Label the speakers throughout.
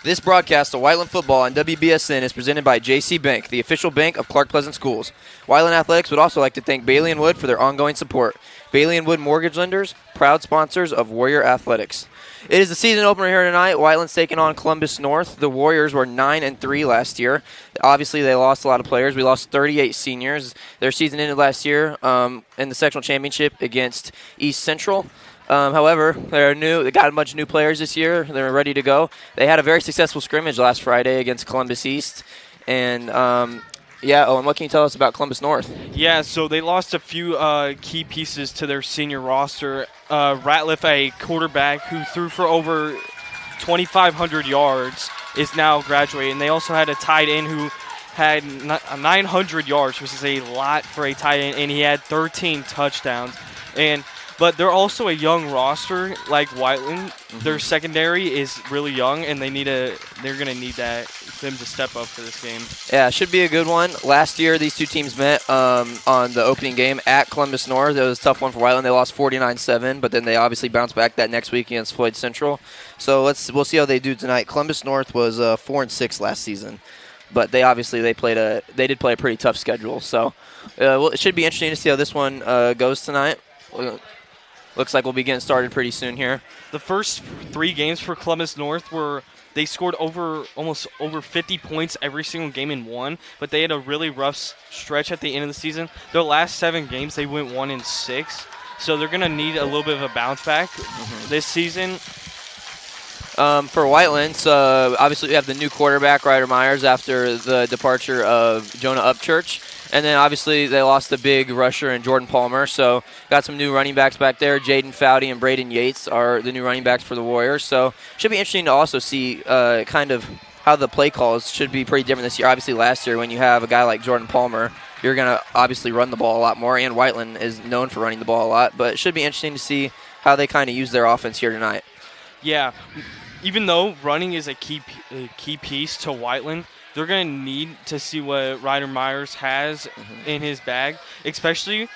Speaker 1: This broadcast of Whiteland football on WBSN is presented by JC Bank, the official bank of Clark Pleasant Schools. Whiteland Athletics would also like to thank Bailey & Wood for their ongoing support. Bailey & Wood Mortgage Lenders, proud sponsors of Warrior Athletics. It is the season opener here tonight. Whiteland's taking on Columbus North. The Warriors were 9-3 last year. Obviously, they lost a lot of players. We lost 38 seniors. Their season ended last year in the sectional championship against East Central. However, they're new. They got a bunch of new players this year. They're ready to go. They had a very successful scrimmage last Friday against Columbus East. And, Owen, what can you tell us about Columbus North?
Speaker 2: Yeah, so they lost a few key pieces to their senior roster. Ratliff, a quarterback who threw for over 2,500 yards, is now graduating. They also had a tight end who had 900 yards, which is a lot for a tight end, and he had 13 touchdowns. But they're also a young roster like Whiteland. Mm-hmm. Their secondary is really young, and they're going to need them to step up for this game.
Speaker 1: Yeah, it should be a good one. Last year, these two teams met on the opening game at Columbus North. It was a tough one for Whiteland. They lost 49-7, but then they obviously bounced back that next week against Floyd Central. So we'll see how they do tonight. Columbus North was 4-6 last season, but they did play a pretty tough schedule. So it should be interesting to see how this one goes tonight. Looks like we'll be getting started pretty soon here.
Speaker 2: The first 3 games for Columbus North they scored almost over 50 points every single game and won, but they had a really rough stretch at the end of the season. Their last 7 games, they went 1-6, so they're going to need a little bit of a bounce back this season.
Speaker 1: For Whiteland, obviously we have the new quarterback, Ryder Myers, after the departure of Jonah Upchurch. And then, obviously, they lost the big rusher in Jordan Palmer. So, got some new running backs back there. Jaden Foudy and Braden Yates are the new running backs for the Warriors. So, should be interesting to also see kind of how the play calls should be pretty different this year. Obviously, last year when you have a guy like Jordan Palmer, you're going to obviously run the ball a lot more. And Whiteland is known for running the ball a lot. But it should be interesting to see how they kind of use their offense here tonight.
Speaker 2: Yeah. Even though running is a key piece to Whiteland, they're going to need to see what Ryder Myers has in his bag, especially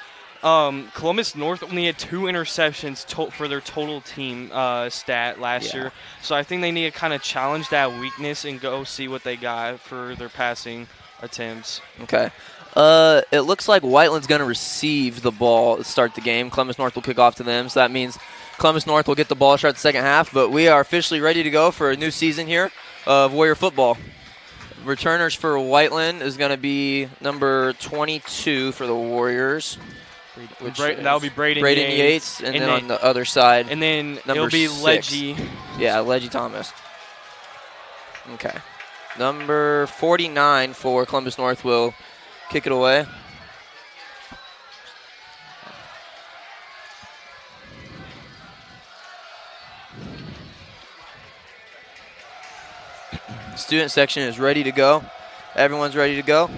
Speaker 2: Columbus North only had 2 interceptions for their total team stat last year. So I think they need to kind of challenge that weakness and go see what they got for their passing attempts.
Speaker 1: Okay. It looks like Whiteland's going to receive the ball to start the game. Columbus North will kick off to them, so that means Columbus North will get the ball to start the second half. But we are officially ready to go for a new season here of Warrior football. Returners for Whiteland is going to be number 22 for the Warriors.
Speaker 2: That will be Braden
Speaker 1: Yates. And then on the other side,
Speaker 2: and then
Speaker 1: number
Speaker 2: it'll be
Speaker 1: 6.
Speaker 2: Leggy.
Speaker 1: Yeah, Leggy Thomas. Okay. Number 49 for Columbus North will kick it away. Student section is ready to go. Everyone's ready to go.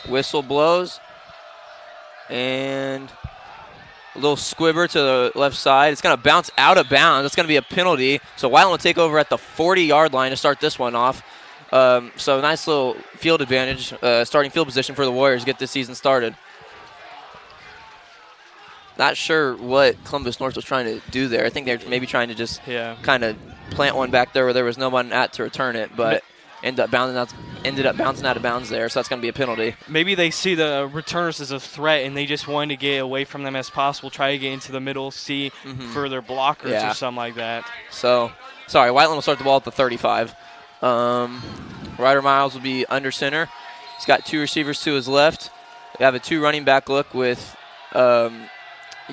Speaker 1: Whistle blows. And a little squibber to the left side. It's going to bounce out of bounds. It's going to be a penalty. So Whiteland will take over at the 40-yard line to start this one off. So nice little field advantage, starting field position for the Warriors to get this season started. Not sure what Columbus North was trying to do there. I think they're maybe trying to just kind of plant one back there where there was no one at to return it, but ended up bouncing out of bounds there, so that's going to be a penalty.
Speaker 2: Maybe they see the returners as a threat, and they just wanted to get away from them as possible, try to get into the middle, see for their blockers or something like that.
Speaker 1: So, sorry, Whiteland will start the ball at the 35. Ryder Miles will be under center. He's got 2 receivers to his left. They have a 2 running back look with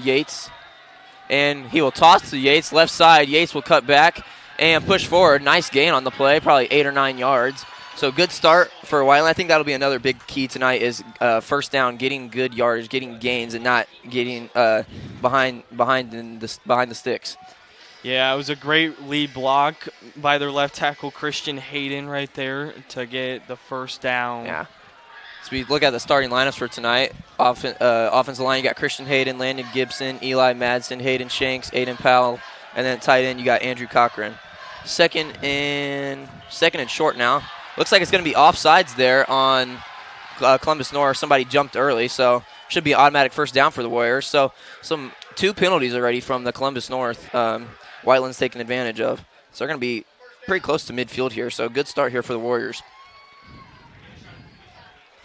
Speaker 1: Yates, and he will toss to Yates, left side. Yates will cut back and push forward. Nice gain on the play, probably 8 or 9 yards. So good start for Whiteland. I think that'll be another big key tonight is first down, getting good yardage, getting gains, and not getting behind the sticks.
Speaker 2: Yeah, it was a great lead block by their left tackle, Christian Hayden, right there to get the first down.
Speaker 1: Yeah. So we look at the starting lineups for tonight. Offensive line, you got Christian Hayden, Landon Gibson, Eli Madsen, Hayden Shanks, Aiden Powell, and then tight end you got Andrew Cochran. Second and short now. Looks like it's going to be offsides there on Columbus North. Somebody jumped early, so should be automatic first down for the Warriors. So some 2 penalties already from the Columbus North. Whiteland's taking advantage of. So they're going to be pretty close to midfield here. So good start here for the Warriors.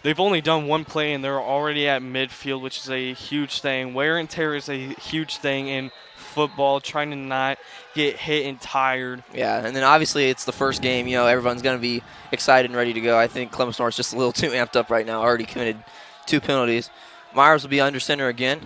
Speaker 2: They've only done one play, and they're already at midfield, which is a huge thing. Wear and tear is a huge thing in football, trying to not get hit and tired.
Speaker 1: Yeah, and then obviously it's the first game. Everyone's going to be excited and ready to go. I think Columbus North's just a little too amped up right now. Already committed 2 penalties. Myers will be under center again.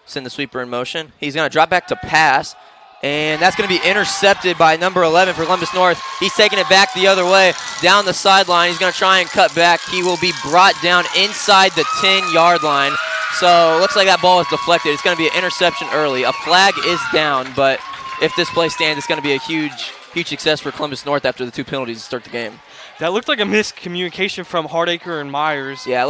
Speaker 1: Send the sweeper in motion. He's going to drop back to pass, and that's going to be intercepted by number 11 for Columbus North. He's taking it back the other way, down the sideline. He's going to try and cut back. He will be brought down inside the 10-yard line. So it looks like that ball is deflected. It's going to be an interception early. A flag is down, but if this play stands, it's going to be a huge success for Columbus North after the 2 penalties to start the game.
Speaker 2: That looked like a miscommunication from Hardacre and Myers.
Speaker 1: Yeah,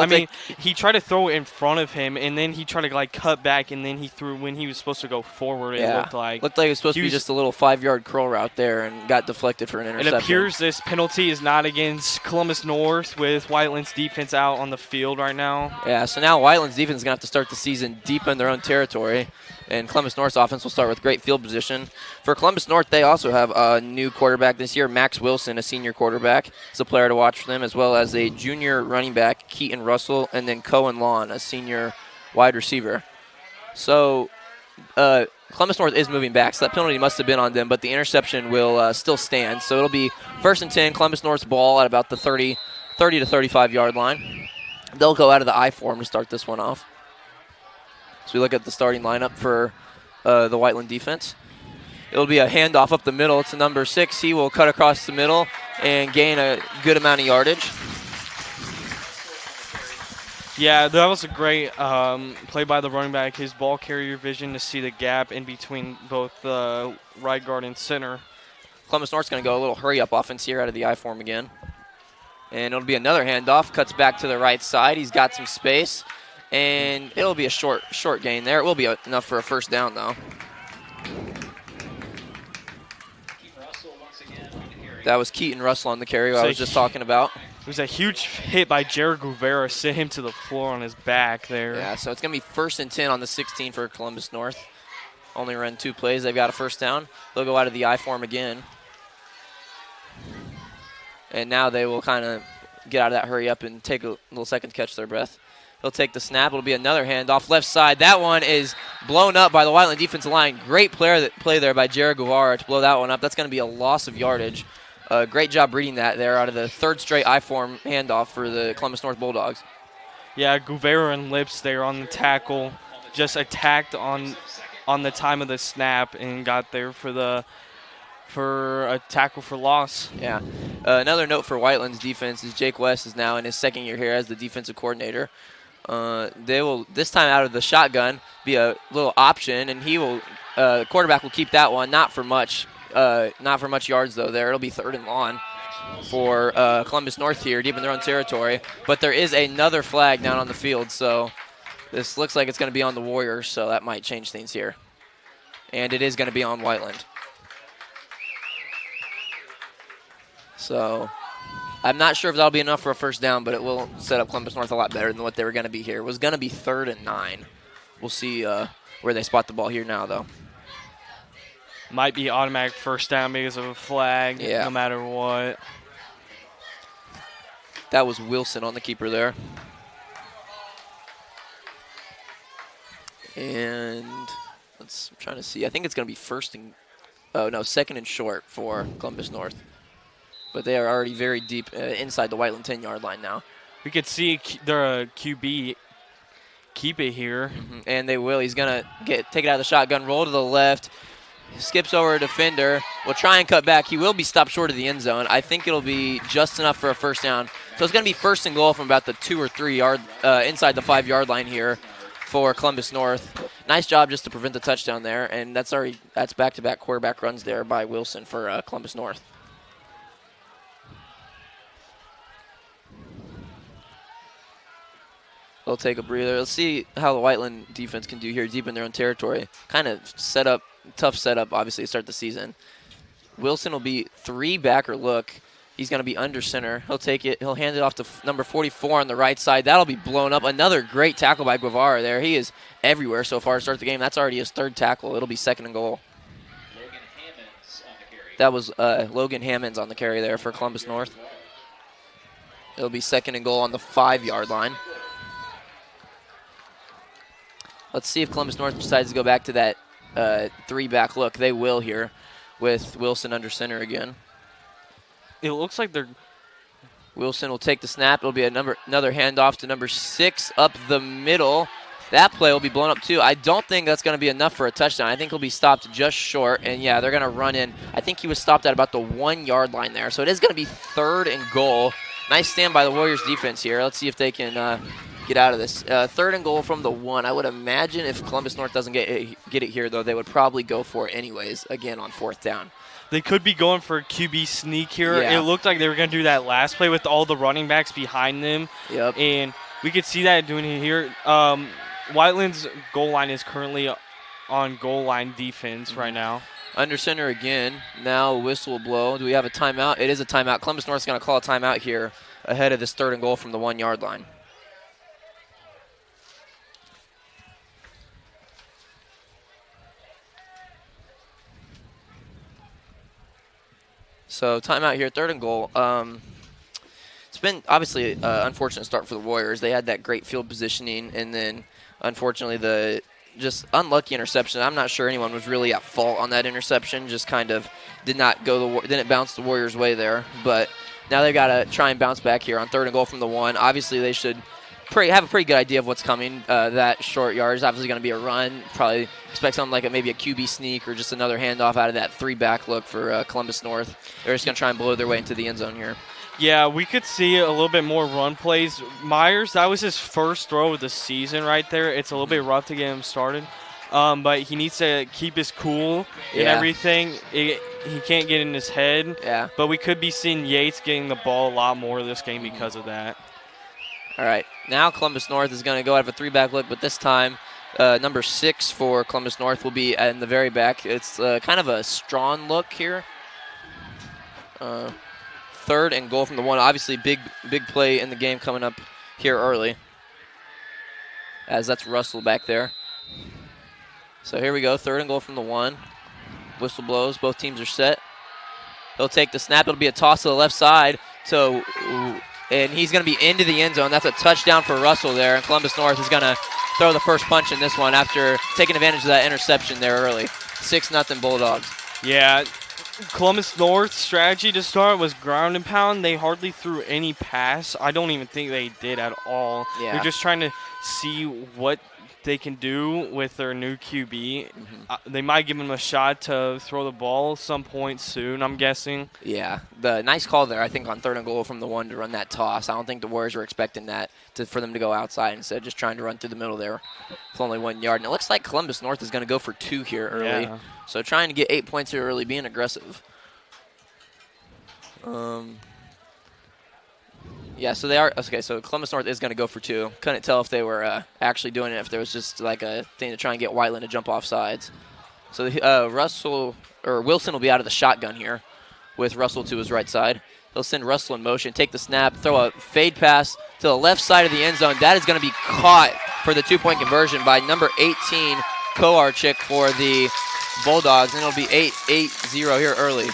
Speaker 2: he tried to throw it in front of him, and then he tried to cut back, and then he threw when he was supposed to go forward.
Speaker 1: Yeah.
Speaker 2: It looked like
Speaker 1: it was supposed to be just a little 5-yard curl route there, and got deflected for an interception.
Speaker 2: It appears this penalty is not against Columbus North, with Whiteland's defense out on the field right now.
Speaker 1: Yeah, so now Whiteland's defense is going to have to start the season deep in their own territory. And Columbus North's offense will start with great field position. For Columbus North, they also have a new quarterback this year, Max Wilson, a senior quarterback. He's a player to watch for them, as well as a junior running back, Keaton Russell, and then Cohen Lawn, a senior wide receiver. So Columbus North is moving back, so that penalty must have been on them, but the interception will still stand. So it'll be 1st and 10, Columbus North's ball at about the 30 to 35-yard line. They'll go out of the I form to start this one off. So we look at the starting lineup for the Whiteland defense. It'll be a handoff up the middle to number 6. He will cut across the middle and gain a good amount of yardage.
Speaker 2: Yeah, that was a great play by the running back. His ball carrier vision to see the gap in between both right guard and center.
Speaker 1: Columbus North's going to go a little hurry-up offense here out of the I form again. And it'll be another handoff. Cuts back to the right side. He's got some space. And it'll be a short gain there. It will be enough for a first down, though. That was Keaton Russell on the carry I was just talking about.
Speaker 2: It was a huge hit by Jared Guevara, sent him to the floor on his back there.
Speaker 1: Yeah, so it's going to be 1st and 10 on the 16 for Columbus North. Only run 2 plays. They've got a first down. They'll go out of the I form again. And now they will kind of get out of that hurry up and take a little second to catch their breath. He'll take the snap. It'll be another handoff left side. That one is blown up by the Whiteland defensive line. Great play there by Jared Guevara to blow that one up. That's going to be a loss of yardage. Great job reading that there out of the 3rd straight I-form handoff for the Columbus North Bulldogs.
Speaker 2: Yeah, Guevara and Lips there on the tackle. Just attacked on the time of the snap and got there for a tackle for loss.
Speaker 1: Yeah. Another note for Whiteland's defense is Jake West is now in his 2nd year here as the defensive coordinator. They will, this time out of the shotgun, be a little option, and quarterback will keep that one. Not for much yards, though, there. It'll be 3rd and long for Columbus North here, deep in their own territory. But there is another flag down on the field, so this looks like it's going to be on the Warriors, so that might change things here. And it is going to be on Whiteland. So I'm not sure if that'll be enough for a first down, but it will set up Columbus North a lot better than what they were going to be here. It was going to be 3rd and 9. We'll see where they spot the ball here now, though.
Speaker 2: Might be automatic first down because of a flag, no matter what.
Speaker 1: That was Wilson on the keeper there. And I'm trying to see. I think it's going to be 2nd and short for Columbus North. But they are already very deep inside the Whiteland 10-yard line now.
Speaker 2: We could see their QB keep it here.
Speaker 1: Mm-hmm. And they will. He's going to take it out of the shotgun, roll to the left, skips over a defender, will try and cut back. He will be stopped short of the end zone. I think it'll be just enough for a first down. So it's going to be 1st and goal from about the 2 or 3 yard, inside the 5-yard line here for Columbus North. Nice job just to prevent the touchdown there. And that's back-to-back quarterback runs there by Wilson for Columbus North. They'll take a breather. Let's see how the Whiteland defense can do here deep in their own territory. Kind of tough setup, obviously, to start the season. Wilson will be 3 backer look. He's going to be under center. He'll take it. He'll hand it off to number 44 on the right side. That'll be blown up. Another great tackle by Guevara there. He is everywhere so far to start the game. That's already his third tackle. It'll be second and goal. That was Logan Hammonds on the carry there for Columbus North. It'll be second and goal on the 5-yard line. Let's see if Columbus North decides to go back to that 3-back look. They will here with Wilson under center again.
Speaker 2: It looks like they're...
Speaker 1: Wilson will take the snap. It'll be another handoff to number 6 up the middle. That play will be blown up too. I don't think that's going to be enough for a touchdown. I think he'll be stopped just short. And, yeah, they're going to run in. I think he was stopped at about the 1-yard line there. So it is going to be third and goal. Nice stand by the Warriors defense here. Let's see if they can get out of this. Third and goal from the 1. I would imagine if Columbus North doesn't get it here, though, they would probably go for it anyways, again, on 4th down.
Speaker 2: They could be going for a QB sneak here.
Speaker 1: Yeah.
Speaker 2: It looked like they were going to do that last play with all the running backs behind them.
Speaker 1: Yep.
Speaker 2: And we could see that doing it here. Whiteland's goal line is currently on goal line defense right now.
Speaker 1: Under center again. Now a whistle will blow. Do we have a timeout? It is a timeout. Columbus North's going to call a timeout here ahead of this third and goal from the 1-yard line. So timeout here, third and goal. It's been obviously an unfortunate start for the Warriors. They had that great field positioning, and then unfortunately the just unlucky interception. I'm not sure anyone was really at fault on that interception. Just kind of didn't bounce the Warriors' way there. But now they've got to try and bounce back here on third and goal from the 1. Obviously they should have a pretty good idea of what's coming. That short yard is obviously going to be a run. Probably expect something like maybe a QB sneak or just another handoff out of that 3-back look for Columbus North. They're just going to try and blow their way into the end zone here.
Speaker 2: Yeah, we could see a little bit more run plays. Myers, that was his first throw of the season right there. It's a little bit rough to get him started. But he needs to keep his cool and everything. He can't get in his head.
Speaker 1: Yeah.
Speaker 2: But we could be seeing Yates getting the ball a lot more this game because of that.
Speaker 1: All right, now Columbus North is going to go out of a 3-back look, but this time number 6 for Columbus North will be in the very back. It's kind of a strong look here. Third and goal from the 1. Obviously, big play in the game coming up here early, as that's Russell back there. So here we go, third and goal from the 1. Whistle blows, both teams are set. He'll take the snap. It'll be a toss to the left side. And he's going to be into the end zone. That's a touchdown for Russell there. And Columbus North is going to throw the first punch in this one after taking advantage of that interception there early. 6-0 Bulldogs.
Speaker 2: Yeah, Columbus North's strategy to start was ground and pound. They hardly threw any pass. I don't even think they did at all.
Speaker 1: Yeah.
Speaker 2: They're just trying to see what they can do with their new QB. They might give him a shot to throw the ball some point soon, I'm guessing.
Speaker 1: Yeah, the nice call there, I think, on third and goal from the 1 to run that toss. I don't think the Warriors were expecting that for them to go outside instead of just trying to run through the middle there with only 1 yard. And it looks like Columbus North is going to go for 2 here early.
Speaker 2: Yeah.
Speaker 1: So trying to get 8 points here early, being aggressive. Yeah, so they are. Okay, so Columbus North is going to go for 2. Couldn't tell if they were actually doing it, if there was just like a thing to try and get Whiteland to jump off sides. So Wilson will be out of the shotgun here with Russell to his right side. He'll send Russell in motion, take the snap, throw a fade pass to the left side of the end zone. That is going to be caught for the 2-point conversion by number 18, Koch for the Bulldogs, and it'll be 8-0 here early.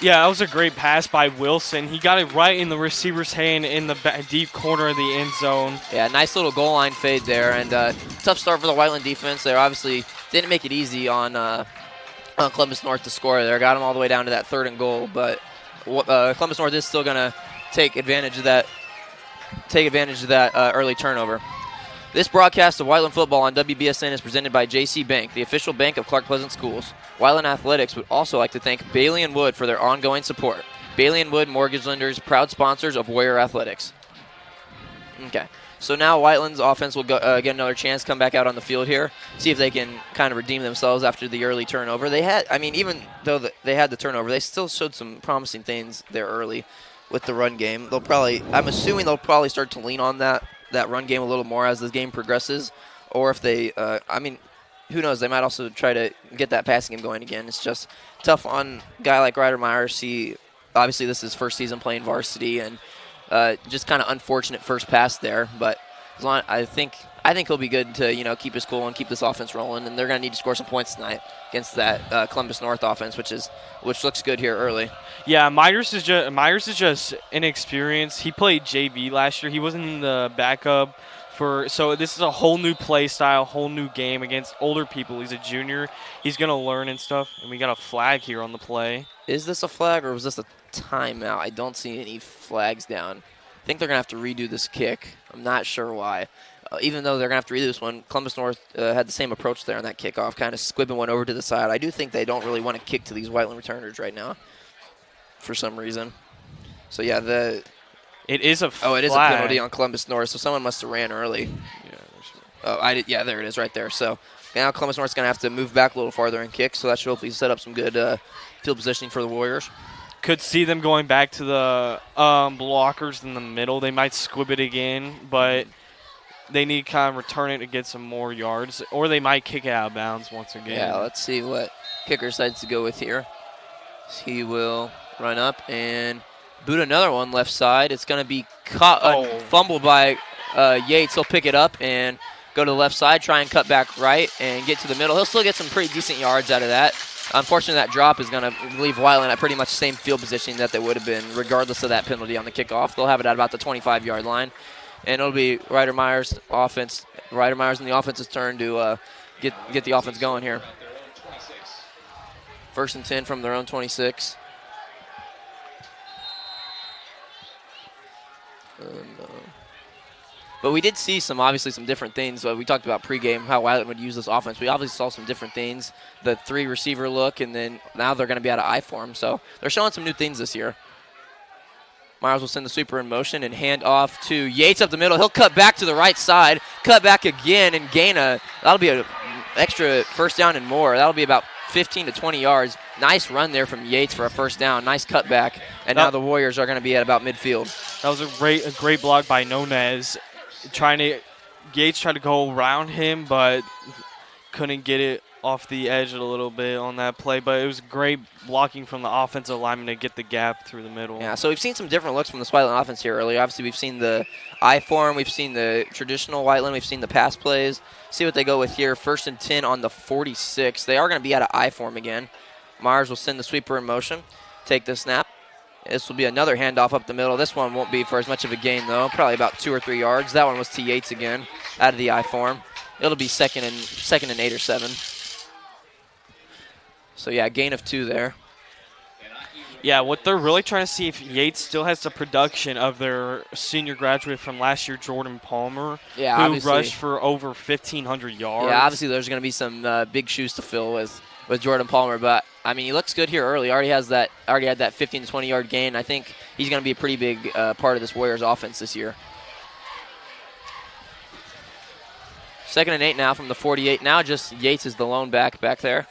Speaker 2: Yeah, that was a great pass by Wilson. He got it right in the receiver's hand in the deep corner of the end zone.
Speaker 1: Yeah, nice little goal line fade there, and tough start for the Whiteland defense. They obviously didn't make it easy on Columbus North to score there. Got them all the way down to that third and goal, but Columbus North is still going to take advantage of that early turnover. This broadcast of Whiteland football on WBSN is presented by JC Bank, the official bank of Clark Pleasant Schools. Whiteland Athletics would also like to thank Bailey & Wood for their ongoing support. Bailey & Wood Mortgage Lenders, proud sponsors of Warrior Athletics. Okay, so now Whiteland's offense will get another chance, come back out on the field here, see if they can kind of redeem themselves after the early turnover. Even though they had the turnover, they still showed some promising things there early with the run game. I'm assuming they'll probably start to lean on that run game a little more as the game progresses, or if they, who knows, they might also try to get that passing game going again. It's just tough on a guy like Ryder Myers. He obviously this is his first season playing varsity, and just kind of unfortunate first pass there. But I think he'll be good to keep his cool and keep this offense rolling. And they're going to need to score some points tonight against that Columbus North offense, which looks good here early.
Speaker 2: Yeah, Myers is just inexperienced. He played JV last year. He wasn't in the backup so this is a whole new play style, whole new game against older people. He's a junior. He's going to learn and stuff. And we got a flag here on the play.
Speaker 1: Is this a flag or was this a timeout? I don't see any flags down. I think they're going to have to redo this kick. I'm not sure why. Even though they're going to have to redo this one, Columbus North had the same approach there on that kickoff, kind of squibbing one over to the side. I do think they don't really want to kick to these Whiteland returners right now for some reason. So, yeah,
Speaker 2: it is a flag.
Speaker 1: Oh, it is a penalty on Columbus North, so someone must have ran early. Yeah, there it is right there. So now Columbus North's going to have to move back a little farther and kick, so that should hopefully set up some good field positioning for the Warriors.
Speaker 2: Could see them going back to the blockers in the middle. They might squib it again, but they need to kind of return it to get some more yards, or they might kick it out of bounds once again.
Speaker 1: Yeah, let's see what kicker decides to go with here. He will run up and boot another one left side. It's going to be fumbled by Yates. He'll pick it up and go to the left side, try and cut back right and get to the middle. He'll still get some pretty decent yards out of that. Unfortunately, that drop is going to leave Whiteland at pretty much the same field positioning that they would have been regardless of that penalty on the kickoff. They'll have it at about the 25-yard line. And it'll be Ryder Myers' offense. Ryder Myers and the offense's turn to get the offense going here. 1st and 10 from their own 26. But we did see obviously some different things. We talked about pregame, how Whiteland would use this offense. We obviously saw some different things. The 3-receiver look, and then now they're going to be out of I form. So they're showing some new things this year. Myers will send the sweeper in motion and hand off to Yates up the middle. He'll cut back to the right side, cut back again, and gain that'll be an extra first down and more. That'll be about 15 to 20 yards. Nice run there from Yates for a first down. Nice cutback. And now the Warriors are going to be at about midfield.
Speaker 2: That was a great block by Nunez. Yates tried to go around him, but couldn't get it off the edge a little bit on that play. But it was great blocking from the offensive lineman to get the gap through the middle.
Speaker 1: Yeah, so we've seen some different looks from the Whiteland offense here earlier. Obviously, we've seen the I form. We've seen the traditional Whiteland. We've seen the pass plays. See what they go with here. 1st and 10 on the 46. They are going to be out of I form again. Myers will send the sweeper in motion. Take the snap. This will be another handoff up the middle. This one won't be for as much of a gain, though. Probably about 2 or 3 yards. That one was to Yates again, out of the I form. It'll be second and 8 or 7. So, yeah, gain of 2 there.
Speaker 2: Yeah, what they're really trying to see if Yates still has the production of their senior graduate from last year, Jordan Palmer, who rushed for over 1,500 yards.
Speaker 1: Yeah, obviously there's going to be some big shoes to fill with Jordan Palmer, but I mean he looks good here early. Already had that 15 to 20 yard gain. I think he's going to be a pretty big part of this Warriors offense this year. 2nd and 8 now from the 48. Now just Yates is the lone back there.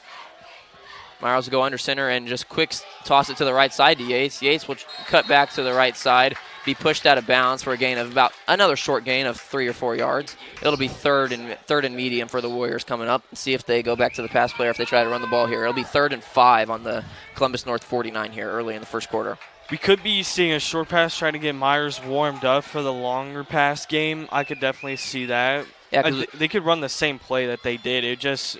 Speaker 1: Myers will go under center and just quick toss it to the right side to Yates. Yates will cut back to the right side, be pushed out of bounds for a gain of about another short gain of 3 or 4 yards. It'll be third and medium for the Warriors coming up. See if they go back to the pass player if they try to run the ball here. It'll be 3rd and 5 on the Columbus North 49 here early in the first quarter.
Speaker 2: We could be seeing a short pass trying to get Myers warmed up for the longer pass game. I could definitely see that. Yeah, they could run the same play that they did. It just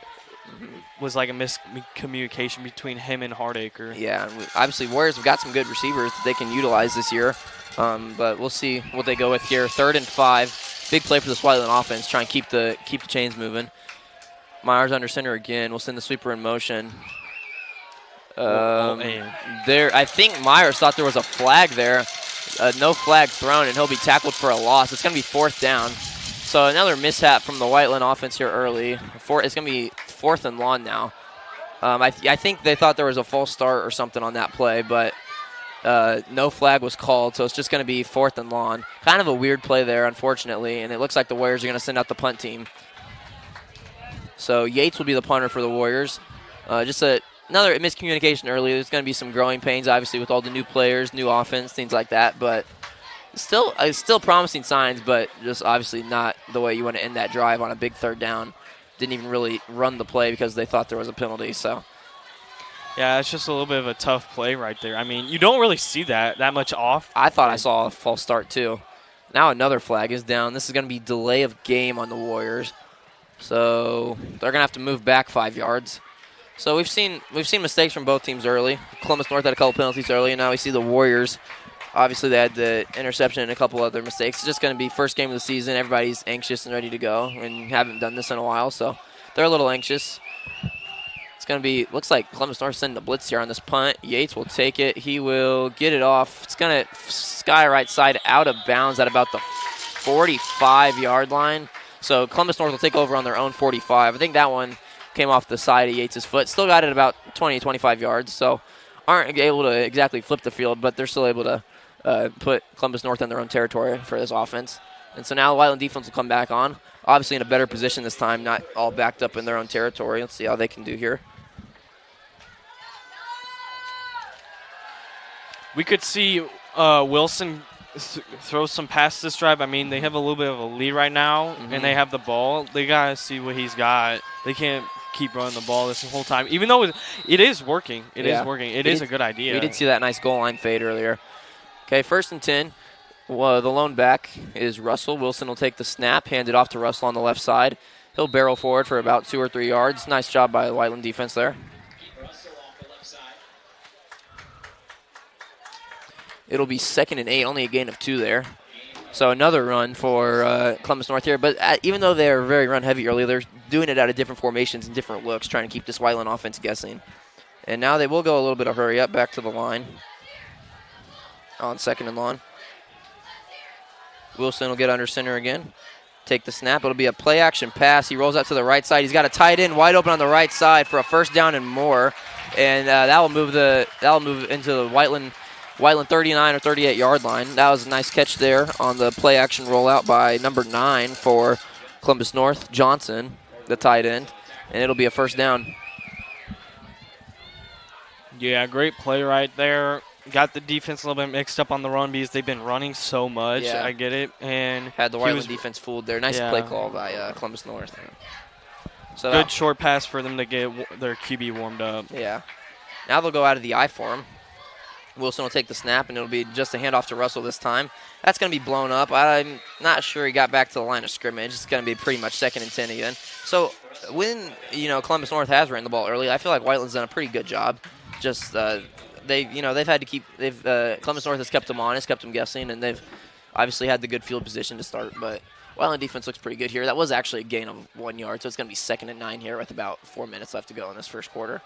Speaker 2: was like a miscommunication between him and Hardacre.
Speaker 1: Yeah, obviously Warriors have got some good receivers that they can utilize this year, but we'll see what they go with here. 3rd and 5, big play for the Whiteland offense, try and keep the chains moving. Myers under center again. We'll send the sweeper in motion. I think Myers thought there was a flag there. No flag thrown, and he'll be tackled for a loss. It's going to be 4th down. So another mishap from the Whiteland offense here early. It's going to be 4th and long now. I think they thought there was a false start or something on that play, but no flag was called, so it's just going to be 4th and long. Kind of a weird play there, unfortunately, and it looks like the Warriors are going to send out the punt team. So Yates will be the punter for the Warriors. Just another miscommunication early. There's going to be some growing pains, obviously, with all the new players, new offense, things like that, but still promising signs, but just obviously not the way you want to end that drive on a big 3rd down. Didn't even really run the play because they thought there was a penalty. So
Speaker 2: Yeah, it's just a little bit of a tough play right there. I mean, you don't really see that much off.
Speaker 1: I thought I saw a false start too. Now another flag is down. This is going to be delay of game on the Warriors. So they're going to have to move back 5 yards. So we've seen mistakes from both teams early. Columbus North had a couple penalties early, and now we see the Warriors. Obviously, they had the interception and a couple other mistakes. It's just going to be first game of the season. Everybody's anxious and ready to go, and haven't done this in a while, so they're a little anxious. It's going to be, looks like Columbus North sending the blitz here on this punt. Yates will take it. He will get it off. It's going to sky right side out of bounds at about the 45-yard line. So Columbus North will take over on their own 45. I think that one came off the side of Yates' foot. Still got it about 20, 25 yards, so aren't able to exactly flip the field, but they're still able to put Columbus North in their own territory for this offense. And so now the Whiteland defense will come back on. Obviously in a better position this time, not all backed up in their own territory. Let's see how they can do here.
Speaker 2: We could see Wilson throw some past this drive. I mean, they have a little bit of a lead right now, and they have the ball. They got to see what he's got. They can't keep running the ball this whole time, even though it is working. It is working. It is a good idea.
Speaker 1: We did see that nice goal line fade earlier. Okay, 1st and 10. Well, the lone back is Russell. Wilson will take the snap, hand it off to Russell on the left side. He'll barrel forward for about 2 or 3 yards. Nice job by the Whiteland defense there. It'll be 2nd and 8, only a gain of 2 there. So another run for Columbus North here. But even though they're very run-heavy early, they're doing it out of different formations and different looks, trying to keep this Whiteland offense guessing. And now they will go a little bit of hurry up back to the line on 2nd and long. Wilson will get under center again. Take the snap. It'll be a play-action pass. He rolls out to the right side. He's got a tight end wide open on the right side for a first down and more. And that will move into the Whiteland 39 or 38-yard line. That was a nice catch there on the play-action rollout by number 9 for Columbus North, Johnson, the tight end. And it'll be a first down.
Speaker 2: Yeah, great play right there. Got the defense a little bit mixed up on the run because they've been running so much.
Speaker 1: Yeah.
Speaker 2: I get it. And
Speaker 1: had the Whiteland defense fooled there. Nice play call by Columbus North. So
Speaker 2: good short pass for them to get their QB warmed up.
Speaker 1: Yeah. Now they'll go out of the I form. Wilson will take the snap, and it'll be just a handoff to Russell this time. That's going to be blown up. I'm not sure he got back to the line of scrimmage. It's going to be pretty much 2nd and 10 again. So when, Columbus North has ran the ball early, I feel like Whiteland's done a pretty good job. Just they've had to keep Columbus North has kept them honest, kept them guessing, and they've obviously had the good field position to start. But Whiteland defense looks pretty good here. That was actually a gain of 1 yard, so it's going to be 2nd and 9 here with about 4 minutes left to go in this first quarter.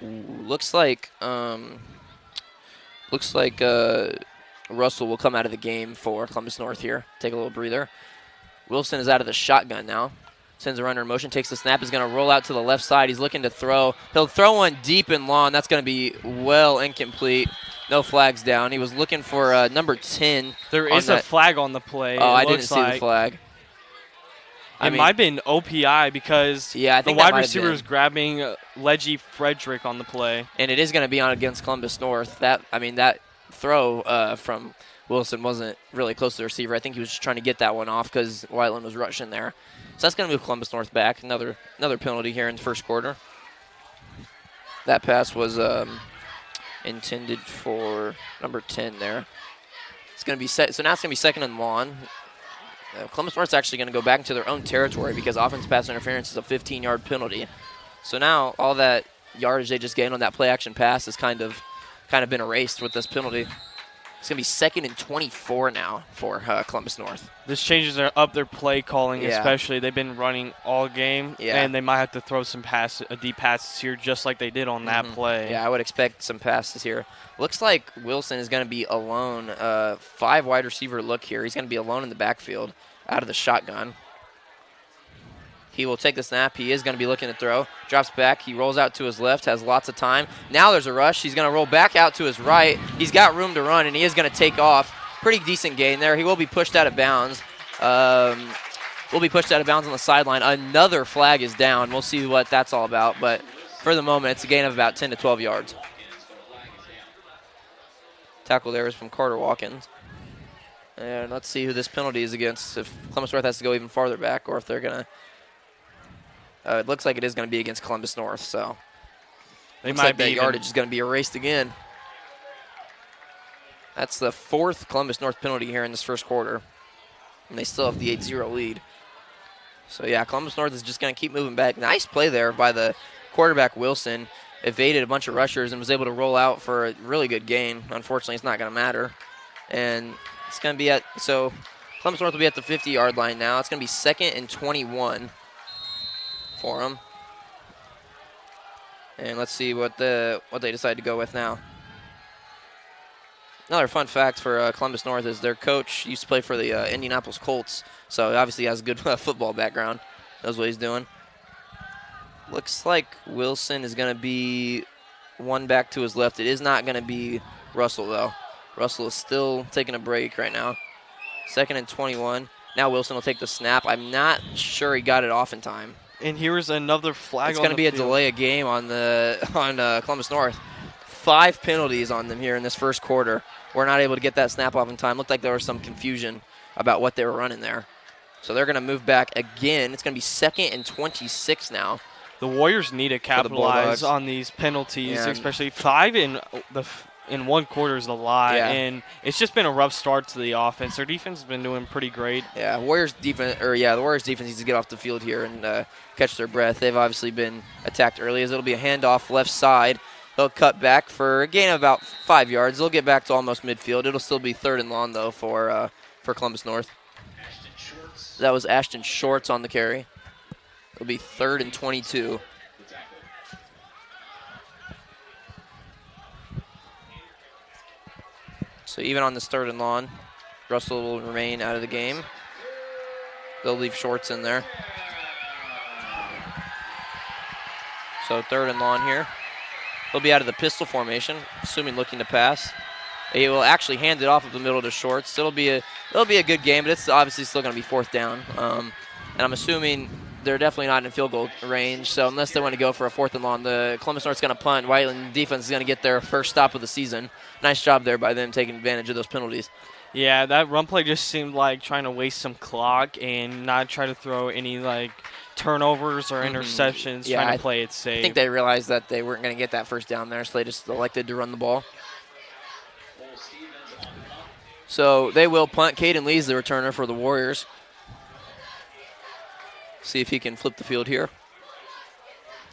Speaker 1: Looks like Russell will come out of the game for Columbus North here. Take a little breather. Wilson is out of the shotgun now. Sends a runner in motion, takes the snap, is going to roll out to the left side. He's looking to throw. He'll throw one deep and long. That's going to be well incomplete. No flags down. He was looking for number 10.
Speaker 2: There is a flag on the play.
Speaker 1: Oh, I didn't see the flag.
Speaker 2: It might have been OPI because
Speaker 1: I think
Speaker 2: the wide receiver is grabbing Leggy Frederick on the play.
Speaker 1: And it is going to be on against Columbus North. That throw from Wilson wasn't really close to the receiver. I think he was just trying to get that one off because Whiteland was rushing there. So that's going to move Columbus North back. Another penalty here in the first quarter. That pass was intended for number 10 there. It's going to be set. So now it's going to be 2nd and long. Columbus North's actually going to go back into their own territory because offensive pass interference is a 15-yard penalty. So now all that yardage they just gained on that play-action pass has kind of been erased with this penalty. It's going to be 2nd and 24 now for Columbus North.
Speaker 2: This changes up their play calling, especially. They've been running all game, and they might have to throw some deep passes here just like they did on that play.
Speaker 1: Yeah, I would expect some passes here. Looks like Wilson is going to be alone. 5 wide receiver look here. He's going to be alone in the backfield out of the shotgun. He will take the snap. He is going to be looking to throw. Drops back. He rolls out to his left, has lots of time. Now there's a rush. He's going to roll back out to his right. He's got room to run, and he is going to take off. Pretty decent gain there. He will be pushed out of bounds. On the sideline. Another flag is down. We'll see what that's all about. But for the moment, it's a gain of about 10 to 12 yards. Tackle there is from Carter Watkins. And let's see who this penalty is against. If Columbus North has to go even farther back or if they're going to it looks like it is going to be against Columbus North. So
Speaker 2: They
Speaker 1: looks
Speaker 2: might
Speaker 1: like
Speaker 2: be
Speaker 1: that
Speaker 2: even-
Speaker 1: yardage is going to be erased again. That's the 4th Columbus North penalty here in this first quarter. And they still have the 8-0 lead. So, yeah, Columbus North is just going to keep moving back. Nice play there by the quarterback, Wilson. Evaded a bunch of rushers and was able to roll out for a really good gain. Unfortunately, it's not going to matter. And it's going to be so Columbus North will be at the 50-yard line now. It's going to be 2nd and 21 for them. And let's see what they decide to go with now. Another fun fact for Columbus North is their coach used to play for the Indianapolis Colts, so obviously he has a good football background. Knows what he's doing. Looks like Wilson is going to be one back to his left. It is not going to be Russell, though. Russell is still taking a break right now. 2nd and 21. Now Wilson will take the snap. I'm not sure he got it off in time.
Speaker 2: And here's another flag.
Speaker 1: It's going to be a delay of game on Columbus North. 5 penalties on them here in this first quarter. We're not able to get that snap off in time. Looked like there was some confusion about what they were running there. So they're going to move back again. It's going to be 2nd and 26 now.
Speaker 2: The Warriors need to capitalize on these penalties, especially 5 in one quarter is a lot, and it's just been a rough start to the offense. Their defense has been doing pretty great.
Speaker 1: Yeah, the Warriors defense needs to get off the field here and catch their breath. They've obviously been attacked early, as it'll be a handoff left side. They'll cut back for a gain of about 5 yards. They'll get back to almost midfield. It'll still be 3rd and long, though, for Columbus North. That was Ashton Shorts on the carry. It'll be 3rd and 22. So even on this 3rd and long, Russell will remain out of the game. They'll leave Shorts in there. So 3rd and long here. He'll be out of the pistol formation, assuming looking to pass. He will actually hand it off of the middle to Shorts. It'll be a good game, but it's obviously still going to be 4th down. And I'm assuming they're definitely not in field goal range. So unless they want to go for a 4th and long, the Columbus North's going to punt. Whiteland defense is going to get their first stop of the season. Nice job there by them taking advantage of those penalties.
Speaker 2: Yeah, that run play just seemed like trying to waste some clock and not try to throw any turnovers or interceptions, trying to play it safe.
Speaker 1: I think they realized that they weren't going to get that first down there, so they just elected to run the ball. So they will punt. Caden Lee's the returner for the Warriors. See if he can flip the field here,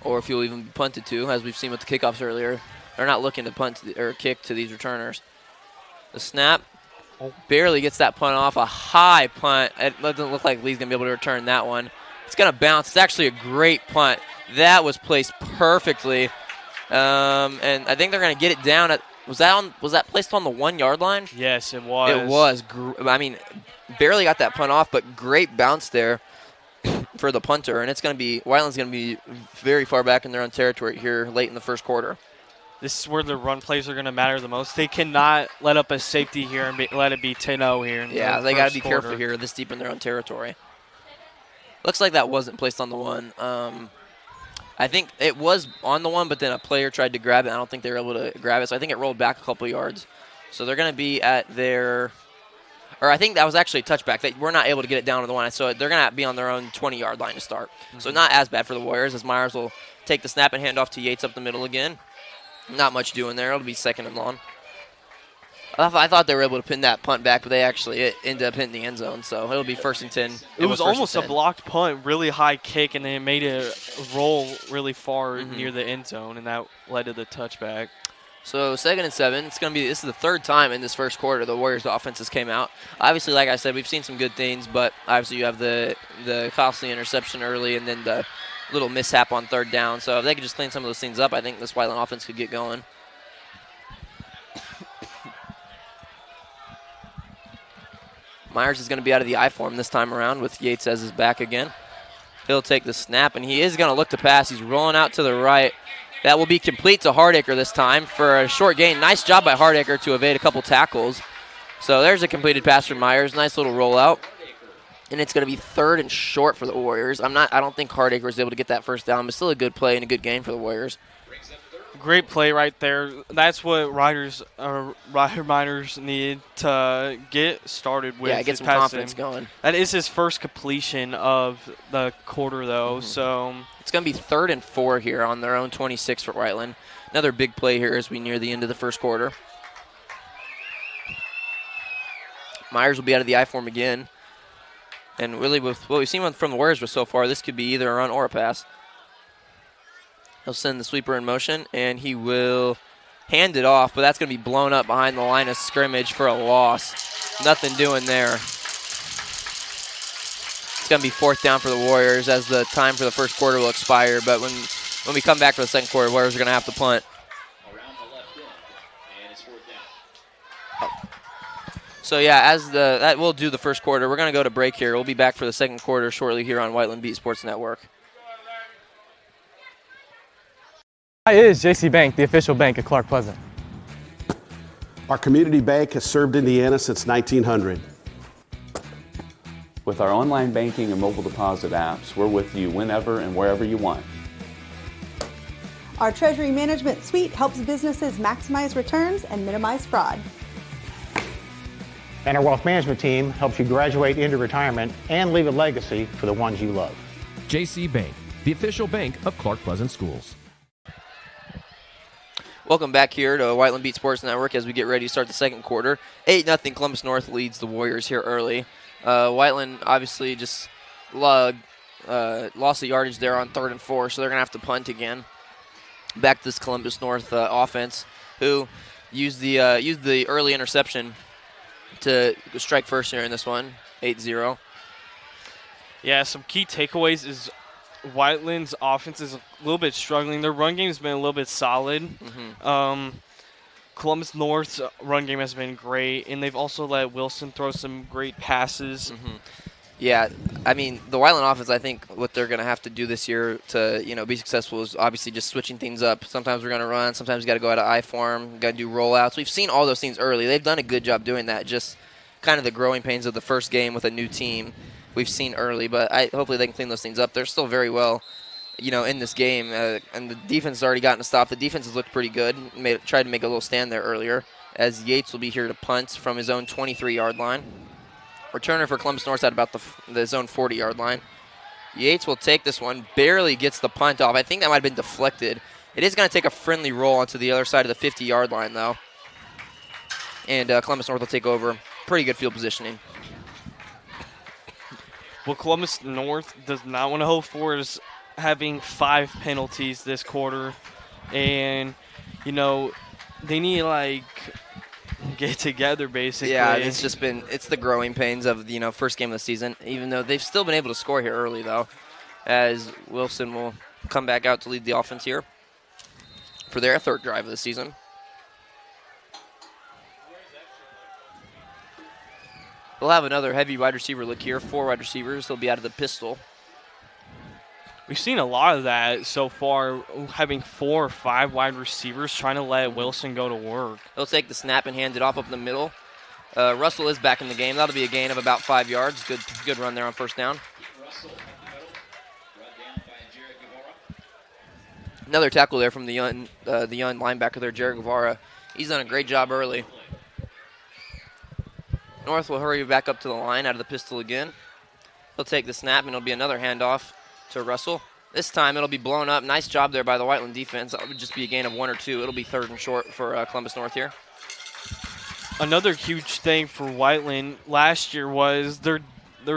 Speaker 1: or if he'll even be punted to, as we've seen with the kickoffs earlier. They're not looking to punt or kick to these returners. The snap barely gets that punt off. A high punt. It doesn't look like Lee's going to be able to return that one. It's going to bounce. It's actually a great punt. That was placed perfectly. And I think they're going to get it down at – was that placed on the 1 yard line?
Speaker 2: Yes, it was.
Speaker 1: It was. Barely got that punt off, but great bounce there for the punter. And it's going to be – Whiteland's going to be very far back in their own territory here late in the first quarter.
Speaker 2: This is where the run plays are going to matter the most. They cannot let up a safety here and let it be 10-0 here.
Speaker 1: Yeah, they got to be careful here this deep in their own territory. Looks like that wasn't placed on the 1. I think it was on the 1, but then a player tried to grab it. I don't think they were able to grab it, so I think it rolled back a couple yards. So they're going to be at their – or I think that was actually a touchback. They were not able to get it down to the 1, so they're going to be on their own 20-yard line to start. Mm-hmm. So not as bad for the Warriors, as Myers will take the snap and hand off to Yates up the middle again. Not much doing there. It'll be 2nd and long. I thought they were able to pin that punt back, but they actually ended up hitting the end zone, so it'll be 1st and 10.
Speaker 2: It was almost a blocked punt, really high kick, and then it made it roll really far near the end zone, and that led to the touchback. So 2nd and 7. This is the 3rd time in this first quarter the Warriors' offenses came out. Obviously, like I said, we've seen some good things, but obviously you have the costly interception early and then the little mishap on 3rd down. So if they could just clean some of those things up, I think this Whiteland offense could get going. Myers is going to be out of the I form this time around with Yates as his back again. He'll take the snap, and he is going to look to pass. He's rolling out to the right. That will be complete to Hardacre this time for a short gain. Nice job by Hardacre to evade a couple tackles. So there's a completed pass from Myers. Nice little rollout. And it's going to be 3rd and short for the Warriors. I don't think Hardacre was able to get that first down, but still a good play and a good gain for the Warriors. Great play right there. That's what rider miners need to get started with.
Speaker 1: Yeah, get
Speaker 2: his
Speaker 1: some
Speaker 2: passing.
Speaker 1: confidence going.
Speaker 2: That is his first completion of the quarter, though. So
Speaker 1: it's going to be 3rd and 4 here on their own 26 for Whiteland. Another big play here as we near the end of the first quarter. Myers will be out of the I form again. And really, with what we've seen from the Warriors so far, this could be either a run or a pass. He'll send the sweeper in motion, and he will hand it off, but that's going to be blown up behind the line of scrimmage for a loss. Nothing doing there. It's going to be 4th down for the Warriors as the time for the first quarter will expire, but when we come back for the second quarter, the Warriors are going to have to punt.
Speaker 3: Around the left end, and it's 4th down.
Speaker 1: So, yeah, that will do the first quarter. We're going to go to break here. We'll be back for the second quarter shortly here on Whiteland Beat Sports Network.
Speaker 4: Hi, it is JC Bank, the official bank of Clark Pleasant.
Speaker 5: Our community bank has served Indiana since 1900.
Speaker 6: With our online banking and mobile deposit apps, we're with you whenever and wherever you want.
Speaker 7: Our Treasury Management Suite helps businesses maximize returns and minimize fraud.
Speaker 8: And our wealth management team helps you graduate into retirement and leave a legacy for the ones you love.
Speaker 9: JC Bank, the official bank of Clark Pleasant Schools.
Speaker 1: Welcome back here to Whiteland Beat Sports Network as we get ready to start the second quarter. 8-0 Columbus North leads the Warriors here early. Whiteland obviously just lost the yardage there on 3rd and 4, so they're going to have to punt again. Back to this Columbus North offense, who used the early interception to strike first here in this one, 8-0.
Speaker 2: yeah, some key takeaways is Whiteland's offense is a little bit struggling. Their run game has been a little bit solid. Columbus North's run game has been great, and they've also let Wilson throw some great passes.
Speaker 1: Yeah, I mean, the Whiteland offense, I think what they're going to have to do this year to be successful is obviously just switching things up. Sometimes we're going to run. Sometimes we got to go out of I form. Got to do rollouts. We've seen all those things early. They've done a good job doing that. Just kind of the growing pains of the first game with a new team we've seen early, but hopefully they can clean those things up. They're still very well, in this game, and the defense has already gotten a stop. The defense has looked pretty good. Tried to make a little stand there earlier, as Yates will be here to punt from his own 23-yard line. Returner for Columbus North at about the zone 40-yard line. Yates will take this one, barely gets the punt off. I think that might have been deflected. It is going to take a friendly roll onto the other side of the 50-yard line, though. And Columbus North will take over. Pretty good field positioning.
Speaker 2: What Columbus North does not want to hope for is having 5 penalties this quarter. And, they need to, get together, basically.
Speaker 1: Yeah, it's the growing pains of the first game of the season, even though they've still been able to score here early, though, as Wilson will come back out to lead the offense here for their 3rd drive of the season. We'll have another heavy wide receiver look here. 4 wide receivers. They'll be out of the pistol.
Speaker 2: We've seen a lot of that so far, having 4 or 5 wide receivers trying to let Wilson go to work.
Speaker 1: He'll take the snap and hand it off up in the middle. Russell is back in the game. That'll be a gain of about 5 yards. Good run there on first down. Another tackle there from the young linebacker there, Jared Guevara. He's done a great job early. North will hurry back up to the line out of the pistol again. He'll take the snap, and it'll be another handoff to Russell. This time it'll be blown up. Nice job there by the Whiteland defense. That would just be a gain of 1 or 2. It'll be 3rd and short for Columbus North here.
Speaker 2: Another huge thing for Whiteland last year was their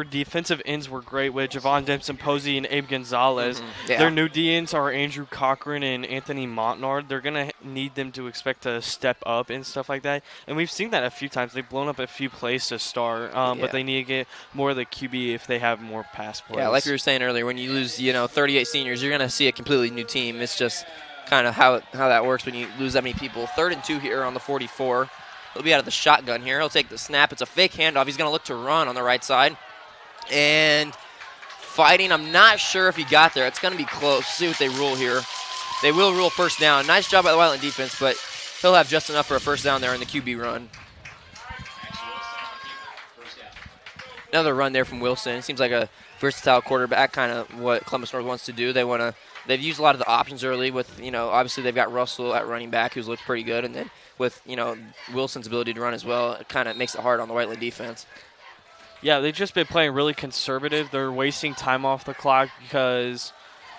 Speaker 2: defensive ends were great with Javon Dempson, Posey, and Abe Gonzalez.
Speaker 1: Yeah.
Speaker 2: Their new D-ends are Andrew Cochran and Anthony Montnard. They're going to need them to expect to step up and stuff like that. And we've seen that a few times. They've blown up a few plays to start, but they need to get more of the QB if they have more pass plays.
Speaker 1: Yeah, like we were saying earlier, when you lose 38 seniors, you're going to see a completely new team. It's just kind of how that works when you lose that many people. 3rd and 2 here on the 44. He'll be out of the shotgun here. He'll take the snap. It's a fake handoff. He's going to look to run on the right side. And fighting, I'm not sure if he got there. It's going to be close. See what they rule here. They will rule first down. Nice job by the Whiteland defense, but he'll have just enough for a first down there in the QB run. Another run there from Wilson. Seems like a versatile quarterback, kind of what Columbus North wants to do. They want to they've used a lot of the options early with, obviously they've got Russell at running back who's looked pretty good. And then with, Wilson's ability to run as well, it kind of makes it hard on the Whiteland defense.
Speaker 2: Yeah, they've just been playing really conservative. They're wasting time off the clock because,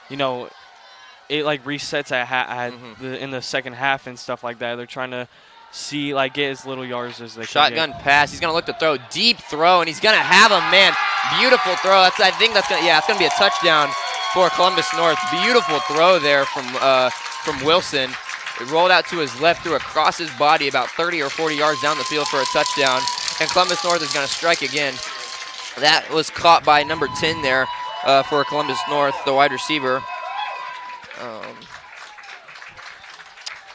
Speaker 2: it like resets in the second half and stuff like that. They're trying to get as little yards as they can.
Speaker 1: Shotgun pass. He's going to look to throw. Deep throw, and he's going to have him, man. Beautiful throw. I think it's going to be a touchdown for Columbus North. Beautiful throw there from Wilson. It rolled out to his left, threw across his body about 30 or 40 yards down the field for a touchdown. And Columbus North is going to strike again. That was caught by number 10 there for Columbus North, the wide receiver.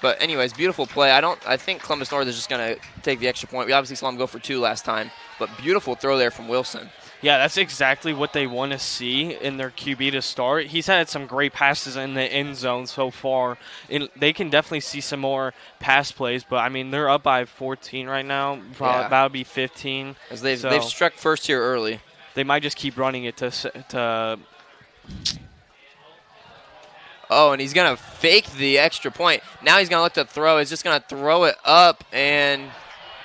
Speaker 1: But anyways, beautiful play. I think Columbus North is just going to take the extra point. We obviously saw him go for 2 last time, but beautiful throw there from Wilson.
Speaker 2: Yeah, that's exactly what they want to see in their QB to start. He's had some great passes in the end zone so far. They can definitely see some more pass plays, but, they're up by 14 right now. Probably about to be 15.
Speaker 1: As they've struck first here early.
Speaker 2: They might just keep running it to
Speaker 1: Oh, and he's going to fake the extra point. Now he's going to look to throw. He's just going to throw it up and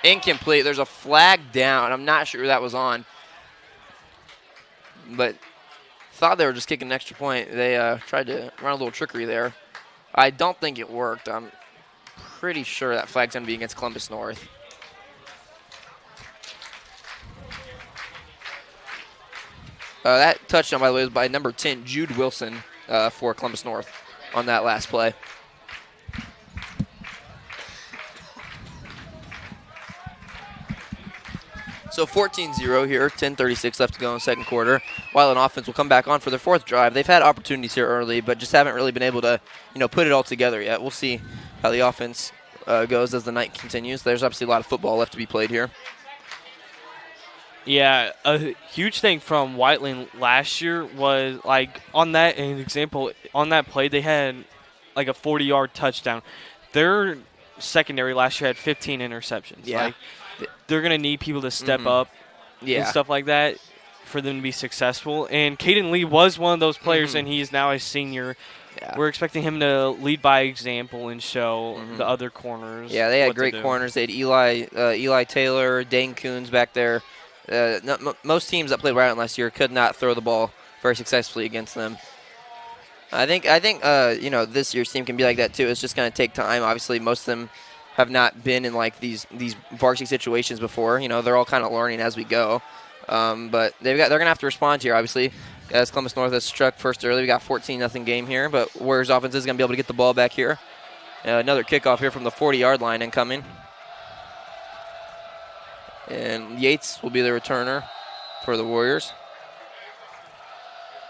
Speaker 1: incomplete. There's a flag down. I'm not sure who that was on. But thought they were just kicking an extra point. They tried to run a little trickery there. I don't think it worked. I'm pretty sure that flag's going to be against Columbus North. That touchdown, by the way, was by number 10, Jude Wilson, for Columbus North on that last play. So 14-0 here, 10:36 left to go in the second quarter. Whiteland offense will come back on for their 4th drive. They've had opportunities here early, but just haven't really been able to, put it all together yet. We'll see how the offense goes as the night continues. There's obviously a lot of football left to be played here.
Speaker 2: Yeah, a huge thing from Whiteland last year was, on that play, they had, a 40-yard touchdown. Their secondary last year had 15 interceptions.
Speaker 1: Yeah.
Speaker 2: They're going to need people to step up and stuff like that for them to be successful. And Caden Lee was one of those players, and he is now a senior. Yeah. We're expecting him to lead by example and show the other corners.
Speaker 1: Yeah, they had great corners. They had Eli Taylor, Dane Coons back there. Most teams that played Whiteland last year could not throw the ball very successfully against them. I think this year's team can be like that too. It's just going to take time. Obviously, most of them have not been in these varsity situations before. They're all kind of learning as we go. But they're going to have to respond here, obviously, as Columbus North has struck first early. We got 14-0 game here, but Warriors offense is going to be able to get the ball back here. Another kickoff here from the 40-yard line incoming. And Yates will be the returner for the Warriors.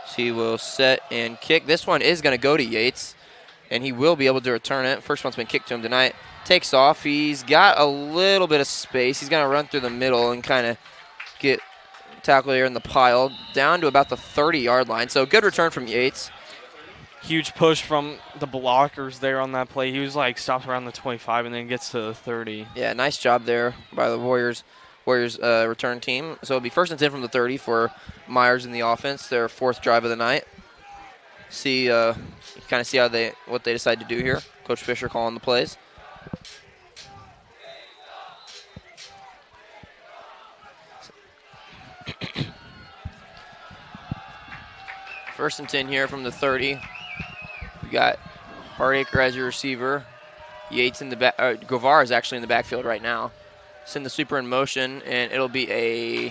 Speaker 1: So he will set and kick. This one is going to go to Yates, and he will be able to return it. First one's been kicked to him tonight. Takes off. He's got a little bit of space. He's going to run through the middle and kind of get tackled here in the pile down to about the 30-yard line. So good return from Yates.
Speaker 2: Huge push from the blockers there on that play. He was stopped around the 25 and then gets to the 30.
Speaker 1: Yeah, nice job there by the Warriors return team. So it'll be 1st and 10 from the 30 for Myers in the offense, their 4th drive of the night. Kind of see what they decide to do here. Coach Fisher calling the plays. First and 10 here from the 30. We got Hardacre as your receiver. Yates in the back. Govar is actually in the backfield right now. Send the sweeper in motion, and it'll be a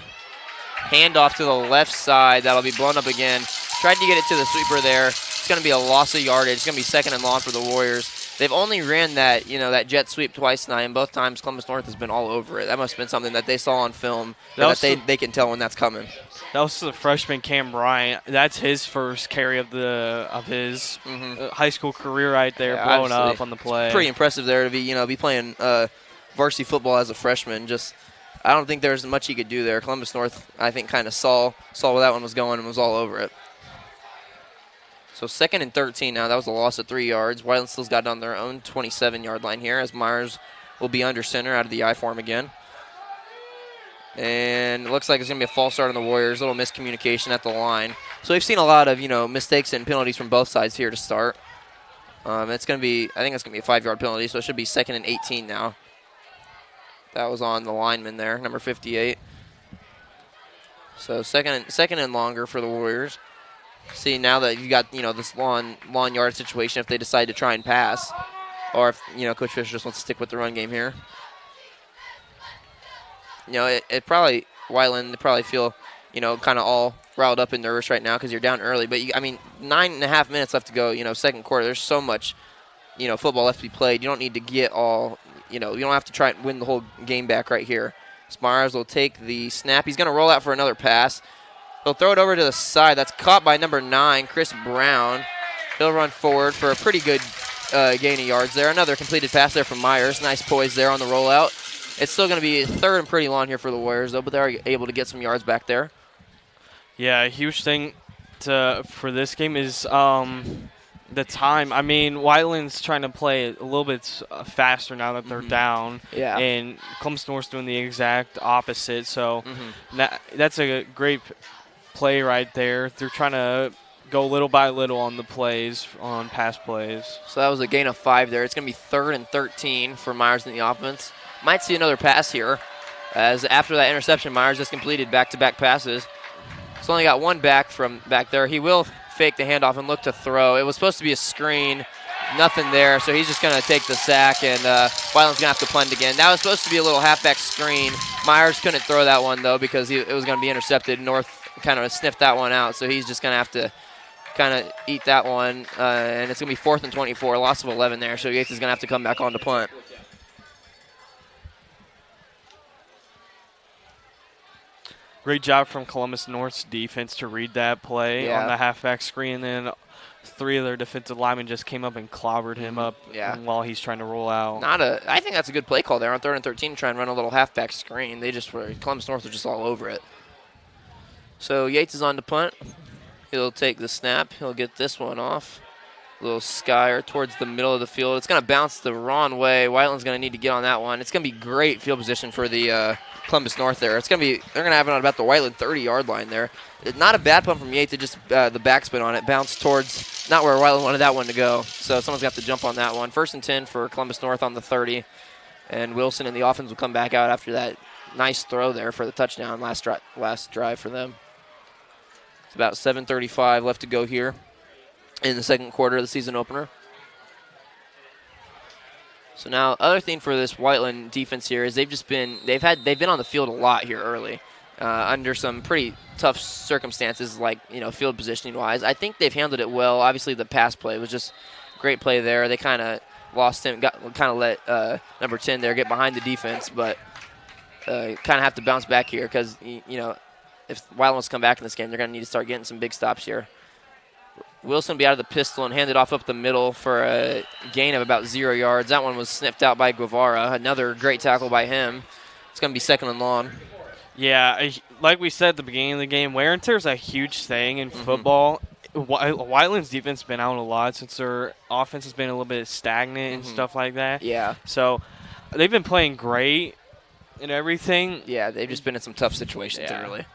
Speaker 1: handoff to the left side. That'll be blown up again. Tried to get it to the sweeper there. It's going to be a loss of yardage. It's going to be 2nd and long for the Warriors. They've only ran that jet sweep twice tonight, and both times Columbus North has been all over it. That must have been something that they saw on film, that they can tell when that's coming.
Speaker 2: That was the freshman Cam Bryant. That's his first carry of his high school career right there, blowing up on the play.
Speaker 1: It's pretty impressive there to be playing varsity football as a freshman. I don't think there's much he could do there. Columbus North, I think, kind of saw where that one was going and was all over it. So 2nd and 13 now. That was a loss of 3 yards. Whiteland still's got on their own 27-yard line here as Myers will be under center out of the I form again. And it looks like it's going to be a false start on the Warriors. A little miscommunication at the line. So we've seen a lot of, mistakes and penalties from both sides here to start. It's going to be, I think it's going to be a 5-yard penalty, so it should be 2nd and 18 now. That was on the lineman there, number 58. So second and longer for the Warriors. See, now that you got, this lawn yard situation, if they decide to try and pass, or if, Coach Fisher just wants to stick with the run game here. It probably, Whiteland, they probably feel, kind of all riled up and nervous right now because you're down early. But, 9.5 minutes left to go, second quarter. There's so much, football left to be played. You don't need to get all, you don't have to try and win the whole game back right here. Myers will take the snap. He's going to roll out for another pass. He'll throw it over to the side. That's caught by number 9, Chris Brown. He'll run forward for a pretty good gain of yards there. Another completed pass there from Myers. Nice poise there on the rollout. It's still going to be 3rd and pretty long here for the Warriors, though, but they're able to get some yards back there.
Speaker 2: Yeah, a huge thing for this game is the time. Whiteland's trying to play a little bit faster now that they're down.
Speaker 1: Yeah.
Speaker 2: And Columbus North's doing the exact opposite. So that's a great play right there. They're trying to go little by little on the plays, on pass plays.
Speaker 1: So that was a gain of 5 there. It's going to be 3rd and 13 for Myers in the offense. Might see another pass here, as after that interception, Myers just completed back-to-back passes. He's only got one back from back there. He will fake the handoff and look to throw. It was supposed to be a screen. Nothing there, so he's just going to take the sack, and Whiteland's going to have to punt again. That was supposed to be a little halfback screen. Myers couldn't throw that one, though, because it was going to be intercepted. North kind of sniffed that one out, so he's just going to have to kind of eat that one, and it's going to be 4th and 24, loss of 11 there, so Yates is going to have to come back on to punt.
Speaker 2: Great job from Columbus North's defense to read that play on the halfback screen. And then 3 of their defensive linemen just came up and clobbered him up while he's trying to roll out.
Speaker 1: I think that's a good play call there on 3rd and 13 to try and run a little halfback screen. Columbus North was just all over it. So Yates is on to punt. He'll take the snap. He'll get this one off. A little skyer towards the middle of the field. It's going to bounce the wrong way. Whiteland's going to need to get on that one. It's going to be great field position for the Columbus North there. They're going to have it on about the Whiteland 30-yard line there. Not a bad punt from Yates. It just the backspin on it bounced towards not where Whiteland wanted that one to go. So someone's got to jump on that one. 1st and 10 for Columbus North on the 30. And Wilson and the offense will come back out after that nice throw there for the touchdown last drive for them. It's about 7:35 left to go here in the second quarter of the season opener. So now, other thing for this Whiteland defense here is they've been on the field a lot here early, under some pretty tough circumstances, like field positioning wise. I think they've handled it well. Obviously, the pass play was just great play there. They kind of lost him, let number 10 there get behind the defense, but kind of have to bounce back here because if Whiteland wants to come back in this game, they're going to need to start getting some big stops here. Wilson will be out of the pistol and hand it off up the middle for a gain of about 0 yards. That one was sniffed out by Guevara. Another great tackle by him. It's going to be 2nd and long.
Speaker 2: Yeah, like we said at the beginning of the game, wear and tear is a huge thing in football. Whiteland's defense has been out a lot since their offense has been a little bit stagnant and stuff like that.
Speaker 1: Yeah.
Speaker 2: So they've been playing great and everything.
Speaker 1: Yeah, they've just been in some tough situations early.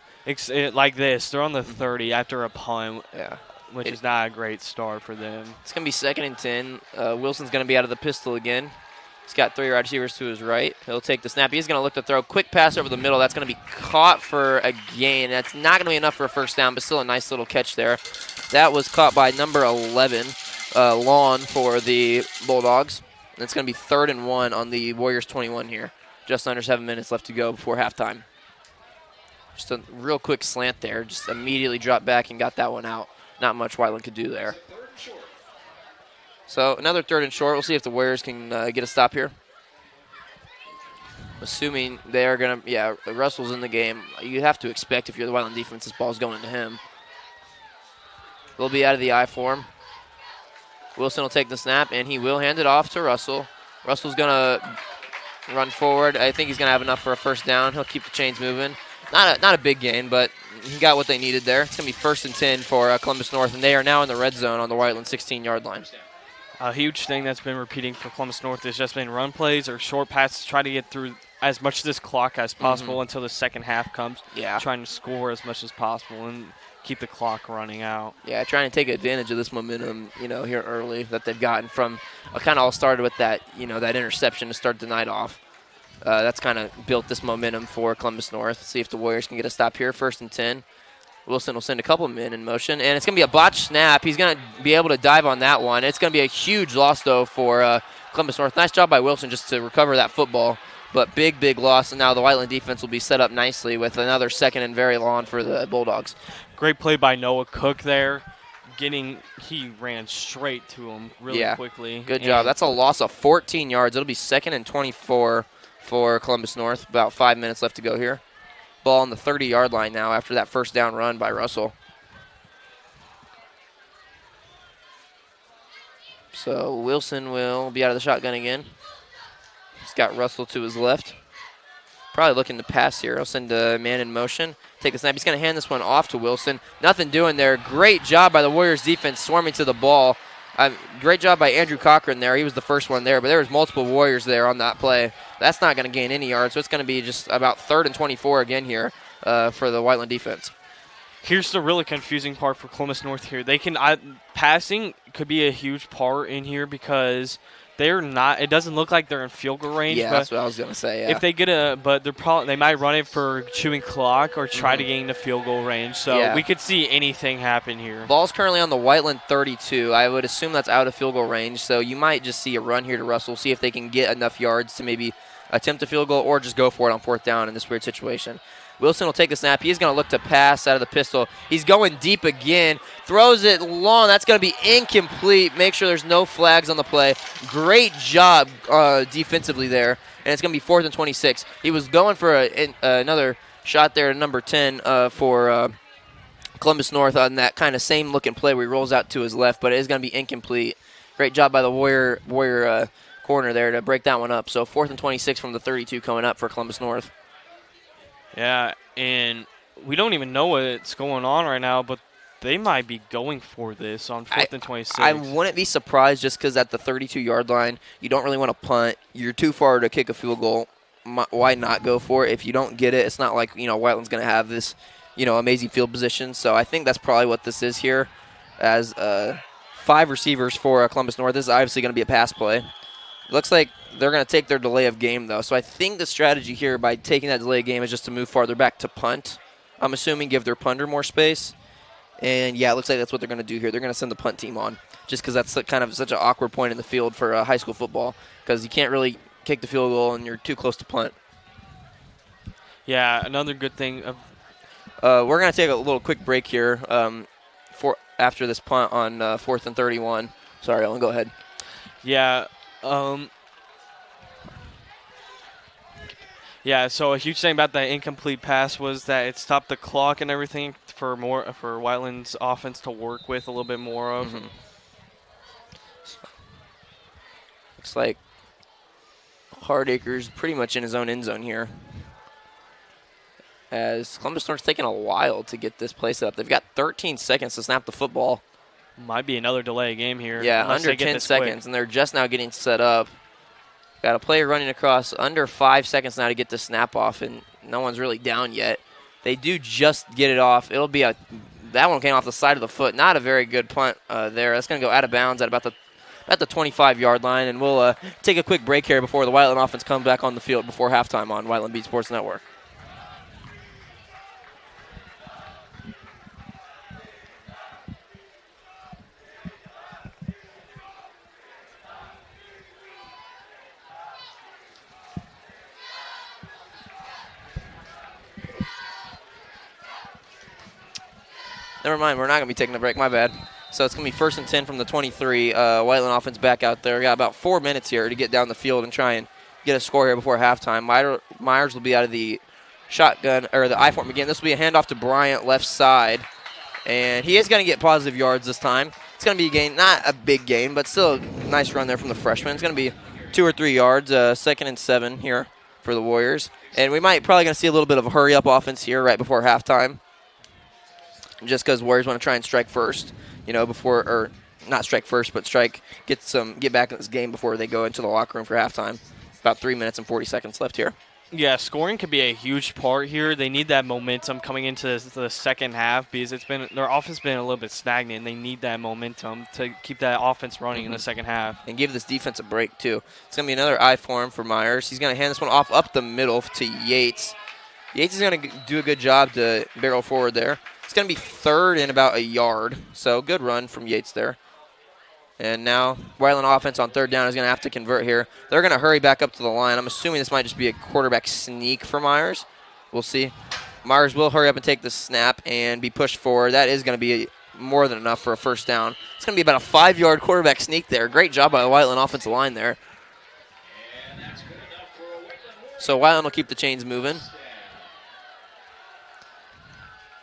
Speaker 2: Like this, they're on the 30 after a punt.
Speaker 1: Yeah.
Speaker 2: Which is not a great start for them.
Speaker 1: It's going to be 2nd and 10. Wilson's going to be out of the pistol again. He's got 3 wide receivers to his right. He'll take the snap. He's going to look to throw. Quick pass over the middle. That's going to be caught for a gain. That's not going to be enough for a first down, but still a nice little catch there. That was caught by number 11, Lawn, for the Bulldogs. And it's going to be 3rd and 1 on the Warriors 21 here. Just under 7 minutes left to go before halftime. Just a real quick slant there. Just immediately dropped back and got that one out. Not much Whiteland could do there. So another 3rd and short. We'll see if the Warriors can get a stop here. Assuming they are going to, Russell's in the game. You have to expect if you're the Whiteland defense, this ball's going to him. They'll be out of the I for him. Wilson will take the snap, and he will hand it off to Russell. Russell's going to run forward. I think he's going to have enough for a first down. He'll keep the chains moving. Not a big gain, but he got what they needed there. It's going to be 1st and 10 for Columbus North, and they are now in the red zone on the Whiteland 16-yard line.
Speaker 2: A huge thing that's been repeating for Columbus North has just been run plays or short passes, try to get through as much of this clock as possible until the second half comes.
Speaker 1: Yeah.
Speaker 2: Trying to score as much as possible and keep the clock running out.
Speaker 1: Yeah, trying to take advantage of this momentum, here early that they've gotten from kind of all started with that, that interception to start the night off. That's kind of built this momentum for Columbus North. See if the Warriors can get a stop here. 1st and 10. Wilson will send a couple men in motion, and it's going to be a botched snap. He's going to be able to dive on that one. It's going to be a huge loss, though, for Columbus North. Nice job by Wilson just to recover that football, but big loss, and now the Whiteland defense will be set up nicely with another 2nd and very long for the Bulldogs.
Speaker 2: Great play by Noah Cook there. He ran straight to him really quickly.
Speaker 1: Good job. That's a loss of 14 yards. It'll be 2nd and 24 for Columbus North. About 5 minutes left to go here. Ball on the 30-yard line now after that first down run by Russell. So Wilson will be out of the shotgun again. He's got Russell to his left. Probably looking to pass here. He'll send a man in motion. Take a snap. He's going to hand this one off to Wilson. Nothing doing there. Great job by the Warriors defense swarming to the ball. Great job by Andrew Cochran there. He was the first one there, but there was multiple Warriors there on that play. That's not going to gain any yards, so it's going to be just about 3rd and 24 again here for the Whiteland defense.
Speaker 2: Here's the really confusing part for Columbus North here. Passing could be a huge part in here because they're not. It doesn't look like they're in field goal range.
Speaker 1: Yeah, that's what I was going to say. Yeah.
Speaker 2: If they get they might run it for chewing clock or try to gain the field goal range. So we could see anything happen here.
Speaker 1: Ball's currently on the Whiteland 32. I would assume that's out of field goal range. So you might just see a run here to Russell, see if they can get enough yards to maybe attempt a field goal or just go for it on 4th down in this weird situation. Wilson will take the snap. He's going to look to pass out of the pistol. He's going deep again. Throws it long. That's going to be incomplete. Make sure there's no flags on the play. Great job defensively there. And it's going to be 4th and 26. He was going for another shot there at number 10 for Columbus North on that kind of same looking play where he rolls out to his left, but it is going to be incomplete. Great job by the Warrior corner there to break that one up. So 4th and 26 from the 32 coming up for Columbus North.
Speaker 2: Yeah, and we don't even know what's going on right now, but they might be going for this on 4th and 26.
Speaker 1: I wouldn't be surprised just because at the 32-yard line, you don't really want to punt. You're too far to kick a field goal. Why not go for it? If you don't get it, it's not like, Whiteland's going to have this, amazing field position. So I think that's probably what this is here as 5 receivers for Columbus North. This is obviously going to be a pass play. Looks like they're going to take their delay of game, though. So I think the strategy here by taking that delay of game is just to move farther back to punt. I'm assuming give their punter more space. And, yeah, it looks like that's what they're going to do here. They're going to send the punt team on just because that's kind of such an awkward point in the field for high school football because you can't really kick the field goal and you're too close to punt.
Speaker 2: Yeah, another good thing.
Speaker 1: We're going to take a little quick break here for after this punt on 4th and 31. Sorry, Owen, go ahead.
Speaker 2: Yeah. So a huge thing about that incomplete pass was that it stopped the clock and everything for Whiteland's offense to work with a little bit more of.
Speaker 1: Mm-hmm. Looks like Hardacre's pretty much in his own end zone here. As Columbus North's taking a while to get this play set up. They've got 13 seconds to snap the football.
Speaker 2: Might be another delay game here.
Speaker 1: Yeah, under 10 seconds, and they're just now getting set up. Got a player running across under 5 seconds now to get the snap off, and no one's really down yet. They do just get it off. It'll be that one came off the side of the foot. Not a very good punt there. That's going to go out of bounds at about the 25-yard line, and we'll take a quick break here before the Whiteland offense comes back on the field before halftime on Whiteland Beat Sports Network. Never mind, we're not going to be taking a break. My bad. So it's going to be 1st and 10 from the 23. Whiteland offense back out there. We got about 4 minutes here to get down the field and try and get a score here before halftime. Myers will be out of the shotgun, or the I-form again. This will be a handoff to Bryant, left side. And he is going to get positive yards this time. It's going to be a gain, not a big gain, but still a nice run there from the freshman. It's going to be 2 or 3 yards, 2nd and 7 here for the Warriors. And we might probably going to see a little bit of a hurry-up offense here right before halftime. Just because Warriors want to try and strike first, or not strike first, but get back in this game before they go into the locker room for halftime. About 3 minutes and 40 seconds left here.
Speaker 2: Yeah, scoring could be a huge part here. They need that momentum coming into the second half because their offense has been a little bit stagnant, and they need that momentum to keep that offense running in the second half.
Speaker 1: And give this defense a break, too. It's going to be another I form for Myers. He's going to hand this one off up the middle to Yates. Yates is going to do a good job to barrel forward there. It's going to be third and about a yard, so good run from Yates there. And now Whiteland offense on third down is going to have to convert here. They're going to hurry back up to the line. I'm assuming this might just be a quarterback sneak for Myers. We'll see. Myers will hurry up and take the snap and be pushed forward. That is going to be more than enough for a first down. It's going to be about a 5-yard quarterback sneak there. Great job by the Whiteland offensive line there. So Whiteland will keep the chains moving.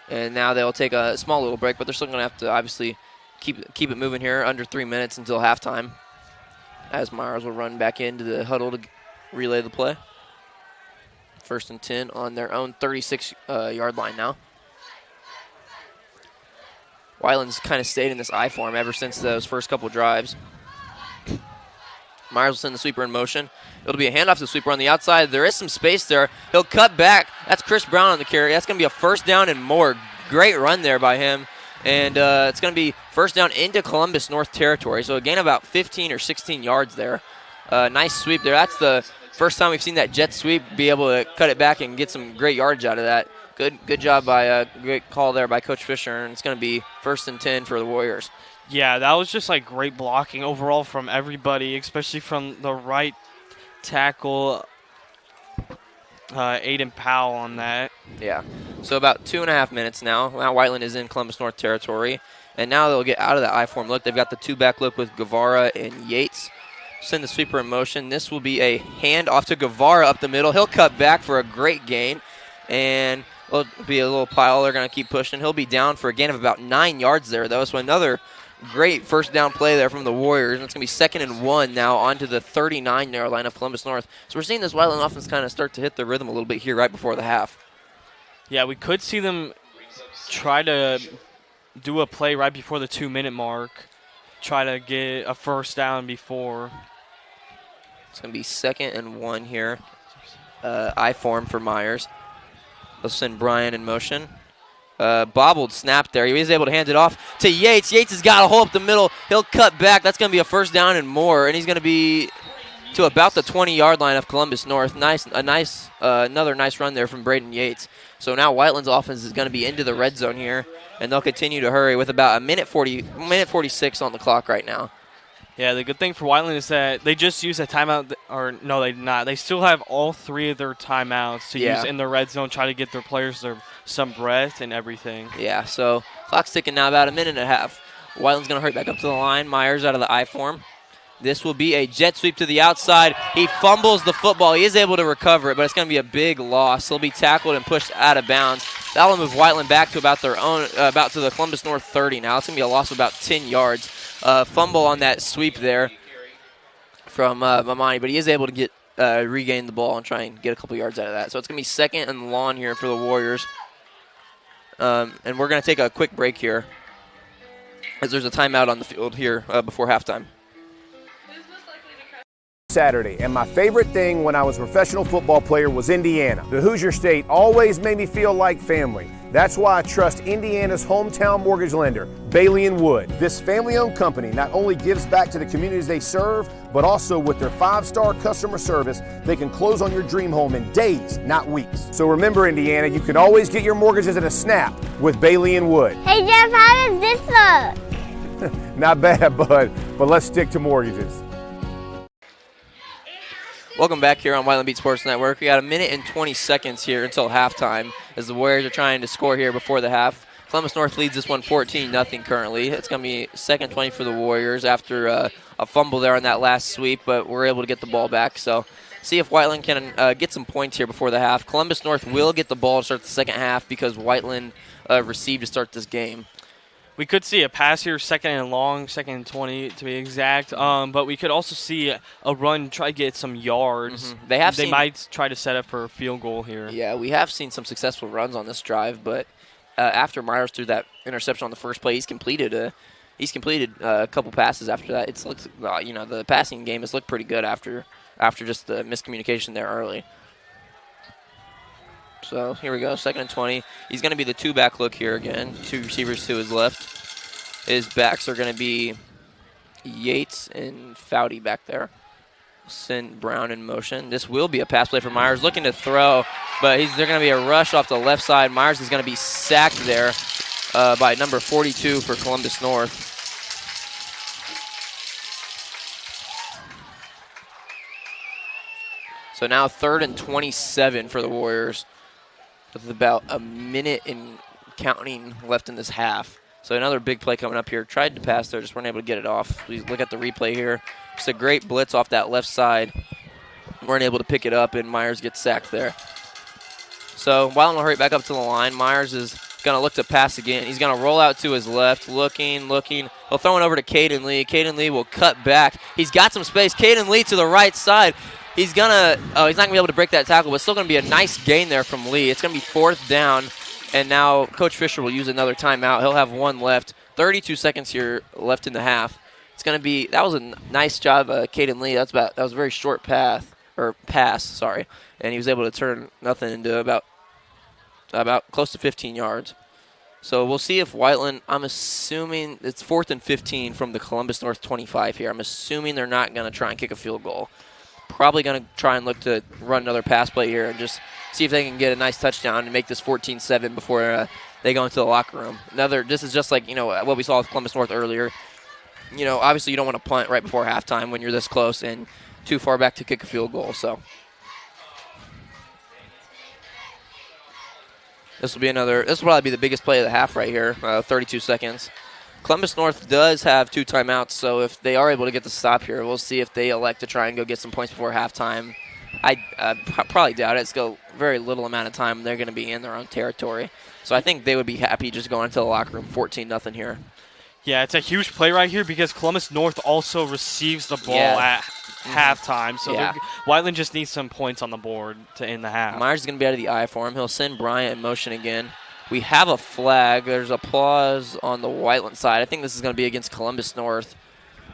Speaker 1: And now they'll take a small little break, but they're still going to have to obviously keep it moving here, under 3 minutes until halftime, as Myers will run back into the huddle to relay the play. 1st and 10 on their own 36-yard line now. Whiteland's kind of stayed in this I form ever since those first couple drives. Myers will send the sweeper in motion. It'll be a handoff to the sweeper on the outside. There is some space there. He'll cut back. That's Chris Brown on the carry. That's going to be a first down and more. Great run there by him. And it's going to be first down into Columbus North territory. So a gain of about 15 or 16 yards there. Nice sweep there. That's the first time we've seen that jet sweep be able to cut it back and get some great yardage out of that. Good job by great call there by Coach Fisher. And it's going to be 1st and 10 for the Warriors.
Speaker 2: Yeah, that was just like great blocking overall from everybody, especially from the right tackle, Aiden Powell on that.
Speaker 1: Yeah. So about 2.5 minutes now. Now Whiteland is in Columbus North territory. And now they'll get out of that I-form look. They've got the two-back look with Guevara and Yates. Send the sweeper in motion. This will be a hand off to Guevara up the middle. He'll cut back for a great gain. And it'll be a little pile. They're going to keep pushing. He'll be down for a gain of about 9 yards there, though. So another great first down play there from the Warriors. And it's going to be 2nd and 1 now onto the 39-yard line of Columbus North. So we're seeing this Whiteland offense kind of start to hit the rhythm a little bit here right before the half.
Speaker 2: Yeah, we could see them try to do a play right before the 2-minute mark, try to get a first down before.
Speaker 1: It's going to be 2nd and 1 here. I form for Myers. They'll send Brian in motion. Bobbled snap there. He was able to hand it off to Yates. Yates has got a hole up the middle. He'll cut back. That's going to be a first down and more, and he's going to be to about the 20-yard line of Columbus North. Another nice run there from Braden Yates. So now Whiteland's offense is going to be into the red zone here, and they'll continue to hurry with about minute 46 on the clock right now.
Speaker 2: Yeah, the good thing for Whiteland is that they just used a timeout, or no, they did not. They still have all 3 of their timeouts to use in the red zone, try to get their players some breath and everything.
Speaker 1: Yeah, so clock's ticking now, about a minute and a half. Whiteland's going to hurry back up to the line. Myers out of the I form. This will be a jet sweep to the outside. He fumbles the football. He is able to recover it, but it's going to be a big loss. He'll be tackled and pushed out of bounds. That'll move Whiteland back to about to the Columbus North 30 now. It's going to be a loss of about 10 yards. Fumble on that sweep there from Mamani, but he is able to get regain the ball and try and get a couple yards out of that. So it's going to be 2nd and long here for the Warriors. And we're going to take a quick break here as there's a timeout on the field here before halftime.
Speaker 10: Saturday, and my favorite thing when I was a professional football player was Indiana. The Hoosier State always made me feel like family. That's why I trust Indiana's hometown mortgage lender, Bailey & Wood. This family-owned company not only gives back to the communities they serve, but also with their 5-star customer service, they can close on your dream home in days, not weeks. So remember, Indiana, you can always get your mortgages in a snap with Bailey & Wood.
Speaker 11: Hey, Jeff, how does this look?
Speaker 10: Not bad, bud, but let's stick to mortgages.
Speaker 1: Welcome back here on Whiteland Beat Sports Network. We got a minute and 20 seconds here until halftime as the Warriors are trying to score here before the half. Columbus North leads this one 14-0 currently. It's going to be 2nd 20 for the Warriors after a fumble there on that last sweep, but we're able to get the ball back. So see if Whiteland can get some points here before the half. Columbus North will get the ball to start the second half because Whiteland received to start this game.
Speaker 2: We could see a pass here, 2nd and long, 2nd and 20 to be exact. But we could also see a run try to get some yards.
Speaker 1: Mm-hmm. They
Speaker 2: might try to set up for a field goal here.
Speaker 1: Yeah, we have seen some successful runs on this drive, but after Myers threw that interception on the first play, he's completed a couple passes after that. It's looked, the passing game has looked pretty good after just the miscommunication there early. So here we go, 2nd and 20. He's going to be the two-back look here again. Two receivers to his left. His backs are going to be Yates and Foudy back there. Send Brown in motion. This will be a pass play for Myers, looking to throw, but there's going to be a rush off the left side. Myers is going to be sacked there by number 42 for Columbus North. So now 3rd and 27 for the Warriors with about a minute and counting left in this half. So another big play coming up here. Tried to pass there, just weren't able to get it off. Please look at the replay here. Just a great blitz off that left side. Weren't able to pick it up, and Myers gets sacked there. So Whiteland will hurry back up to the line. Myers is going to look to pass again. He's going to roll out to his left, looking. He'll throw it over to Caden Lee. Caden Lee will cut back. He's got some space. Caden Lee to the right side. He's not going to be able to break that tackle, but still going to be a nice gain there from Lee. It's going to be 4th down, and now Coach Fisher will use another timeout. He'll have one left. 32 seconds here left in the half. It's going to be, that was a nice job, Caden Lee. That was a very short pass, and he was able to turn nothing into about close to 15 yards. So we'll see if Whiteland, I'm assuming it's 4th and 15 from the Columbus North 25 here. I'm assuming they're not going to try and kick a field goal. Probably going to try and look to run another pass play here and just see if they can get a nice touchdown and make this 14-7 before they go into the locker room. This is just like, what we saw with Columbus North earlier. Obviously you don't want to punt right before halftime when you're this close and too far back to kick a field goal. So this will probably be the biggest play of the half right here, 32 seconds. Columbus North does have 2 timeouts, so if they are able to get the stop here, we'll see if they elect to try and go get some points before halftime. I probably doubt it. It's still very little amount of time. They're going to be in their own territory. So I think they would be happy just going into the locker room 14-0 here.
Speaker 2: Yeah, it's a huge play right here because Columbus North also receives the ball at halftime. So Whiteland just needs some points on the board to end the half.
Speaker 1: Myers is going to be out of the eye for him. He'll send Bryant in motion again. We have a flag. There's applause on the Whiteland side. I think this is going to be against Columbus North.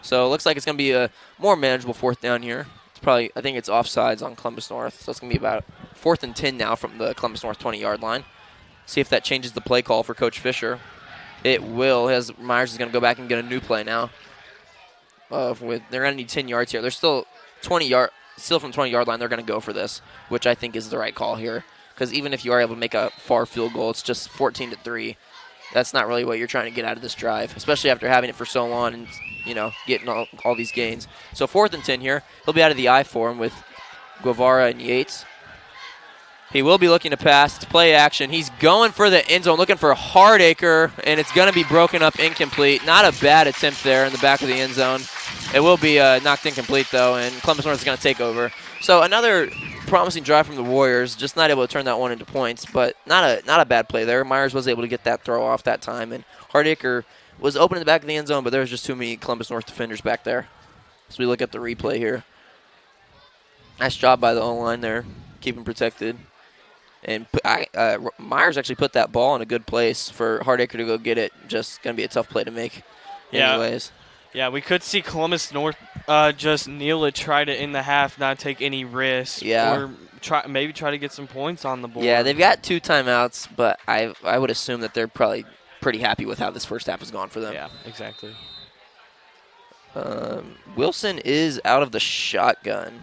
Speaker 1: So it looks like it's going to be a more manageable 4th down here. I think it's offsides on Columbus North. So it's going to be about 4th and 10 now from the Columbus North 20-yard line. See if that changes the play call for Coach Fisher. It will. Myers is going to go back and get a new play now. They're going to need 10 yards here. They're still from the 20-yard line. They're going to go for this, which I think is the right call here. Because even if you are able to make a far field goal, it's just 14-3. That's not really what you're trying to get out of this drive, especially after having it for so long and getting all these gains. So 4th and 10 here. He'll be out of the eye for him with Guevara and Yates. He will be looking to pass. It's play action. He's going for the end zone, looking for Hardacre, and it's going to be broken up incomplete. Not a bad attempt there in the back of the end zone. It will be knocked incomplete, though, and Columbus North is going to take over. So another promising drive from the Warriors, just not able to turn that one into points, but not a bad play there. Myers was able to get that throw off that time, and Hardacre was open in the back of the end zone, but there was just too many Columbus North defenders back there. So we look at the replay here. Nice job by the O-line there, keeping protected. And Myers actually put that ball in a good place for Hardacre to go get it. Just going to be a tough play to make anyways.
Speaker 2: Yeah, we could see Columbus North just kneel it, try to end the half, not take any risk.
Speaker 1: Yeah.
Speaker 2: Or maybe try to get some points on the board.
Speaker 1: Yeah, they've got 2 timeouts, but I would assume that they're probably pretty happy with how this first half has gone for them.
Speaker 2: Yeah, exactly.
Speaker 1: Wilson is out of the shotgun.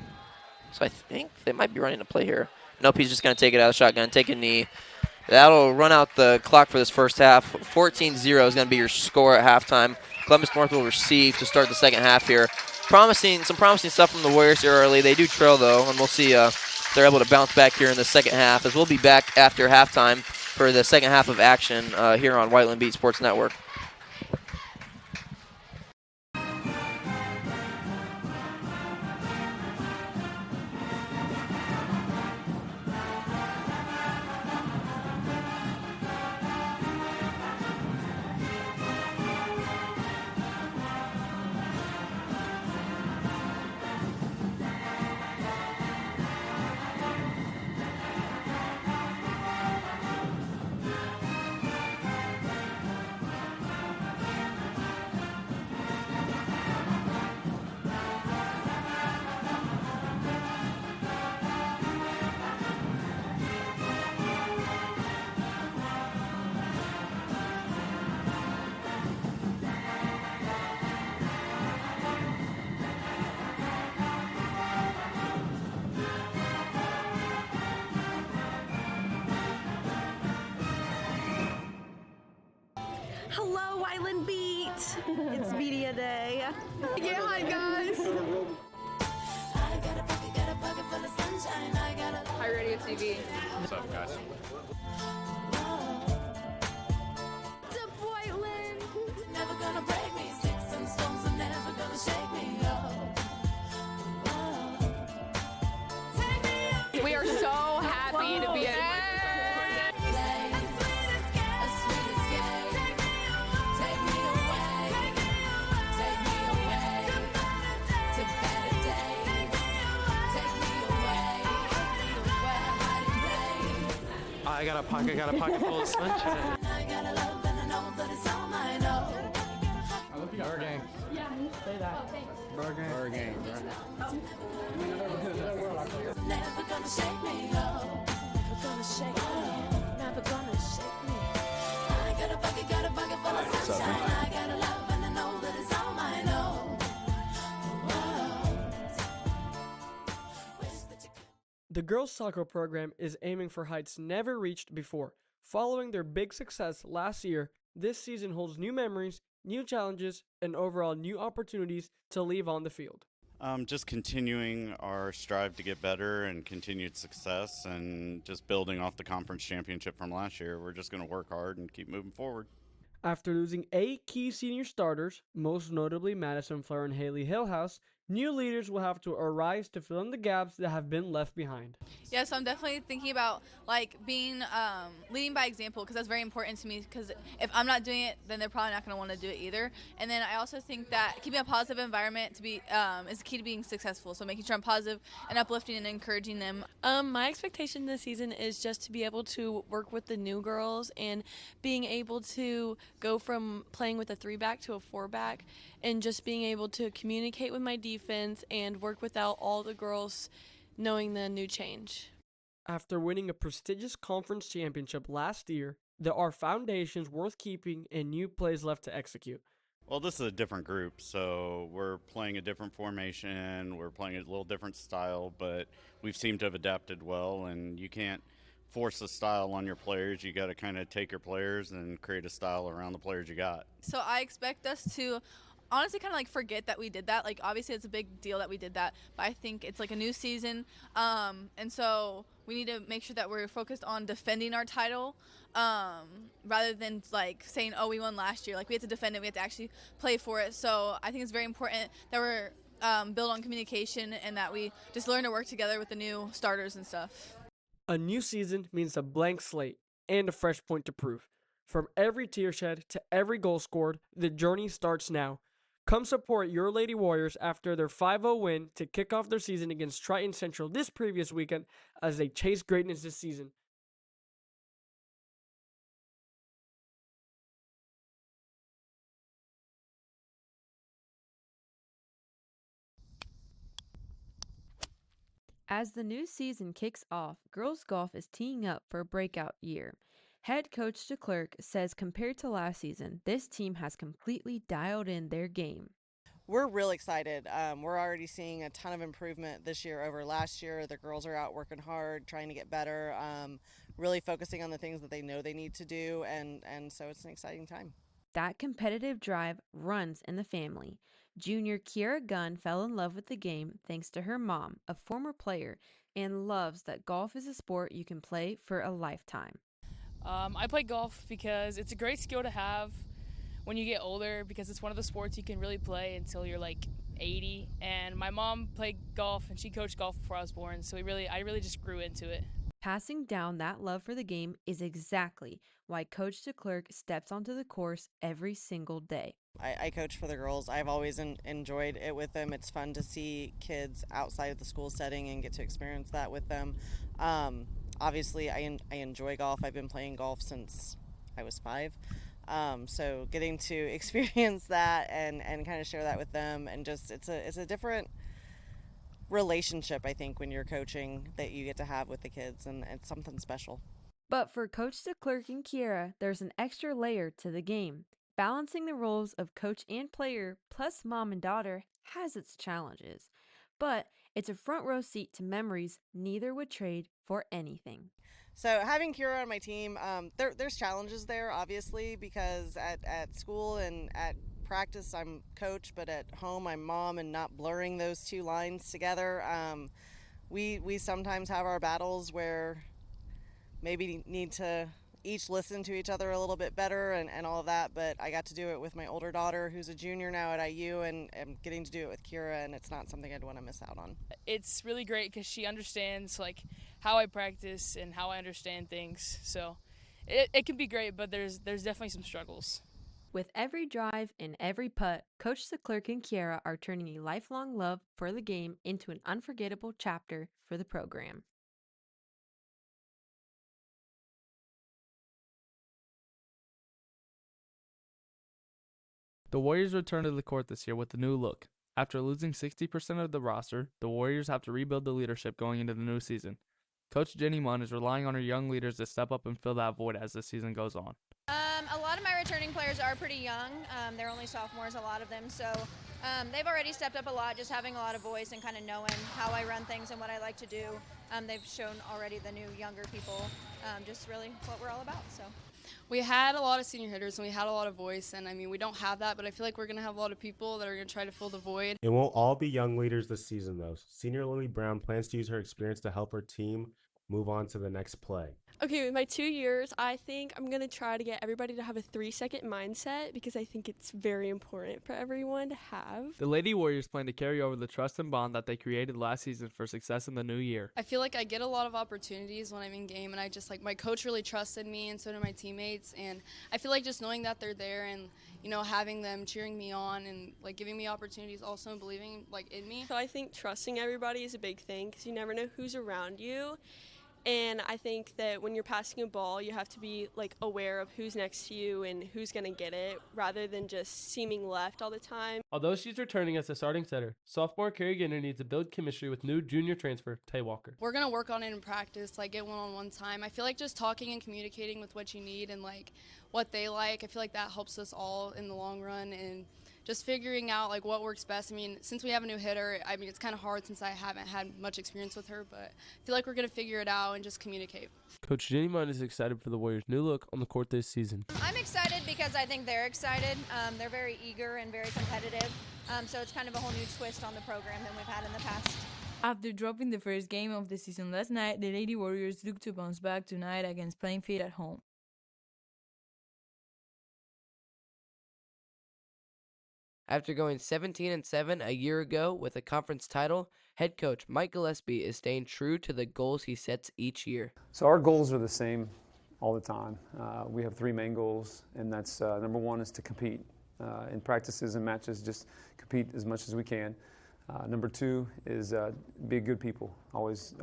Speaker 1: So I think they might be running a play here. Nope, he's just going to take it out of the shotgun, take a knee. That'll run out the clock for this first half. 14-0 is going to be your score at halftime. Columbus North will receive to start the second half here. Some promising stuff from the Warriors here early. They do trail, though, and we'll see if they're able to bounce back here in the second half, as we'll be back after halftime for the second half of action here on Whiteland Beat Sports Network.
Speaker 12: TV.
Speaker 13: What's up, guys?
Speaker 12: To Whiteland. Never gonna break me. Sticks and stones are never gonna shake me.
Speaker 14: We are so happy to be at
Speaker 15: I got a pocket full of sunshine.
Speaker 4: Burger gang.
Speaker 12: Yeah, say that.
Speaker 4: Burger gang.
Speaker 12: Burger gang. Never gonna shake me, oh. Never gonna shake me. Never gonna shake me. I got a bucket full of sunshine. I got a love and I know that it's all mine, oh.
Speaker 16: The girls' soccer program is aiming for heights never reached before. Following their big success last year, this season holds new memories, new challenges, and overall new opportunities to leave on the field.
Speaker 17: Just continuing our strive to get better and continued success and just building off the conference championship from last year. We're just going to work hard and keep moving forward.
Speaker 16: After losing 8 key senior starters, most notably Madison Fleur and Haley Hillhouse, new leaders will have to arise to fill in the gaps that have been left behind.
Speaker 18: Yeah, so I'm definitely thinking about being leading by example, because that's very important to me, because if I'm not doing it, then they're probably not going to want to do it either. And then I also think that keeping a positive environment to be is key to being successful, so making sure I'm positive and uplifting and encouraging them.
Speaker 19: My expectation this season is just to be able to work with the new girls and being able to go from playing with a 3-back to a 4-back and just being able to communicate with my defense and work without all the girls knowing the new change.
Speaker 16: After winning a prestigious conference championship last year, there are foundations worth keeping and new plays left to execute.
Speaker 17: Well, this is a different group, so we're playing a different formation, we're playing a little different style, but we've seemed to have adapted well, and you can't force a style on your players. You got to kind of take your players and create a style around the players you got.
Speaker 18: So I expect us to honestly kind of forget that we did that. Obviously it's a big deal that we did that, but I think it's a new season, and so we need to make sure that we're focused on defending our title, rather than saying, oh, we won last year. We have to defend it, we have to actually play for it. So I think it's very important that we're build on communication and that we just learn to work together with the new starters and stuff.
Speaker 16: A new season means a blank slate and a fresh point to prove. From every tear shed to every goal scored, the journey starts now. Come support your Lady Warriors after their 5-0 win to kick off their season against Triton Central this previous weekend as they chase greatness this season.
Speaker 20: As the new season kicks off, girls golf is teeing up for a breakout year. Head coach DeClerc says compared to last season, this team has completely dialed in their game.
Speaker 21: We're real excited. We're already seeing a ton of improvement this year over last year. The girls are out working hard, trying to get better, really focusing on the things that they know they need to do, and so it's an exciting time.
Speaker 20: That competitive drive runs in the family. Junior Kiera Gunn fell in love with the game thanks to her mom, a former player, and loves that golf is a sport you can play for a lifetime.
Speaker 22: I play golf because it's a great skill to have when you get older, because it's one of the sports you can really play until you're 80. And my mom played golf and she coached golf before I was born, so I really just grew into it.
Speaker 20: Passing down that love for the game is exactly why Coach DeClerc steps onto the course every single day.
Speaker 21: I coach for the girls. I've always enjoyed it with them. It's fun to see kids outside of the school setting and get to experience that with them. Obviously, I enjoy golf. I've been playing golf since I was 5. So getting to experience that and kind of share that with them, and just it's a different relationship, I think, when you're coaching that you get to have with the kids, and it's something special.
Speaker 20: But for Coach DeClerc and Kiera, there's an extra layer to the game. Balancing the roles of coach and player plus mom and daughter has its challenges, but it's a front row seat to memories neither would trade for anything.
Speaker 21: So having Kiera on my team, there's challenges there, obviously, because at school and at practice I'm coach, but at home I'm mom, and not blurring those two lines together. we sometimes have our battles where maybe need to each listen to each other a little bit better and all of that, but I got to do it with my older daughter who's a junior now at IU, and I'm getting to do it with Kira, and it's not something I'd want to miss out on.
Speaker 22: It's really great because she understands like how I practice and how I understand things, so it can be great, but there's definitely some struggles.
Speaker 20: With every drive and every putt, Coach Leclerc and Kiara are turning a lifelong love for the game into an unforgettable chapter for the program.
Speaker 4: The Warriors return to the court this year with a new look. After losing 60% of the roster, the Warriors have to rebuild the leadership going into the new season. Coach Jenny Munn is relying on her young leaders to step up and fill that void as the season goes on.
Speaker 3: A lot of my returning players are pretty young. They're only sophomores, a lot of them. So they've already stepped up a lot, just having a lot of voice and kind of knowing how I run things and what I like to do. They've shown already the new younger people just really what we're all about. So.
Speaker 13: We had a lot of senior hitters and we had a lot of voice, and I mean, we don't have that, but I feel like we're going to have a lot of people that are going to try to fill the void.
Speaker 23: It won't all be young leaders this season, though. Senior Lily Brown plans to use her experience to help her team move on to the next play.
Speaker 24: Okay, with my 2 years, I think I'm going to try to get everybody to have a 3-second mindset because I think it's very important for everyone to have.
Speaker 4: The Lady Warriors plan to carry over the trust and bond that they created last season for success in the new year.
Speaker 13: I feel like I get a lot of opportunities when I'm in game, and I just like my coach really trusted me, and so do my teammates, and I feel like just knowing that they're there and having them cheering me on and like giving me opportunities also and believing like in me.
Speaker 24: So I think trusting everybody is a big thing because you never know who's around you. And I think that when you're passing a ball, you have to be like aware of who's next to you and who's going to get it rather than just seeming left all the time.
Speaker 4: Although she's returning as a starting setter, sophomore Carrie Ginner needs to build chemistry with new junior transfer Tay Walker.
Speaker 13: We're going to work on it in practice, like get one-on-one time. I feel like just talking and communicating with what you need and like what they like, I feel like that helps us all in the long run, and just figuring out like what works best. I mean, since we have a new hitter, I mean, it's kind of hard since I haven't had much experience with her, but I feel like we're going to figure it out and just communicate.
Speaker 4: Coach Jenny Munn is excited for the Warriors' new look on the court this season.
Speaker 3: I'm excited because I think they're excited. They're very eager and very competitive, so it's kind of a whole new twist on the program than we've had in the past.
Speaker 25: After dropping the first game of the season last night, the Lady Warriors look to bounce back tonight against Plainfield at home.
Speaker 26: After going 17-7 a year ago with a conference title, head coach Mike Gillespie is staying true to the goals he sets each year.
Speaker 27: So our goals are the same all the time. We have three main goals, and that's number one is to compete in practices and matches. Just compete as much as we can. Number two is be good people. Always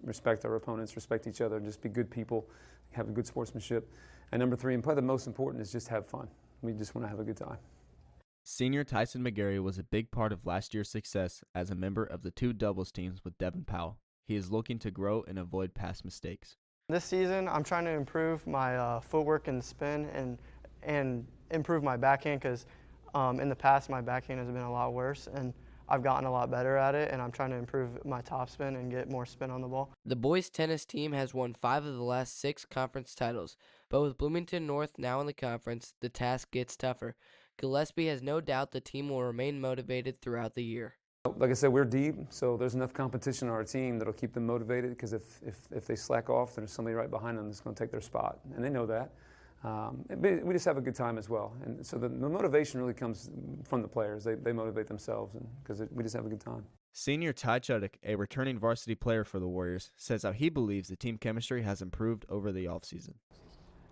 Speaker 27: respect our opponents, respect each other, and just be good people, have a good sportsmanship. And number three, and probably the most important, is just have fun. We just want to have a good time.
Speaker 28: Senior Tyson McGarry was a big part of last year's success as a member of the two doubles teams with Devin Powell. He is looking to grow and avoid past mistakes.
Speaker 29: This season, I'm trying to improve my footwork and spin and improve my backhand because in the past my backhand has been a lot worse, and I've gotten a lot better at it, and I'm trying to improve my topspin and get more spin on the ball.
Speaker 26: The boys tennis team has won 5 of the last 6 conference titles, but with Bloomington North now in the conference, the task gets tougher. Gillespie has no doubt the team will remain motivated throughout the year.
Speaker 27: Like I said, we're deep, so there's enough competition on our team that'll keep them motivated, because if they slack off, there's somebody right behind them that's going to take their spot, and they know that. We just have a good time as well, and so the motivation really comes from the players. They motivate themselves because we just have a good time.
Speaker 28: Senior Ty Chuddick, a returning varsity player for the Warriors, says how he believes the team chemistry has improved over the offseason.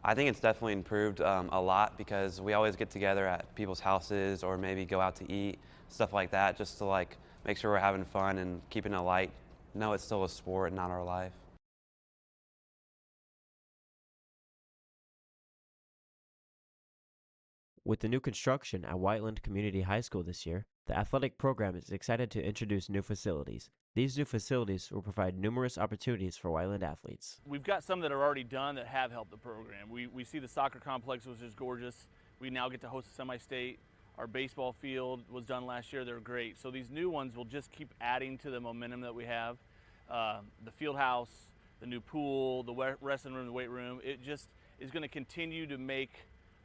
Speaker 30: I think it's definitely improved a lot because we always get together at people's houses or maybe go out to eat, stuff like that, just to like make sure we're having fun and keeping it light. No, it's still a sport and not our life.
Speaker 31: With the new construction at Whiteland Community High School this year, the athletic program is excited to introduce new facilities. These new facilities will provide numerous opportunities for Whiteland athletes.
Speaker 32: We've got some that are already done that have helped the program. We see the soccer complex, which is gorgeous. We now get to host a semi-state. Our baseball field was done last year. They're great. So these new ones will just keep adding to the momentum that we have. The field house, the new pool, the wrestling room, the weight room, it just is going to continue to make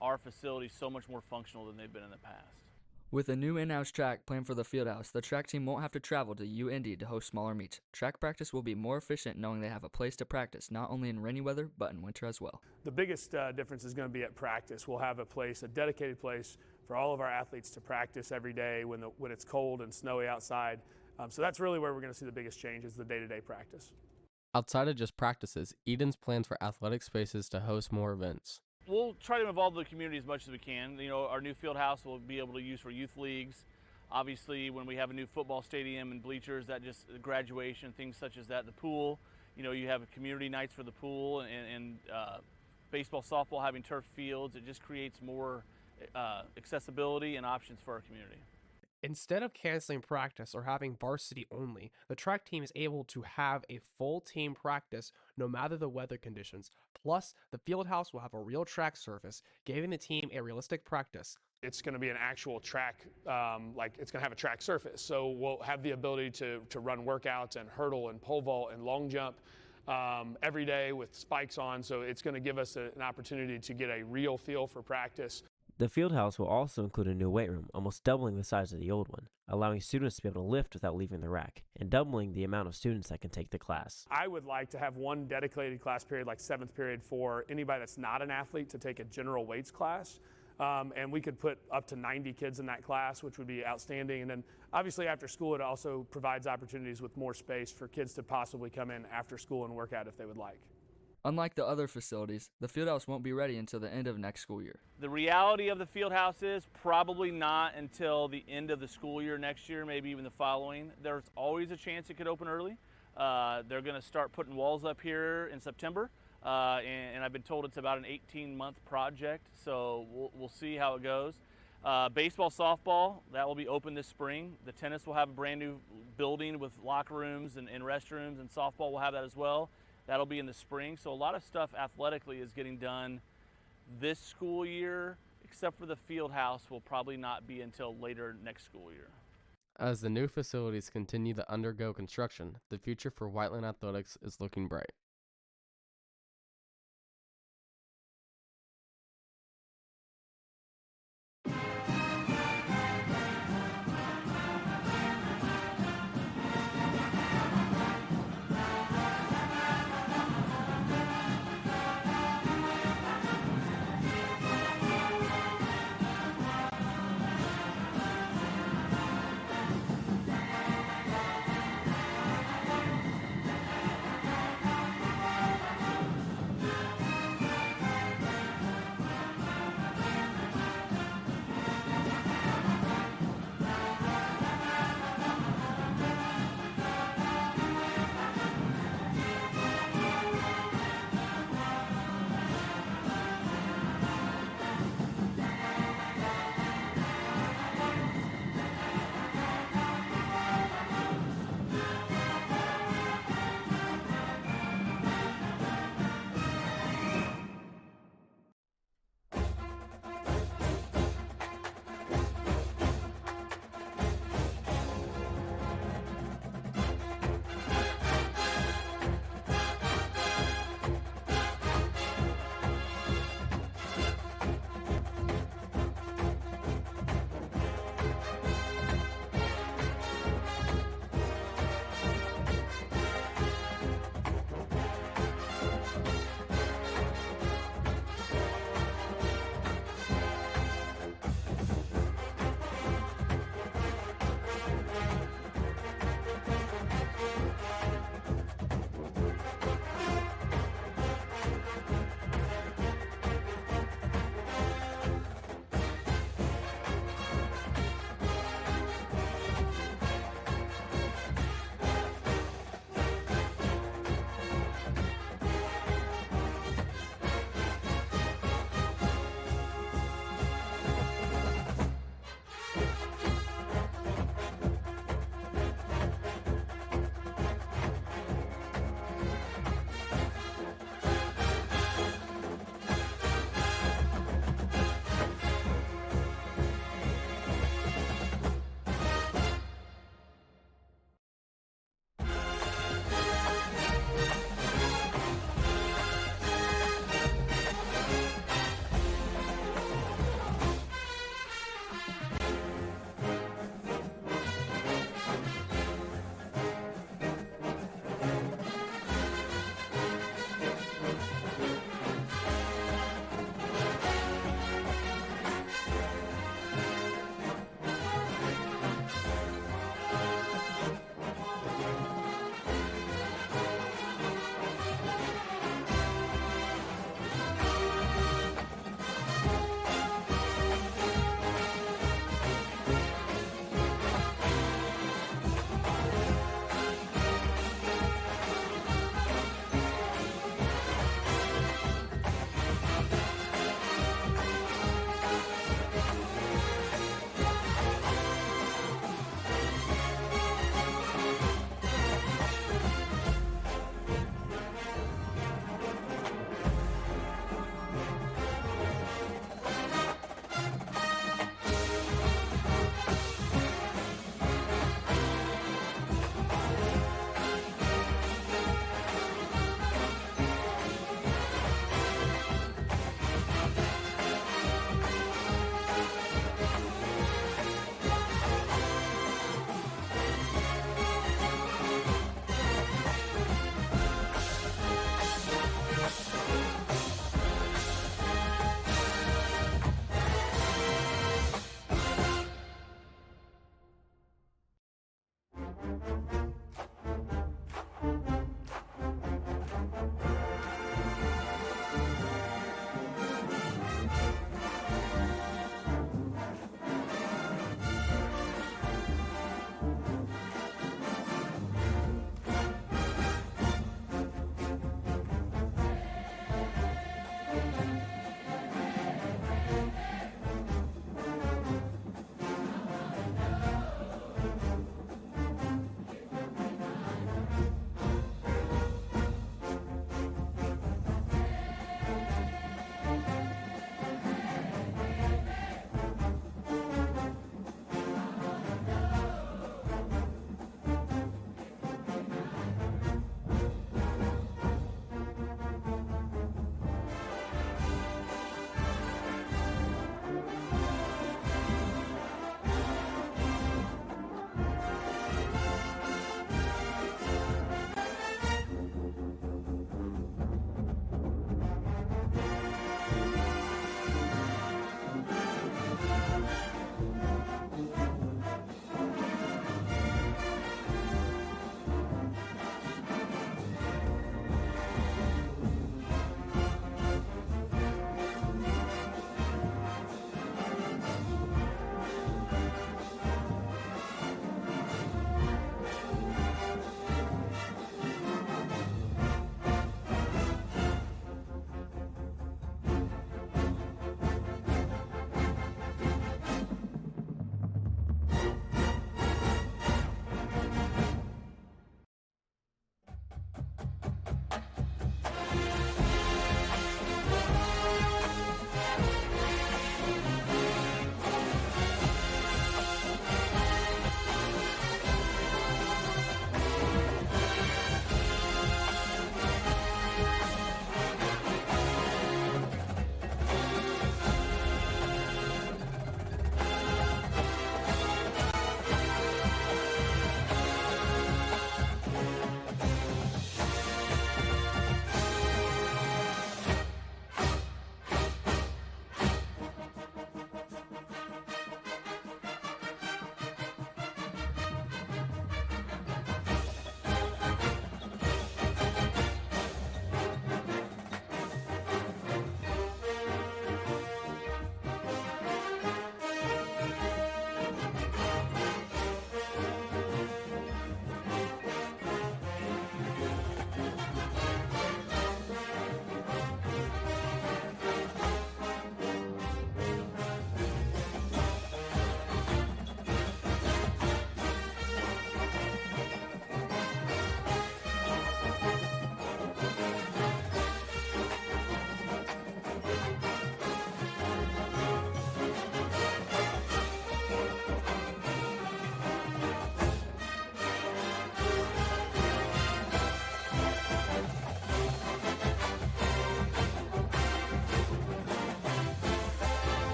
Speaker 32: our facilities so much more functional than they've been in the past.
Speaker 1: With a new in-house track planned for the Fieldhouse, the track team won't have to travel to UND to host smaller meets. Track practice will be more efficient knowing they have a place to practice, not only in rainy weather, but in winter as well.
Speaker 2: The biggest difference is going to be at practice. We'll have a place, a dedicated place for all of our athletes to practice every day when it's cold and snowy outside. So that's really where we're going to see the biggest change is the day-to-day practice.
Speaker 5: Outside of just practices, Eden's plans for athletic spaces to host more events.
Speaker 32: We'll try to involve the community as much as we can. You know, our new field house we'll be able to use for youth leagues. Obviously, when we have a new football stadium and bleachers, that just graduation, things such as that. The pool, you know, you have community nights for the pool and baseball, softball having turf fields. It just creates more accessibility and options for our community.
Speaker 6: Instead of canceling practice or having varsity only, the track team is able to have a full team practice no matter the weather conditions. Plus, the field house will have a real track surface, giving the team a realistic practice.
Speaker 2: It's going to be an actual track, like it's going to have a track surface. So we'll have the ability to run workouts and hurdle and pole vault and long jump every day with spikes on. So it's going to give us an opportunity to get a real feel for practice.
Speaker 31: The Fieldhouse will also include a new weight room, almost doubling the size of the old one, allowing students to be able to lift without leaving the rack, and doubling the amount of students that can take the class.
Speaker 2: I would like to have one dedicated class period, like 7th period, for anybody that's not an athlete to take a general weights class. And we could put up to 90 kids in that class, which would be outstanding. And then obviously after school, it also provides opportunities with more space for kids to possibly come in after school and work out if they would like.
Speaker 1: Unlike the other facilities, the Fieldhouse won't be ready until the end of next school year.
Speaker 32: The reality of the field house is probably not until the end of the school year next year, maybe even the following. There's always a chance it could open early. They're going to start putting walls up here in September, and I've been told it's about an 18-month project, so we'll see how it goes. Baseball, softball, that will be open this spring. The tennis will have a brand new building with locker rooms and restrooms, and softball will have that as well. That'll be in the spring. So a lot of stuff athletically is getting done this school year, except for the field house will probably not be until later next school year.
Speaker 5: As the new facilities continue to undergo construction, the future for Whiteland athletics is looking bright.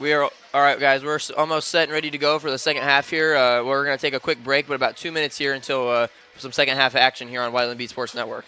Speaker 7: We are all right, guys. We're almost set and ready to go for the second half here. We're going to take a quick break, but about 2 minutes here until some second half action here on Whiteland Beat Sports Network.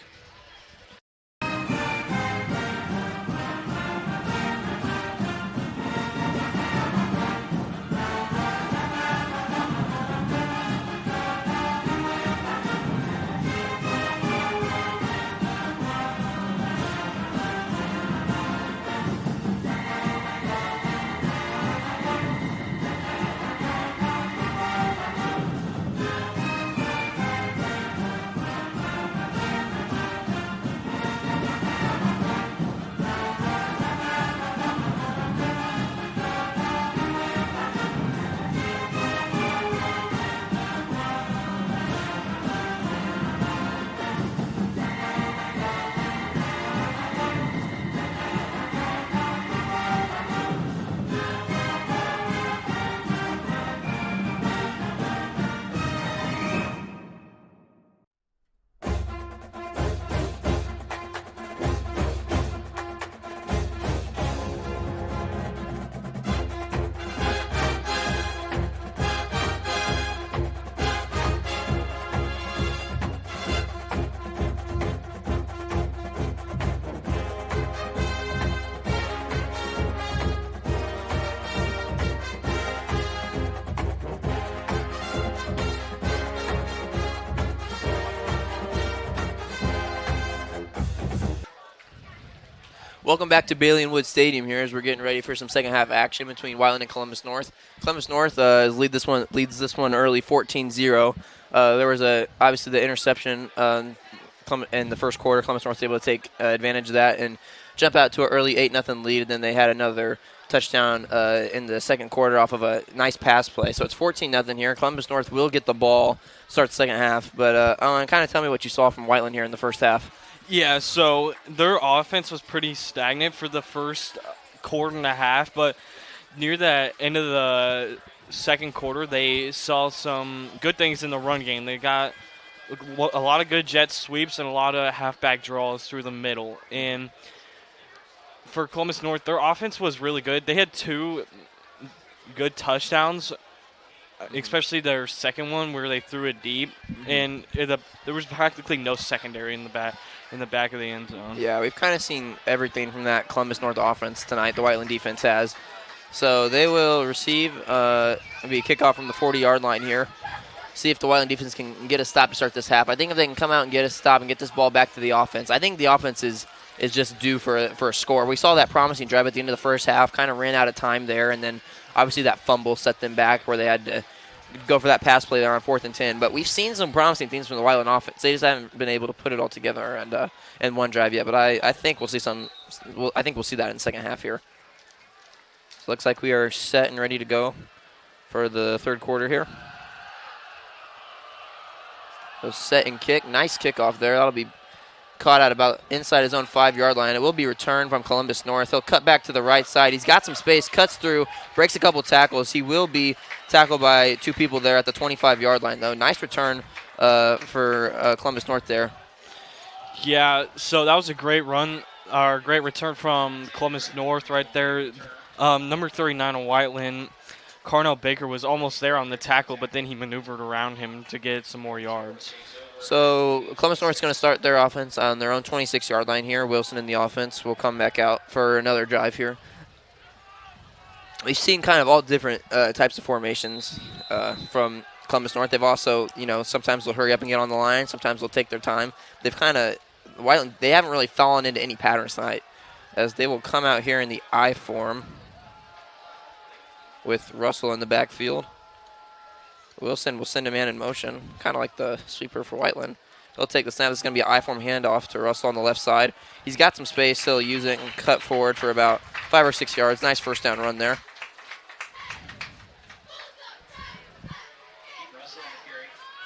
Speaker 7: Welcome back to Bailey and Wood Stadium here as we're getting ready for some second half action between Whiteland and Columbus North. Columbus North leads this one early 14-0. There was obviously the interception in the first quarter. Columbus North was able to take advantage of that and jump out to an early 8-0 lead, and then they had another touchdown in the second quarter off of a nice pass play. So it's 14-0 here. Columbus North will get the ball, start the second half. But Owen, kind of tell me what you saw from Whiteland here in the first half.
Speaker 8: Yeah, so their offense was pretty stagnant for the first quarter and a half, but near the end of the second quarter, they saw some good things in the run game. They got a lot of good jet sweeps and a lot of halfback draws through the middle. And for Columbus North, their offense was really good. They had 2 good touchdowns, especially their second one where they threw it deep, and there was practically no secondary in the back of the end zone.
Speaker 7: Yeah, we've kind of seen everything from that Columbus North offense tonight. The Whiteland defense has. So they will receive it'll be a kickoff from the 40-yard line here. See if the Whiteland defense can get a stop to start this half. I think if they can come out and get a stop and get this ball back to the offense, I think the offense is just due for a score. We saw that promising drive at the end of the first half, kind of ran out of time there, and then obviously that fumble set them back where they had to go for that pass play there on 4th and 10. But we've seen some promising things from the Whiteland offense. They just haven't been able to put it all together and in one drive yet. But I think we'll see I think we'll see that in the second half here. So looks like we are set and ready to go for the third quarter here. So set and kick. Nice kickoff there. That'll be caught out about inside his own 5-yard line. It will be returned from Columbus North. He'll cut back to the right side. He's got some space, cuts through, breaks a couple tackles. He will be tackled by 2 people there at the 25-yard line, though. Nice return for Columbus North there.
Speaker 8: Yeah, so that was a great run, or great return from Columbus North right there. Number 39 on Whiteland, Carnell Baker, was almost there on the tackle, but then he maneuvered around him to get some more yards.
Speaker 7: So Columbus North's going to start their offense on their own 26-yard line here. Wilson in the offense will come back out for another drive here. We've seen kind of all different types of formations from Columbus North. They've also, sometimes they'll hurry up and get on the line. Sometimes they'll take their time. They've they haven't really fallen into any patterns tonight, as they will come out here in the I form with Russell in the backfield. Wilson will send a man in motion, kind of like the sweeper for Whiteland. He'll take the snap. This is going to be an I-form handoff to Russell on the left side. He's got some space. He'll use it and cut forward for about 5 or 6 yards. Nice first down run there.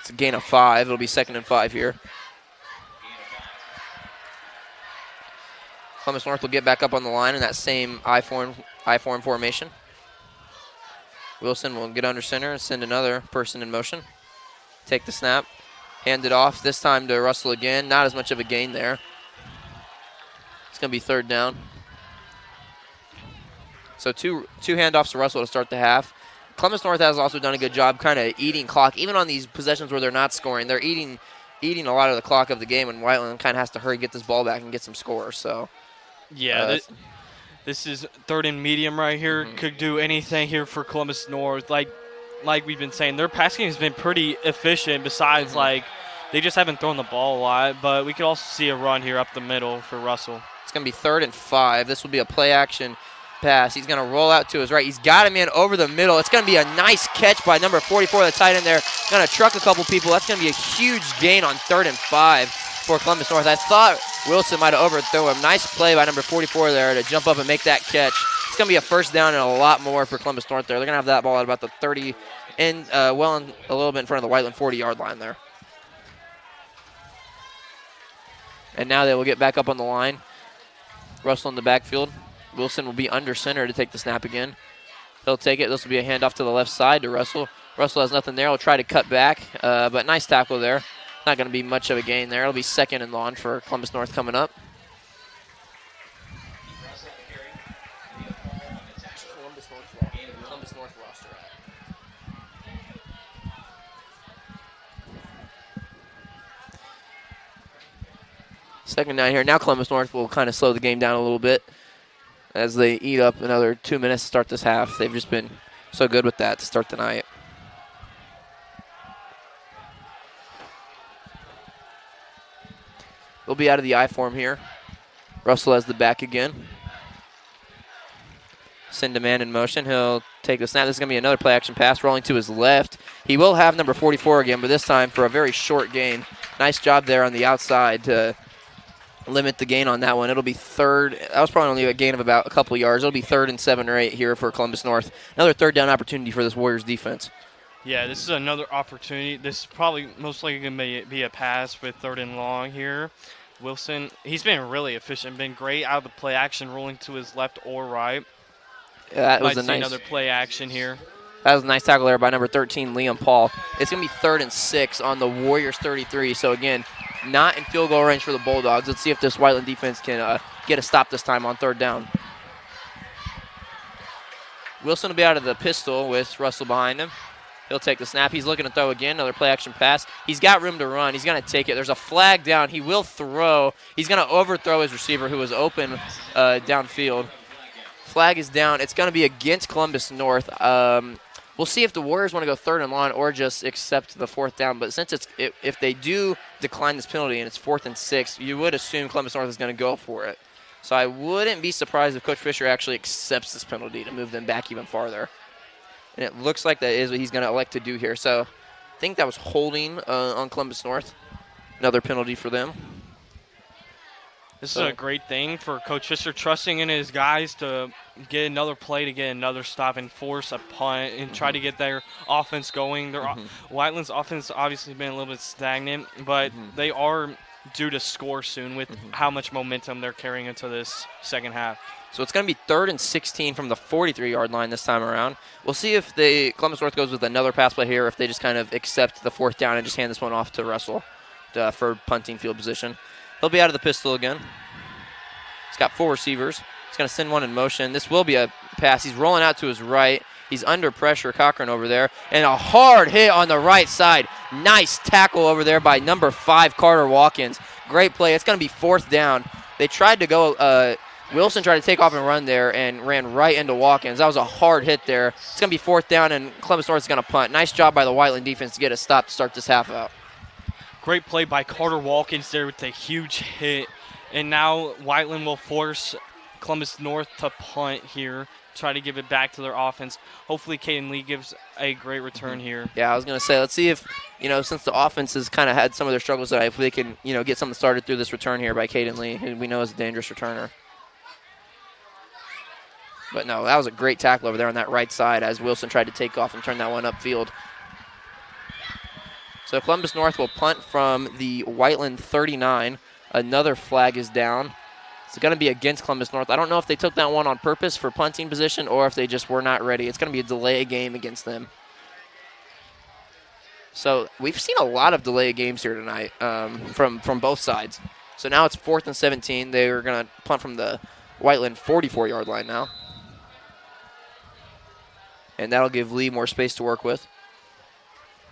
Speaker 7: It's a gain of 5. It'll be 2nd and 5 here. Columbus North will get back up on the line in that same I-form formation. Wilson will get under center and send another person in motion. Take the snap. Hand it off. This time to Russell again. Not as much of a gain there. It's going to be 3rd down. So two handoffs to Russell to start the half. Columbus North has also done a good job kind of eating clock, even on these possessions where they're not scoring. They're eating a lot of the clock of the game, and Whiteland kind of has to hurry, get this ball back, and get some scores. So,
Speaker 8: yeah, this is third and medium right here. Could do anything here for Columbus North. Like we've been saying, their passing has been pretty efficient. Besides, they just haven't thrown the ball a lot. But we could also see a run here up the middle for Russell.
Speaker 7: It's going to be 3rd and 5. This will be a play action pass. He's going to roll out to his right. He's got a man over the middle. It's going to be a nice catch by number 44, the tight end there. Going to truck a couple people. That's going to be a huge gain on 3rd and 5 for Columbus North. I thought Wilson might have overthrown him. Nice play by number 44 there to jump up and make that catch. It's going to be a first down and a lot more for Columbus North there. They're going to have that ball at about the 30 and a little bit in front of the Whiteland 40-yard line there. And now they will get back up on the line. Russell in the backfield. Wilson will be under center to take the snap again. He'll take it. This will be a handoff to the left side to Russell. Russell has nothing there. He'll try to cut back, but nice tackle there. Not going to be much of a gain there. It'll be 2nd and long for Columbus North coming up. Columbus North roster. Second down here. Now Columbus North will kind of slow the game down a little bit as they eat up another 2 minutes to start this half. They've just been so good with that to start the night. We'll be out of the I form here. Russell has the back again. Send a man in motion. He'll take the snap. This is going to be another play action pass rolling to his left. He will have number 44 again, but this time for a very short gain. Nice job there on the outside to limit the gain on that one. It'll be 3rd. That was probably only a gain of about a couple yards. It'll be 3rd and 7 or 8 here for Columbus North. Another 3rd down opportunity for this Warriors defense.
Speaker 8: Yeah, this is another opportunity. This is probably most likely going to be a pass with 3rd and long here. Wilson, he's been really efficient, been great out of the play action, rolling to his left or right.
Speaker 7: Yeah, that was
Speaker 8: another play action here.
Speaker 7: That was a nice tackle there by number 13, Liam Paul. It's going to be 3rd and 6 on the Warriors 33. So, again, not in field goal range for the Bulldogs. Let's see if this Whiteland defense can get a stop this time on 3rd down. Wilson will be out of the pistol with Russell behind him. He'll take the snap. He's looking to throw again. Another play-action pass. He's got room to run. He's going to take it. There's a flag down. He will throw. He's going to overthrow his receiver who was open downfield. Flag is down. It's going to be against Columbus North. We'll see if the Warriors want to go 3rd and long or just accept the 4th down. But since if they do decline this penalty and it's 4th and 6, you would assume Columbus North is going to go for it. So I wouldn't be surprised if Coach Fisher actually accepts this penalty to move them back even farther. And it looks like that is what he's going to elect to do here. So I think that was holding on Columbus North. Another penalty for them.
Speaker 8: This is a great thing for Coach Fisher, trusting in his guys to get another play, to get another stop and force a punt and try to get their offense going. Whiteland's offense obviously been a little bit stagnant, but they are due to score soon with how much momentum they're carrying into this second half.
Speaker 7: So it's going to be 3rd and 16 from the 43-yard line this time around. We'll see if Columbus North goes with another pass play here, or if they just kind of accept the 4th down and just hand this one off to Russell for punting field position. He'll be out of the pistol again. He's got 4 receivers. He's going to send one in motion. This will be a pass. He's rolling out to his right. He's under pressure, Cochran over there. And a hard hit on the right side. Nice tackle over there by number 5, Carter Watkins. Great play. It's going to be 4th down. They tried to go Wilson tried to take off and run there and ran right into Watkins. That was a hard hit there. It's going to be 4th down, and Columbus North is going to punt. Nice job by the Whiteland defense to get a stop to start this half out.
Speaker 8: Great play by Carter Watkins there with a huge hit. And now Whiteland will force Columbus North to punt here, try to give it back to their offense. Hopefully Caden Lee gives a great return here.
Speaker 7: Yeah, I was going to say, let's see if, since the offense has kind of had some of their struggles, if they can, get something started through this return here by Caden Lee, who we know is a dangerous returner. But no, that was a great tackle over there on that right side as Wilson tried to take off and turn that one upfield. So Columbus North will punt from the Whiteland 39. Another flag is down. It's going to be against Columbus North. I don't know if they took that one on purpose for punting position or if they just were not ready. It's going to be a delay game against them. So we've seen a lot of delay games here tonight from both sides. So now it's 4th and 17. They are going to punt from the Whiteland 44-yard line now. and that'll give Lee more space to work with.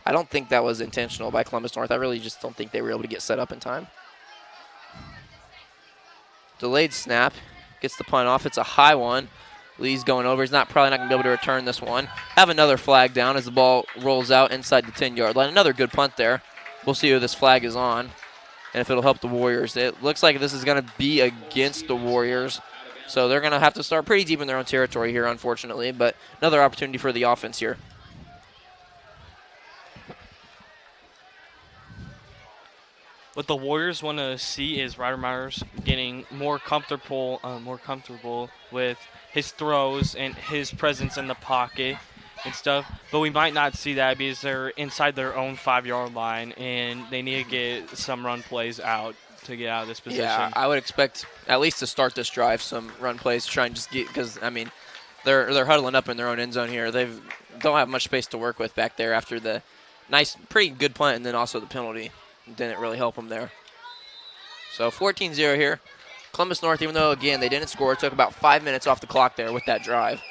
Speaker 7: I don't think that was intentional by Columbus North. I really just don't think they were able to get set up in time. Delayed snap. Gets the punt off. It's a high one. Lee's going over. He's probably not going to be able to return this one. Have another flag down as the ball rolls out inside the 10-yard line. Another good punt there. We'll see who this flag is on and if it'll help the Warriors. It looks like this is going to be against the Warriors. So they're going to have to start pretty deep in their own territory here, unfortunately. But another opportunity for the offense here.
Speaker 8: What the Warriors want to see is Ryder Myers getting more comfortable with his throws and his presence in the pocket and stuff. But we might not see that because they're inside their own 5-yard line, and they need to get some run plays out to get out of this position.
Speaker 7: Yeah, I would expect at least to start this drive some run plays to try and just get, because I mean they're huddling up in their own end zone here. They don't have much space to work with back there after the pretty good punt and then also the penalty. Didn't really help them there. So 14-0 here. Columbus North, even though, again, they didn't score, took about 5 minutes off the clock there with that drive.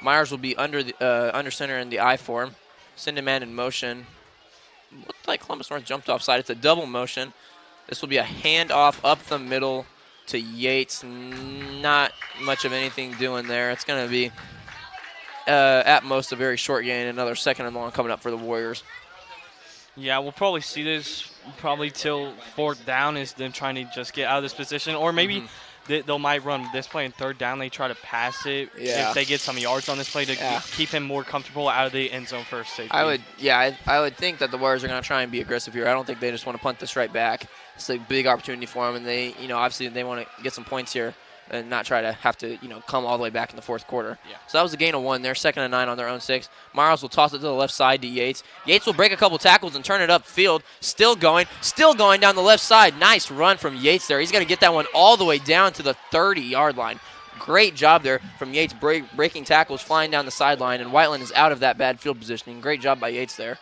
Speaker 7: Myers will be under center in the I form. Send a man in motion. Looked like Columbus North jumped offside. It's a double motion. This will be a handoff up the middle to Yates. Not much of anything doing there. It's going to be, at most, a very short gain. Another 2nd and long coming up for the Warriors.
Speaker 8: Yeah, we'll probably see this till 4th down is them trying to just get out of this position. Or maybe they might run this play in 3rd down. They try to pass it if they get some yards on this play to keep him more comfortable out of the end zone for safety.
Speaker 7: I would think that the Warriors are going to try and be aggressive here. I don't think they just want to punt this right back. It's a big opportunity for them, and they, obviously they want to get some points here and not try to have to, come all the way back in the 4th quarter. Yeah. So that was a gain of 1 there, 2nd and 9 on their own 6. Myers will toss it to the left side to Yates. Yates will break a couple tackles and turn it upfield. Still going down the left side. Nice run from Yates there. He's going to get that one all the way down to the 30-yard line. Great job there from Yates breaking tackles, flying down the sideline, and Whiteland is out of that bad field positioning. Great job by Yates there.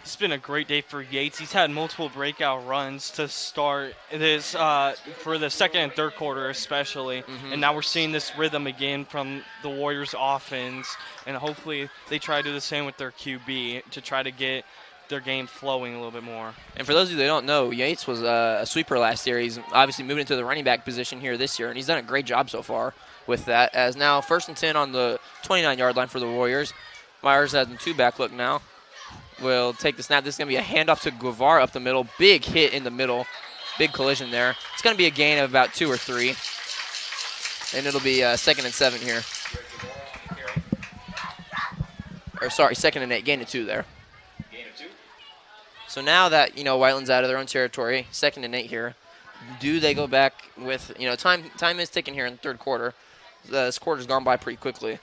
Speaker 8: It's been a great day for Yates. He's had multiple breakout runs to start this for the 2nd and 3rd quarter especially. And now we're seeing this rhythm again from the Warriors offense, and hopefully they try to do the same with their QB to try to get their game flowing a little bit more.
Speaker 7: And for those of you that don't know, Yates was a sweeper last year. He's obviously moved into the running back position here this year, and he's done a great job so far with that. As now 1st and 10 on the 29-yard line for the Warriors. Myers has a 2-back look now. Will take the snap. This is going to be a handoff to Guevara up the middle. Big hit in the middle. Big collision there. It's going to be a gain of about 2 or 3. And it'll be 2nd and 7 here. Or sorry, 2nd and 8. Gain of 2 there. So now that, Whiteland's out of their own territory, 2nd and 8 here. Do they go back with, time is ticking here in the 3rd quarter. This quarter's gone by pretty quickly.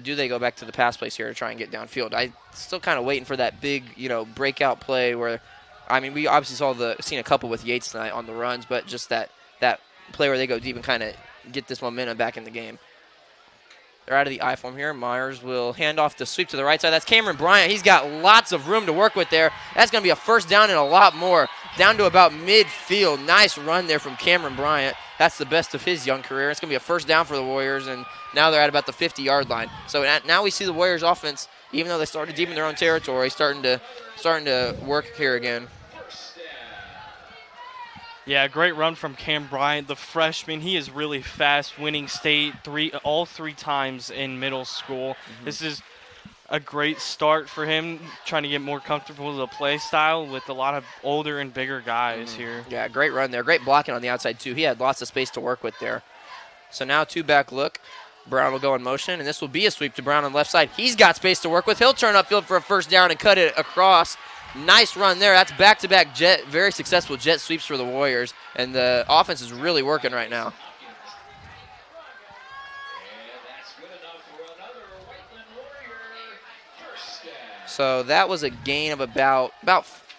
Speaker 7: Do they go back to the pass plays here to try and get downfield? I'm still kind of waiting for that big, breakout play where, we obviously seen a couple with Yates tonight on the runs, but just that play where they go deep and kind of get this momentum back in the game. They're out of the I form here. Myers will hand off the sweep to the right side. That's Cameron Bryant. He's got lots of room to work with there. That's going to be a 1st down and a lot more. Down to about midfield. Nice run there from Cameron Bryant. That's the best of his young career. It's going to be a 1st down for the Warriors, and now they're at about the 50-yard line. So now we see the Warriors offense, even though they started deep in their own territory, starting to work here again.
Speaker 8: Yeah, great run from Cam Bryant, the freshman. He is really fast, winning state all three times in middle school. This is a great start for him, trying to get more comfortable with the play style with a lot of older and bigger guys here.
Speaker 7: Yeah, great run there. Great blocking on the outside, too. He had lots of space to work with there. So now 2-back look. Brown will go in motion, and this will be a sweep to Brown on the left side. He's got space to work with. He'll turn upfield for a 1st down and cut it across. Nice run there. That's back-to-back very successful jet sweeps for the Warriors, and the offense is really working right now. So that was a gain of about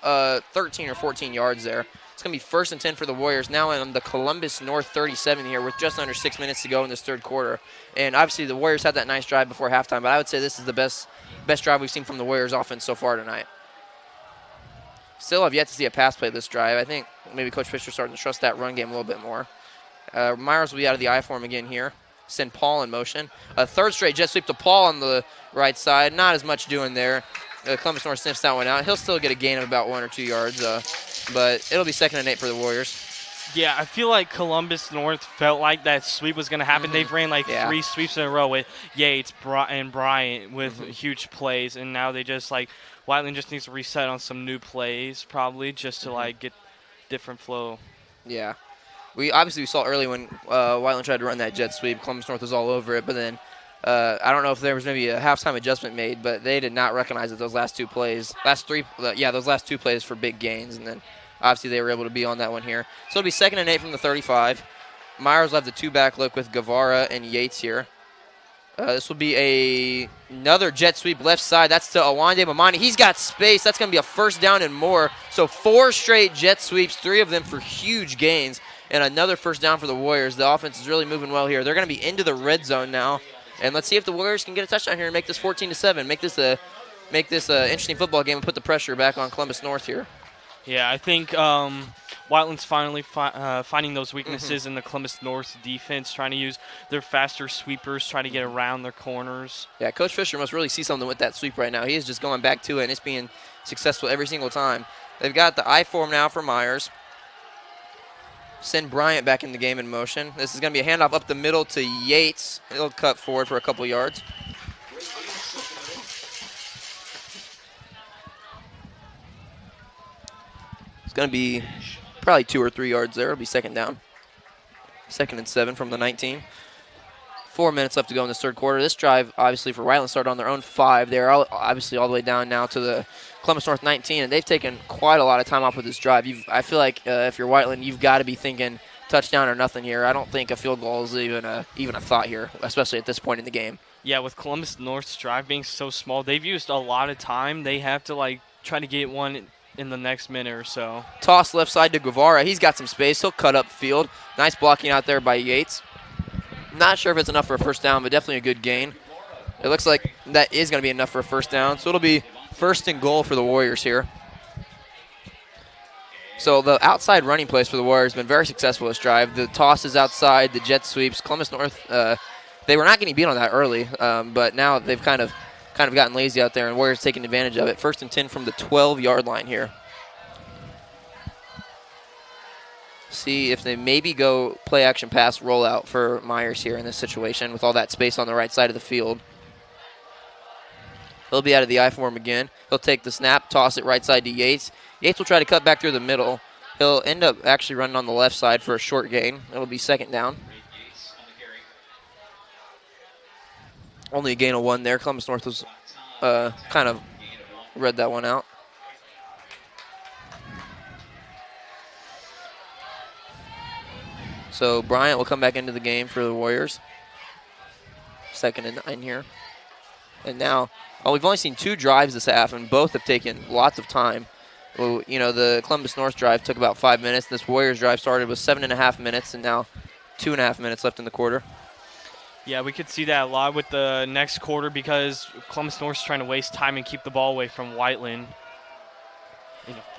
Speaker 7: 13 or 14 yards there. It's going to be 1st and 10 for the Warriors now on the Columbus North 37 here with just under 6 minutes to go in this 3rd quarter. And obviously the Warriors had that nice drive before halftime, but I would say this is the best drive we've seen from the Warriors offense so far tonight. Still have yet to see a pass play this drive. I think maybe Coach Fisher's starting to trust that run game a little bit more. Myers will be out of the I form again here. send Paul in motion. A third straight jet sweep to Paul on the right side. Not as much doing there. Columbus North sniffs that one out. He'll still get a gain of about 1 or 2 yards, but it'll be 2nd and 8 for the Warriors.
Speaker 8: Yeah, I feel like Columbus North felt like that sweep was going to happen. They've ran like 3 sweeps in a row with Yates and Bryant with huge plays, and now they just like Whiteland just needs to reset on some new plays probably just to like get different flow.
Speaker 7: Yeah. We saw early when Whiteland tried to run that jet sweep. Columbus North was all over it, but then I don't know if there was maybe a halftime adjustment made, but they did not recognize that those last 2 plays, those last 2 plays for big gains, and then obviously they were able to be on that one here. So it'll be 2nd and 8 from the 35. Myers will have the 2-back look with Guevara and Yates here. This will be another jet sweep left side. That's to Awande Mamani. He's got space. That's going to be a 1st down and more. So 4 straight jet sweeps, 3 of them for huge gains, and another 1st down for the Warriors. The offense is really moving well here. They're going to be into the red zone now. And let's see if the Warriors can get a touchdown here and make this 14-7. Make this a interesting football game and put the pressure back on Columbus North here.
Speaker 8: Yeah, I think Whiteland's finally finding those weaknesses in the Columbus North defense, trying to use their faster sweepers, trying to get around their corners.
Speaker 7: Yeah, Coach Fisher must really see something with that sweep right now. He is just going back to it, and it's being successful every single time. They've got the I-form now for Myers. Send Bryant back in the game in motion. This is going to be a handoff up the middle to Yates. He'll cut forward for a couple yards. It's going to be probably 2 or 3 yards there. It'll be 2nd down. 2nd and 7 from the 19. 4 minutes left to go in this 3rd quarter. This drive, obviously, for Whiteland started on their own 5. They're obviously all the way down now to the Columbus North 19, and they've taken quite a lot of time off with this drive. I feel like if you're Whiteland, you've got to be thinking touchdown or nothing here. I don't think a field goal is even a thought here, especially at this point in the game.
Speaker 8: Yeah, with Columbus North's drive being so small, they've used a lot of time. They have to try to get one in the next minute or so.
Speaker 7: Toss left side to Guevara. He's got some space. He'll cut up field. Nice blocking out there by Yates. Not sure if it's enough for a 1st down, but definitely a good gain. It looks like that is going to be enough for a 1st down, so it'll be 1st and goal for the Warriors here. So the outside running plays for the Warriors have been very successful this drive. The tosses outside, the jet sweeps. Columbus North, they were not getting beat on that early, but now they've kind of gotten lazy out there, and Warriors taking advantage of it. 1st and 10 from the 12-yard line here. See if they maybe go play action pass rollout for Myers here in this situation with all that space on the right side of the field. He'll be out of the I-form again. He'll take the snap, toss it right side to Yates. Yates will try to cut back through the middle. He'll end up actually running on the left side for a short gain. It'll be 2nd down. Only a gain of 1 there. Columbus North was kind of read that one out. So Bryant will come back into the game for the Warriors. 2nd and 9 here. And now, we've only seen 2 drives this half, and both have taken lots of time. Well, the Columbus North drive took about 5 minutes. This Warriors drive started with 7.5 minutes, and now 2.5 minutes left in the quarter.
Speaker 8: Yeah, we could see that a lot with the next quarter because Columbus North's trying to waste time and keep the ball away from Whiteland.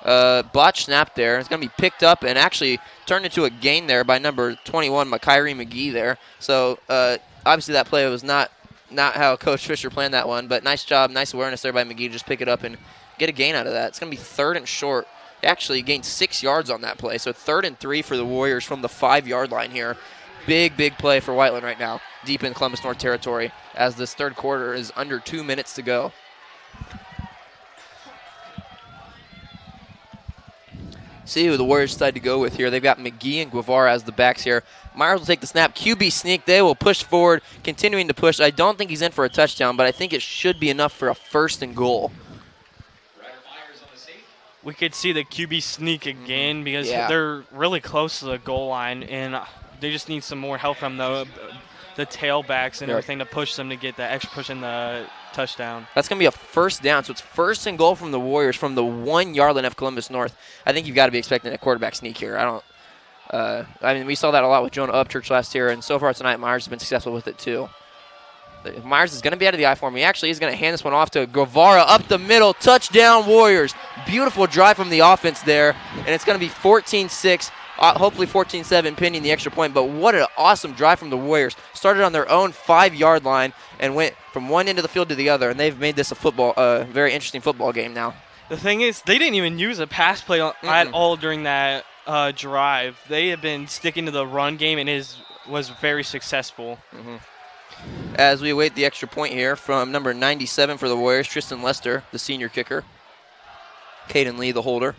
Speaker 7: Botch snap there. It's going to be picked up and actually turned into a gain there by number 21, Kyrie McGee there. So obviously that play was not how Coach Fisher planned that one, but nice job, nice awareness there by McGee. Just pick it up and get a gain out of that. It's going to be 3rd and short. He actually gained 6 yards on that play, so 3rd and 3 for the Warriors from the 5-yard line here. Big play for Whiteland right now, deep in Columbus North territory, as this 3rd quarter is under 2 minutes to go. See who the Warriors decide to go with here. They've got McGee and Guevara as the backs here. Myers will take the snap. QB sneak. They will push forward, continuing to push. I don't think he's in for a touchdown, but I think it should be enough for a 1st and goal.
Speaker 8: We could see the QB sneak again because they're really close to the goal line, and they just need some more help from the tailbacks and everything to push them to get that extra push in the touchdown. That's
Speaker 7: going to be a 1st down, so it's 1st and goal from the Warriors from the 1-yard line of Columbus North. I think you've got to be expecting a quarterback sneak here. We saw that a lot with Jonah Upchurch last year, and so far tonight Myers has been successful with it too. Myers is going to be out of the I-form. He actually is going to hand this one off to Guevara up the middle. Touchdown Warriors. Beautiful drive from the offense there, and it's going to be 14-6 hopefully 14-7 pinning the extra point. But what an awesome drive from the Warriors. Started on their own 5-yard line and went from one end of the field to the other, and they've made this a very interesting football game now.
Speaker 8: The thing is, they didn't even use a pass play at all during that drive. They have been sticking to the run game, and was very successful.
Speaker 7: As we await the extra point here from number 97 for the Warriors, Tristan Lester, the senior kicker. Caden Lee, the holder.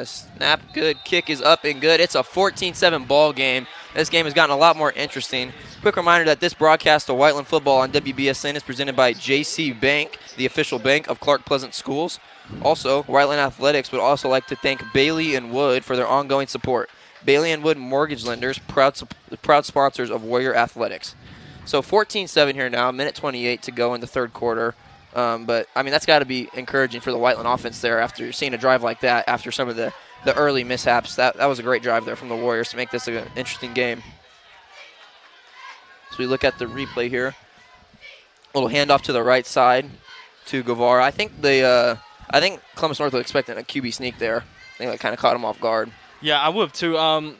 Speaker 7: Snap, good. Kick is up and good. It's a 14-7 ball game. This game has gotten a lot more interesting. Quick reminder that this broadcast of Whiteland football on WBSN is presented by JC Bank, the official bank of Clark Pleasant Schools. Also, Whiteland Athletics would also like to thank Bailey and Wood for their ongoing support. Bailey and Wood Mortgage Lenders, proud sponsors of Warrior Athletics. So 14-7 here now, minute 28 to go in the third quarter. But, I mean, that's got to be encouraging for the Whiteland offense there after seeing a drive like that, after some of the early mishaps. That was a great drive there from the Warriors to make this an interesting game. So we look at the replay here. A little handoff to the right side to Guevara. I think Columbus North was expecting a QB sneak there. I think that kind of caught him off guard.
Speaker 8: Yeah, I would have too.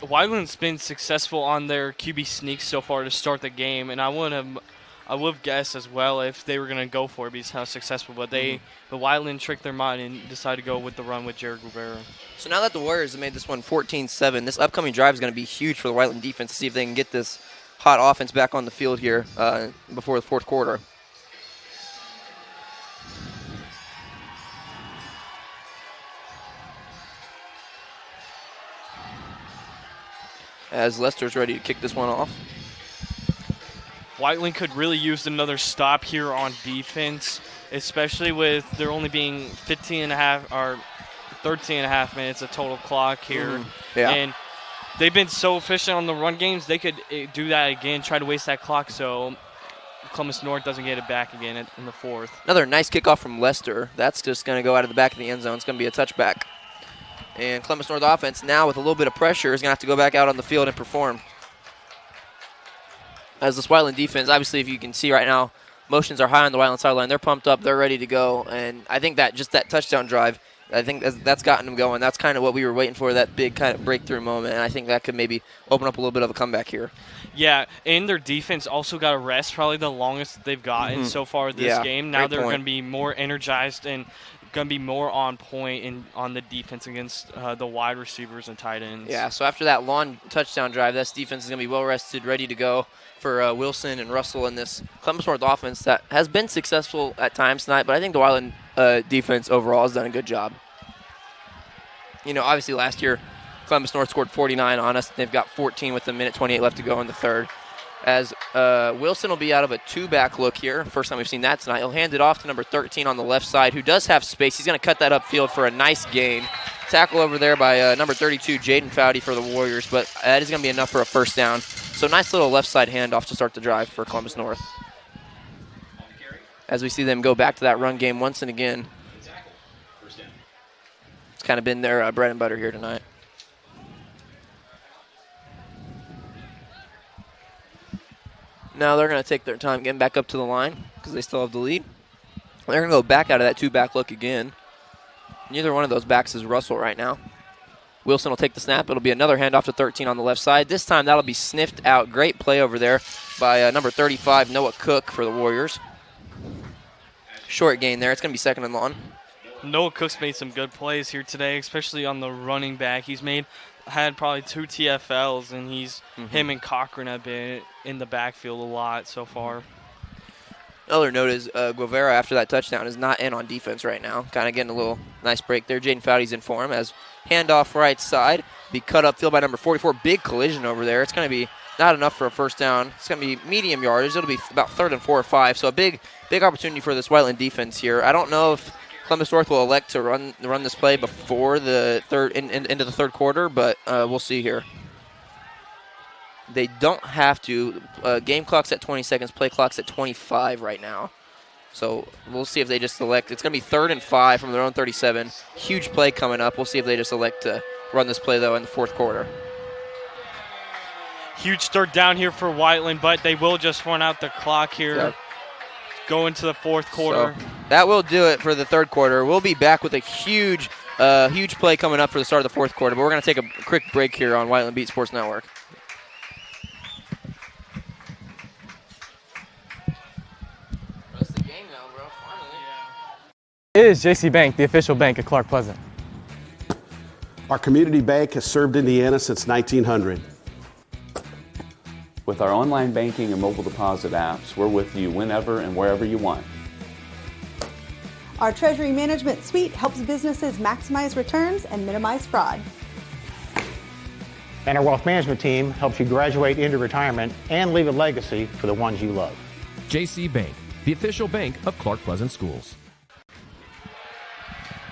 Speaker 8: Whiteland's been successful on their QB sneaks so far to start the game, and I would have guessed as well if they were going to go for it because how successful. But the Whiteland tricked their mind and decided to go with the run with Jared Guevara. So
Speaker 7: now that the Warriors have made this one 14-7, this upcoming drive is going to be huge for the Whiteland defense to see if they can get this hot offense back on the field here before the fourth quarter. As Lester's ready to kick this one off.
Speaker 8: Whiteland could really use another stop here on defense, especially with there only being 15 and a half or 13 and a half minutes of total clock here.
Speaker 7: Yeah.
Speaker 8: And they've been so efficient on the run games, they could do that again, try to waste that clock so Columbus North doesn't get it back again in the fourth.
Speaker 7: Another nice kickoff from Lester. That's just going to go out of the back of the end zone. It's going to be a touchback. And Columbus North offense now with a little bit of pressure is going to have to go back out on the field and perform. As this Whiteland defense, obviously if you can see right now, motions are high on the Whiteland sideline. They're pumped up. They're ready to go. And I think that just that touchdown drive, I think that's gotten them going. That's kind of what we were waiting for, that big kind of breakthrough moment. And I think that could maybe open up a little bit of a comeback here.
Speaker 8: Yeah, and their defense also got a rest, probably the longest they've gotten so far this game. Now they're going to be more energized and going to be more on point on the defense against the wide receivers and tight ends.
Speaker 7: Yeah, so after that long touchdown drive, this defense is going to be well rested, ready to go for Wilson and Russell in this Columbus North offense that has been successful at times tonight, but I think the Whiteland defense overall has done a good job. You know, obviously last year Columbus North scored 49 on us. They've got 14 with a minute 28 left to go in the third. As Wilson will be out of a two-back look here. First time we've seen that tonight. He'll hand it off to number 13 on the left side, who does have space. He's going to cut that upfield for a nice gain. Tackle over there by number 32, Jaden Fowdy for the Warriors, but that is going to be enough for a first down. So nice little left side handoff to start the drive for Columbus North. As we see them go back to that run game once and again. It's kind of been their bread and butter here tonight. Now they're going to take their time getting back up to the line because they still have the lead. They're going to go back out of that two-back look again. Neither one of those backs is Russell right now. Wilson will take the snap. It'll be another handoff to 13 on the left side. This time that'll be sniffed out. Great play over there by number 35, Noah Cook for the Warriors. Short gain there. It's going to be second and long.
Speaker 8: Noah Cook's made some good plays here today, especially on the running back. He's had probably 2 TFLs, and him and Cochran have been in the backfield a lot so far.
Speaker 7: Another note is Guevara, after that touchdown, is not in on defense right now. Kind of getting a little nice break there. Jaden Fowdy's in for him as handoff right side. Be cut upfield by number 44. Big collision over there. It's going to be not enough for a first down. It's going to be medium yardage. It'll be about 3rd and 4 or 5. So a big opportunity for this Whiteland defense here. I don't know if Columbus North will elect to run this play before the third into the third quarter, but we'll see here. They don't have to. Game clock's at 20 seconds. Play clock's at 25 right now. So we'll see if they just select. It's going to be 3rd and 5 from their own 37. Huge play coming up. We'll see if they just elect to run this play, though, in the fourth quarter.
Speaker 8: Huge third down here for Whiteland, but they will just run out the clock here. Go into the fourth quarter.
Speaker 7: So that will do it for the third quarter. We'll be back with a huge play coming up for the start of the fourth quarter, but we're going to take a quick break here on Whiteland Beat Sports Network.
Speaker 9: Is JC Bank the official bank of Clark Pleasant?
Speaker 10: Our community bank has served Indiana since 1900.
Speaker 11: With our online banking and mobile deposit apps, we're with you whenever and wherever you want.
Speaker 12: Our treasury management suite helps businesses maximize returns and minimize fraud.
Speaker 14: And our wealth management team helps you graduate into retirement and leave a legacy for the ones you love.
Speaker 15: JC Bank, the official bank of Clark Pleasant Schools.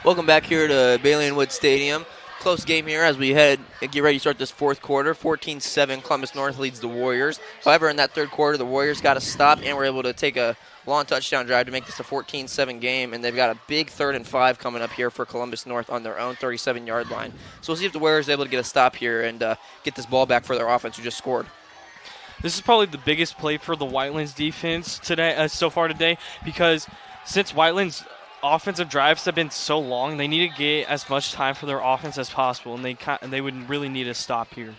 Speaker 7: Welcome back here to Bailey and Wood Stadium. Close game here as we get ready to start this fourth quarter. 14-7, Columbus North leads the Warriors. However, in that third quarter, the Warriors got to stop and were able to take a long touchdown drive to make this a 14-7 game, and they've got a big 3rd and 5 coming up here for Columbus North on their own 37-yard line. So we'll see if the Warriors are able to get a stop here and get this ball back for their offense who just scored.
Speaker 8: This is probably the biggest play for the Whitelands defense today, so far today, because since Whitelands offensive drives have been so long, they need to get as much time for their offense as possible, and they would really need a stop here.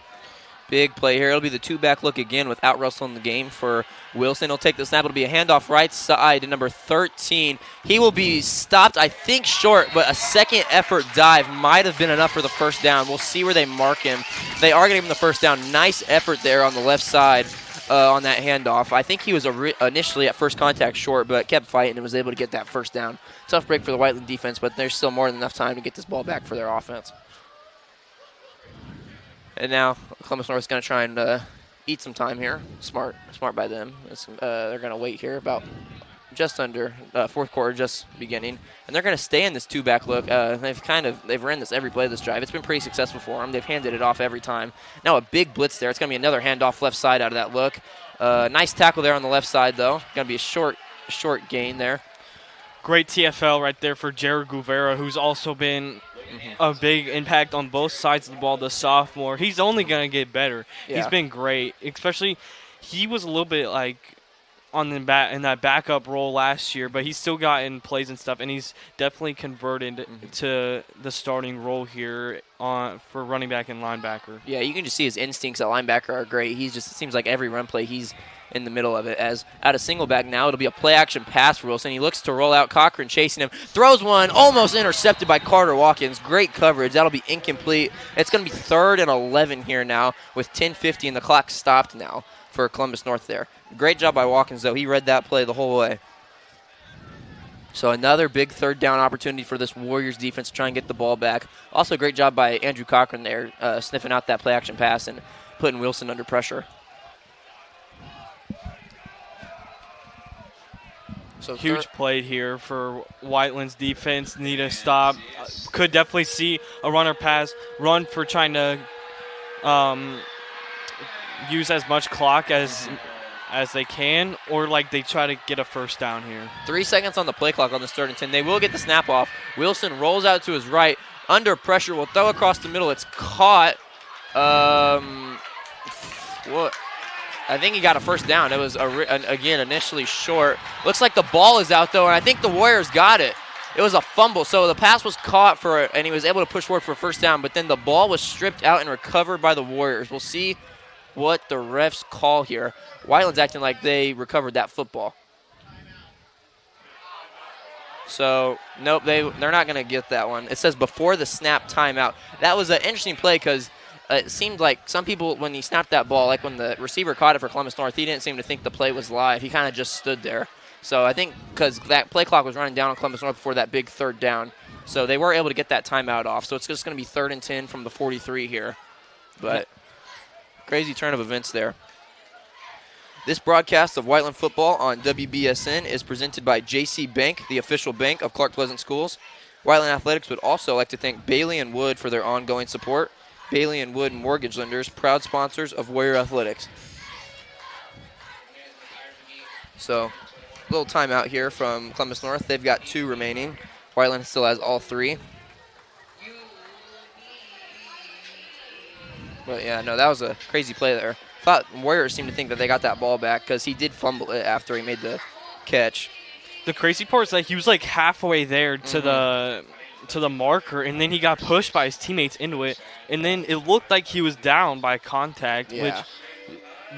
Speaker 7: Big play here. It'll be the two-back look again without Russell in the game for Wilson. He'll take the snap. It'll be a handoff right side to number 13. He will be stopped, I think, short, but a second effort dive might have been enough for the first down. We'll see where they mark him. They are going to give him the first down. Nice effort there on the left side on that handoff. I think he was initially at first contact short, but kept fighting and was able to get that first down. Tough break for the Whiteland defense, but there's still more than enough time to get this ball back for their offense. And now Columbus North is going to try and eat some time here. Smart by them. They're going to wait here about just under fourth quarter, just beginning, and they're going to stay in this two-back look. They've ran this every play of this drive. It's been pretty successful for them. They've handed it off every time. Now a big blitz there. It's going to be another handoff left side out of that look. Nice tackle there on the left side though. Going to be a short gain there.
Speaker 8: Great TFL right there for Jared Guevara, who's also been a big impact on both sides of the ball. The sophomore, he's only going to get better.
Speaker 7: Yeah.
Speaker 8: He's been great, especially he was a little bit like on the in that backup role last year, but he's still gotten plays and stuff, and he's definitely converted to the starting role here for running back and linebacker.
Speaker 7: Yeah, you can just see his instincts at linebacker are great. It seems like every run play he's in the middle of it. As out of single back now, it'll be a play action pass for Wilson. He looks to roll out. Cochran chasing him, throws one, almost intercepted by Carter Watkins. Great coverage. That'll be incomplete. It's going to be 3rd and 11 here now with 10:50 and the clock stopped now for Columbus North there. Great job by Watkins though. He read that play the whole way. So another big 3rd down opportunity for this Warriors defense to try and get the ball back. Also great job by Andrew Cochran there, sniffing out that play action pass and putting Wilson under pressure. So
Speaker 8: huge play here for Whiteland's defense. Need a stop. Could definitely see a runner pass run for trying to use as much clock as they can, or like they try to get a first down here.
Speaker 7: 3 seconds on the play clock on this 3rd and 10. They will get the snap off. Wilson rolls out to his right, under pressure, will throw across the middle. It's caught. What? I think he got a first down. It was, again, initially short. Looks like the ball is out, though, and I think the Warriors got it. It was a fumble, so the pass was caught and he was able to push forward for a first down, but then the ball was stripped out and recovered by the Warriors. We'll see what the refs call here. Whiteland's acting like they recovered that football. So, nope, they're not going to get that one. It says before the snap timeout. That was an interesting play because it seemed like some people, when he snapped that ball, like when the receiver caught it for Columbus North, he didn't seem to think the play was live. He kind of just stood there. So I think because that play clock was running down on Columbus North before that big 3rd down. So they were able to get that timeout off. So it's just going to be 3rd and 10 from the 43 here. But crazy turn of events there. This broadcast of Whiteland football on WBSN is presented by JC Bank, the official bank of Clark Pleasant Schools. Whiteland Athletics would also like to thank Bailey and Wood for their ongoing support. Bailey and Wood Mortgage Lenders, proud sponsors of Warrior Athletics. So, little timeout here from Columbus North. They've got 2 remaining. Whiteland still has all 3. But yeah, no, that was a crazy play there. Thought Warriors seemed to think that they got that ball back because he did fumble it after he made the catch.
Speaker 8: the crazy part is that he was like halfway there to the marker, and then he got pushed by his teammates into it, and then it looked like he was down by contact, which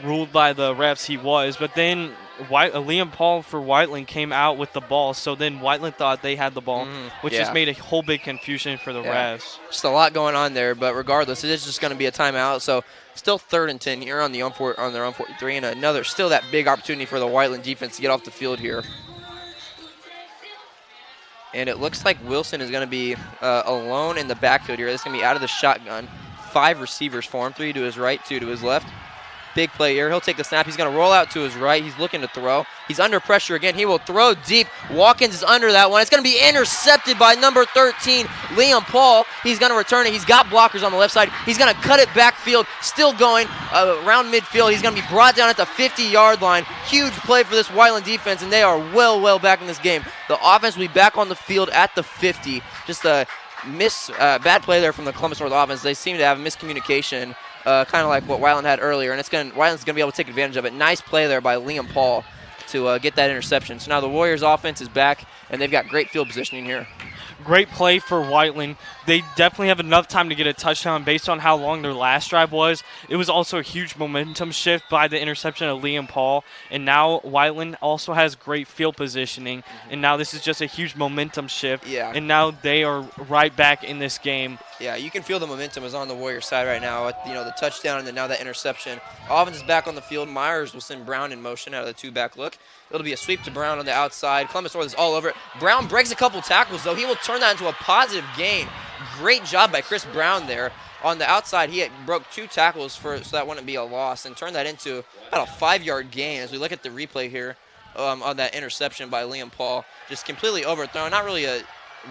Speaker 8: ruled by the refs he was. But then Liam Paul for Whiteland came out with the ball, so then Whiteland thought they had the ball, which just made a whole big confusion for the refs.
Speaker 7: Just a lot going on there, but regardless, it is just going to be a timeout. So still 3rd and 10 here on their own 43, and another still that big opportunity for the Whiteland defense to get off the field here. And it looks like Wilson is going to be alone in the backfield here. This is going to be out of the shotgun. 5 receivers for him, 3 to his right, 2 to his left. Big play here. He'll take the snap. He's going to roll out to his right. He's looking to throw. He's under pressure again. He will throw deep. Watkins is under that one. It's going to be intercepted by number 13, Liam Paul. He's going to return it. He's got blockers on the left side. He's going to cut it backfield, still going around midfield. He's going to be brought down at the 50-yard line. Huge play for this Whiteland defense, and they are well back in this game. The offense will be back on the field at the 50. Just a bad play there from the Columbus North offense. They seem to have miscommunication, kind of like what Whiteland had earlier, and Whiteland's going to be able to take advantage of it. Nice play there by Liam Paul to get that interception. So now the Warriors offense is back, and they've got great field positioning here.
Speaker 8: Great play for Whiteland. They definitely have enough time to get a touchdown based on how long their last drive was. It was also a huge momentum shift by the interception of Liam Paul, and now Whiteland also has great field positioning, and now this is just a huge momentum shift, and now they are right back in this game.
Speaker 7: Yeah, you can feel the momentum is on the Warriors side right now. The touchdown and then now that interception. Offense is back on the field. Myers will send Brown in motion out of the 2-back look. It'll be a sweep to Brown on the outside. Columbus North is all over it. Brown breaks a couple tackles, though. He will turn that into a positive gain. Great job by Chris Brown there. On the outside, he broke 2 tackles so that wouldn't be a loss and turned that into about a 5-yard gain. As we look at the replay here on that interception by Liam Paul, just completely overthrown. Not really a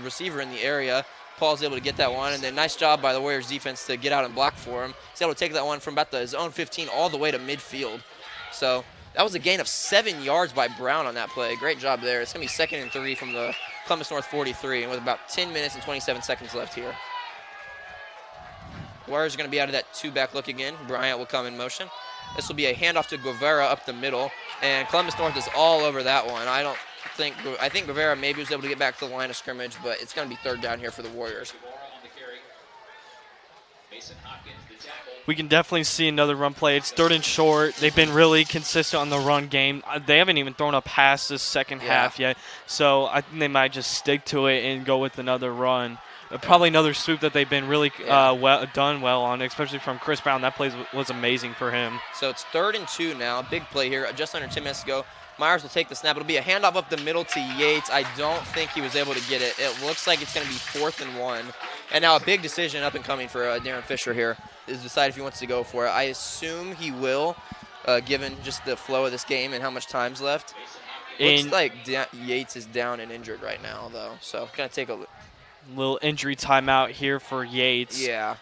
Speaker 7: receiver in the area. Paul's able to get that one, and then nice job by the Warriors defense to get out and block for him. He's able to take that one from about his own 15 all the way to midfield. So that was a gain of 7 yards by Brown on that play. Great job there. It's going to be 2nd and 3 from the Columbus North 43, and with about 10 minutes and 27 seconds left here. Warriors are going to be out of that 2-back look again. Bryant will come in motion. This will be a handoff to Guevara up the middle, and Columbus North is all over that one. I think Guevara maybe was able to get back to the line of scrimmage, but it's going to be 3rd down here for the Warriors.
Speaker 8: We can definitely see another run play. It's 3rd and short. They've been really consistent on the run game. They haven't even thrown a pass this second half yet, so I think they might just stick to it and go with another run. Probably another swoop that they've been really done well on, especially from Chris Brown. That play was amazing for him.
Speaker 7: So it's 3rd and 2 now. Big play here, just under 10 minutes to go. Myers will take the snap. It'll be a handoff up the middle to Yates. I don't think he was able to get it. It looks like it's going to be 4th and 1. And now a big decision up and coming for Darren Fisher here is decide if he wants to go for it. I assume he will, given just the flow of this game and how much time's left. Looks like Yates is down and injured right now, though. So going to take a
Speaker 8: little injury timeout here for Yates.
Speaker 7: Yeah.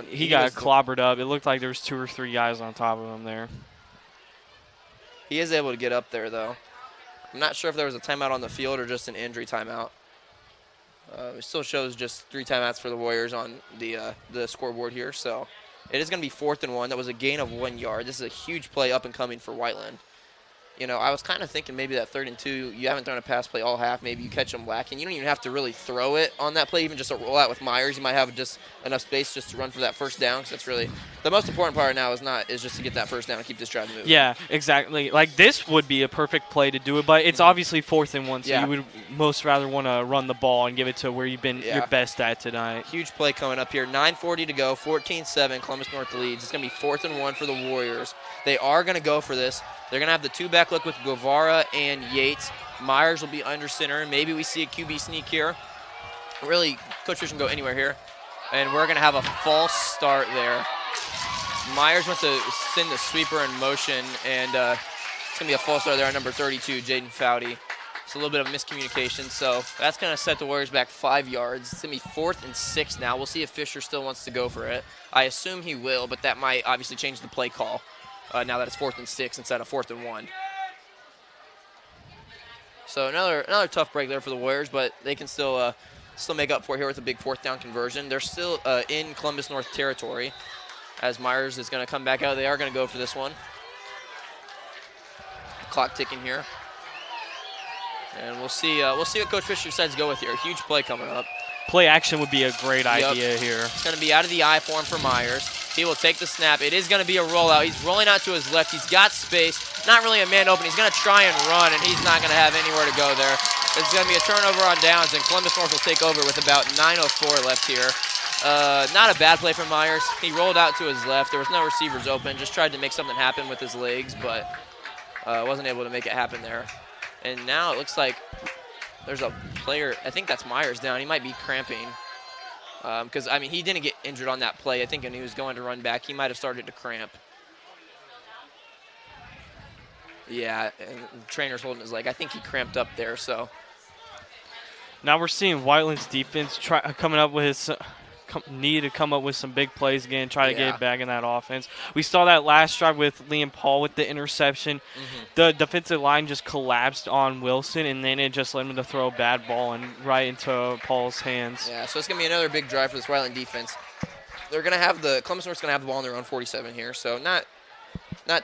Speaker 8: He got clobbered up. It looked like there was 2 or 3 guys on top of him there.
Speaker 7: He is able to get up there, though. I'm not sure if there was a timeout on the field or just an injury timeout. It still shows just 3 timeouts for the Warriors on the scoreboard here. So it is going to be 4th and 1. That was a gain of 1 yard. This is a huge play up and coming for Whiteland. I was kind of thinking maybe that 3rd and 2, you haven't thrown a pass play all half. Maybe you catch them lacking. You don't even have to really throw it on that play, even just a rollout with Myers. You might have just enough space just to run for that 1st down, because that's really the most important part now is just to get that 1st down and keep this drive moving.
Speaker 8: Yeah, exactly. Like this would be a perfect play to do it, but it's obviously 4th and 1, so you would most rather want to run the ball and give it to where you've been your best at tonight.
Speaker 7: Huge play coming up here. 9:40 to go, 14-7. Columbus North leads. It's going to be 4th and 1 for the Warriors. They are going to go for this. They're going to have the 2-back look with Guevara and Yates. Myers will be under center. Maybe we see a QB sneak here. Really, Coach Fish can go anywhere here. And we're going to have a false start there. Myers wants to send the sweeper in motion, and it's going to be a false start there on number 32, Jaden Foudy. It's a little bit of miscommunication, so that's going to set the Warriors back 5 yards. It's going to be 4th and 6 now. We'll see if Fisher still wants to go for it. I assume he will, but that might obviously change the play call. Now that it's 4th and 6 instead of 4th and 1. So another tough break there for the Warriors, but they can still make up for it here with a big 4th down conversion. They're still in Columbus North territory as Myers is going to come back out. They are going to go for this one. Clock ticking here. And we'll see what Coach Fisher decides to go with here. A huge play coming up.
Speaker 8: Play action would be a great idea here.
Speaker 7: It's going to be out of the I form for Myers. He will take the snap. It is going to be a rollout. He's rolling out to his left. He's got space. Not really a man open. He's going to try and run, and he's not going to have anywhere to go there. It's going to be a turnover on downs, and Columbus North will take over with about 9:04 left here. Not a bad play from Myers. He rolled out to his left. There was no receivers open. Just tried to make something happen with his legs, but wasn't able to make it happen there. And now it looks like there's a player. I think that's Myers down. He might be cramping. Because, I mean, he didn't get injured on that play. I think when he was going to run back, he might have started to cramp. Yeah, and the trainer's holding his leg. I think he cramped up there, so.
Speaker 8: Now we're seeing Whiteland's defense coming up with need to come up with some big plays again, try to get it back in that offense. We saw that last drive with Liam Paul with the interception. The defensive line just collapsed on Wilson, and then it just led him to throw a bad ball right into Paul's hands.
Speaker 7: Yeah, so it's going to be another big drive for this Whiteland defense. They're going to have Columbus North's going to have the ball on their own 47 here, so not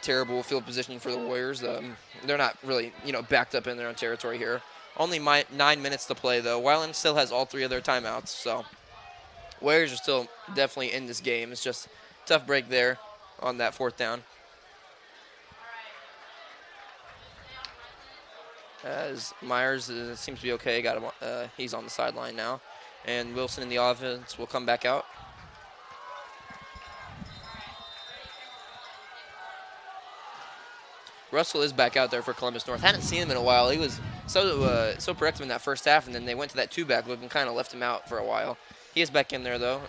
Speaker 7: terrible field positioning for the Warriors. They're not really, backed up in their own territory here. Only 9 minutes to play, though. Whiteland still has all 3 of their timeouts, so Warriors are still definitely in this game. It's just a tough break there on that 4th down. As Myers seems to be okay, got him. He's on the sideline now, and Wilson in the offense will come back out. Russell is back out there for Columbus North. Hadn't seen him in a while. He was so productive in that first half, and then they went to that 2-back look and kind of left him out for a while. He is back in there, though,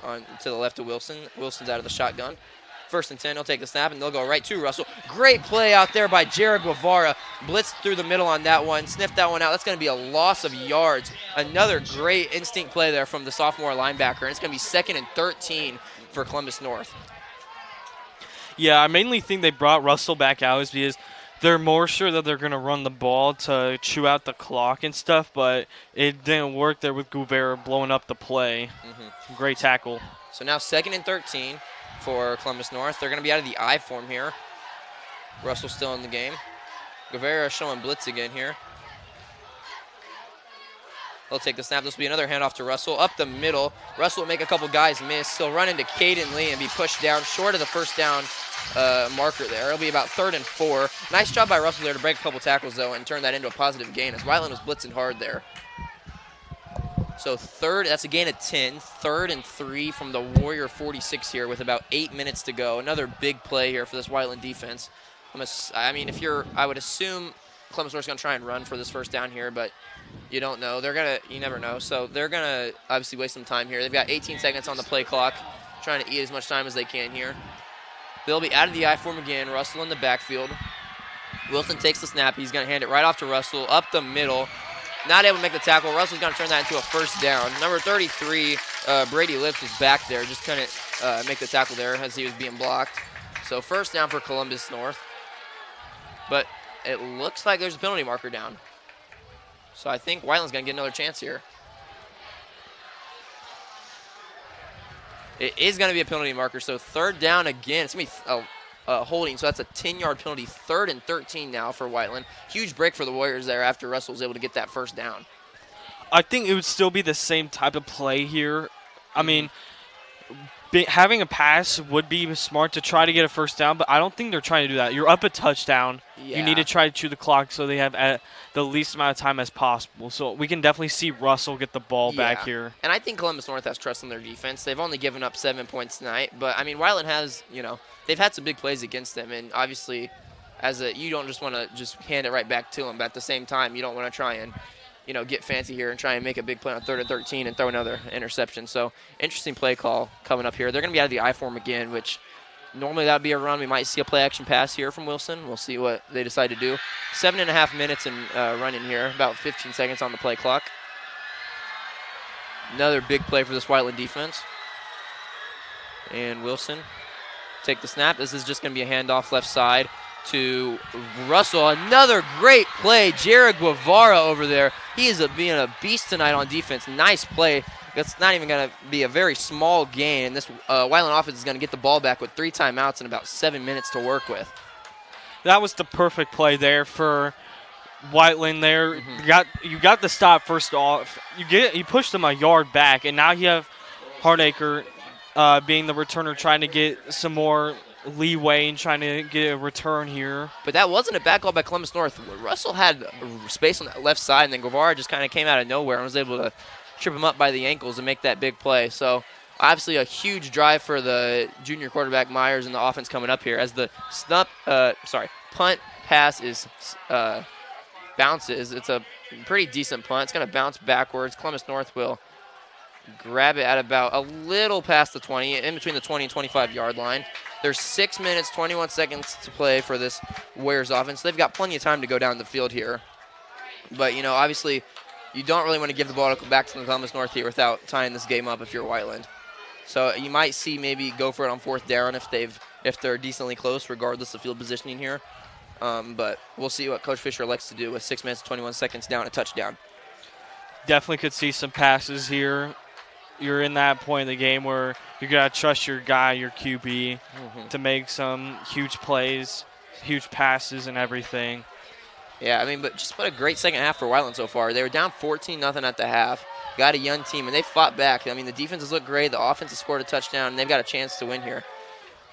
Speaker 7: to the left of Wilson. Wilson's out of the shotgun. 1st and 10, he'll take the snap, and they'll go right to Russell. Great play out there by Jared Guevara. Blitzed through the middle on that one, sniffed that one out. That's going to be a loss of yards. Another great instinct play there from the sophomore linebacker, and it's going to be 2nd and 13 for Columbus North.
Speaker 8: Yeah, I mainly think they brought Russell back out is because they're more sure that they're going to run the ball to chew out the clock and stuff, but it didn't work there with Guevara blowing up the play. Great tackle.
Speaker 7: So now 2nd and 13 for Columbus North. They're going to be out of the I form here. Russell's still in the game. Guevara showing blitz again here. They'll take the snap. This will be another handoff to Russell. Up the middle. Russell will make a couple guys miss. He'll run into Caden Lee and be pushed down short of the 1st down marker there. It'll be about 3rd and 4. Nice job by Russell there to break a couple tackles, though, and turn that into a positive gain as Whiteland was blitzing hard there. So that's a gain of 10. 3rd and 3 from the Warrior 46 here with about 8 minutes to go. Another big play here for this Whiteland defense. I would assume Columbus North's going to try and run for this 1st down here, but you don't know. You never know. So they're going to obviously waste some time here. They've got 18 seconds on the play clock, trying to eat as much time as they can here. They'll be out of the I form again. Russell in the backfield. Wilson takes the snap. He's going to hand it right off to Russell up the middle. Not able to make the tackle. Russell's going to turn that into a 1st down. Number 33, Brady Lips, was back there. Just couldn't make the tackle there as he was being blocked. So 1st down for Columbus North. But it looks like there's a penalty marker down. So I think Whiteland's going to get another chance here. It is going to be a penalty marker, so 3rd down again. It's going to be holding, so that's a 10-yard penalty. 3rd and 13 now for Whiteland. Huge break for the Warriors there after Russell was able to get that 1st down.
Speaker 8: I think it would still be the same type of play here. I mean, having a pass would be smart to try to get a 1st down, but I don't think they're trying to do that. You're up a touchdown.
Speaker 7: Yeah.
Speaker 8: You need to try to chew the clock so they have the least amount of time as possible. So we can definitely see Russell get the ball back here.
Speaker 7: And I think Columbus North has trust in their defense. They've only given up 7 points tonight, but I mean, Whiteland has, they've had some big plays against them, and obviously, you don't just want to just hand it right back to them, but at the same time, you don't want to try and, get fancy here and try and make a big play on 3rd and 13 and throw another interception. So interesting play call coming up here. They're going to be out of the I form again, which normally that would be a run. We might see a play action pass here from Wilson. We'll see what they decide to do. 7.5 minutes and running here, about 15 seconds on the play clock. Another big play for this Whiteland defense. And Wilson take the snap. This is just going to be a handoff left side to Russell. Another great play. Jared Guevara over there. He is being a beast tonight on defense. Nice play. That's not even going to be a very small gain. This Whiteland offense is going to get the ball back with 3 timeouts and about 7 minutes to work with.
Speaker 8: That was the perfect play there for Whiteland there. You got the stop first off. You pushed them a yard back, and now you have Hardacre being the returner trying to get some more leeway and trying to get a return here.
Speaker 7: But that wasn't a bad call by Columbus North. Russell had space on that left side, and then Guevara just kind of came out of nowhere and was able to trip him up by the ankles and make that big play. So obviously a huge drive for the junior quarterback Myers and the offense coming up here as the punt pass is bounces. It's a pretty decent punt. It's going to bounce backwards. Columbus North will grab it at about a little past the 20, in between the 20 and 25-yard line. There's 6 minutes, 21 seconds to play for this Warriors offense. They've got plenty of time to go down the field here. But, obviously you don't really want to give the ball back to the Columbus North here without tying this game up if you're Whiteland. So you might see maybe go for it on 4th down if they're decently close, regardless of field positioning here. But we'll see what Coach Fisher likes to do with 6 minutes, 21 seconds down, a touchdown.
Speaker 8: Definitely could see some passes here. You're in that point in the game where you got to trust your guy, your QB, to make some huge plays, huge passes and everything.
Speaker 7: Yeah, but just what a great second half for Whiteland so far. They were down 14-0 at the half. Got a young team, and they fought back. The defenses look great. The offense has scored a touchdown, and they've got a chance to win here.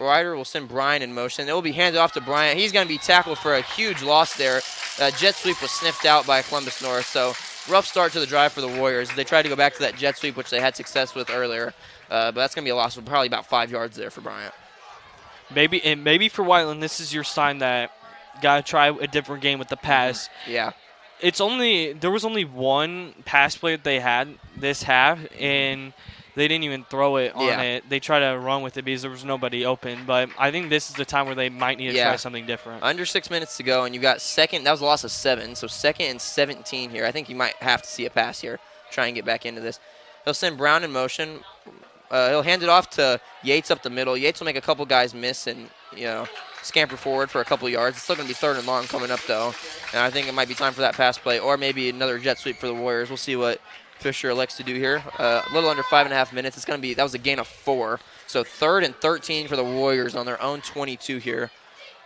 Speaker 7: Ryder will send Bryant in motion. It will be handed off to Bryant. He's going to be tackled for a huge loss there. Jet sweep was sniffed out by Columbus North, so rough start to the drive for the Warriors. They tried to go back to that jet sweep, which they had success with earlier, but that's going to be a loss of probably about 5 yards there for Bryant.
Speaker 8: Maybe for Whiteland, this is your sign that got to try a different game with the pass.
Speaker 7: Yeah.
Speaker 8: There was only one pass play that they had this half, and they didn't even throw it on it. They tried to run with it because there was nobody open. But I think this is the time where they might need to try something different.
Speaker 7: Under 6 minutes to go, and you got second. That was a loss of 7, so 2nd and 17 here. I think you might have to see a pass here. Try and get back into this. He'll send Brown in motion. He'll hand it off to Yates up the middle. Yates will make a couple guys miss and, scamper forward for a couple yards. It's still going to be 3rd and long coming up, though. And I think it might be time for that pass play or maybe another jet sweep for the Warriors. We'll see what Fisher elects to do here. A little under 5.5 minutes. That was a gain of 4. So 3rd and 13 for the Warriors on their own 22 here.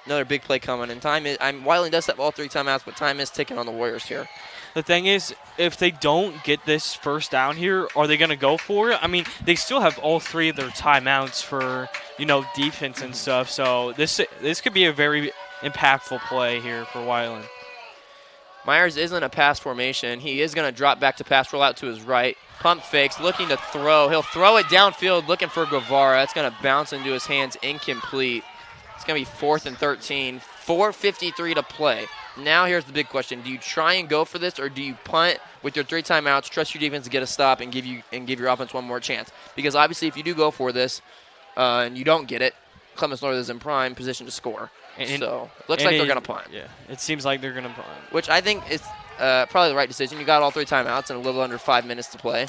Speaker 7: Another big play coming. And Whiteland does have all 3 timeouts, but time is ticking on the Warriors here.
Speaker 8: The thing is, if they don't get this first down here, are they going to go for it? They still have all 3 of their timeouts for, defense and stuff. So this could be a very impactful play here for Whiteland.
Speaker 7: Myers isn't a pass formation. He is going to drop back to pass, roll out to his right. Pump fakes, looking to throw. He'll throw it downfield, looking for Guevara. That's going to bounce into his hands, incomplete. It's going to be 4th and 13. 4:53 to play. Now here's the big question. Do you try and go for this, or do you punt with your 3 timeouts, trust your defense to get a stop, and give your offense one more chance? Because obviously if you do go for this and you don't get it, Columbus North is in prime position to score. So looks like they're going to punt.
Speaker 8: Yeah, it seems like they're going to punt.
Speaker 7: Which I think is probably the right decision. You got all 3 timeouts and a little under 5 minutes to play.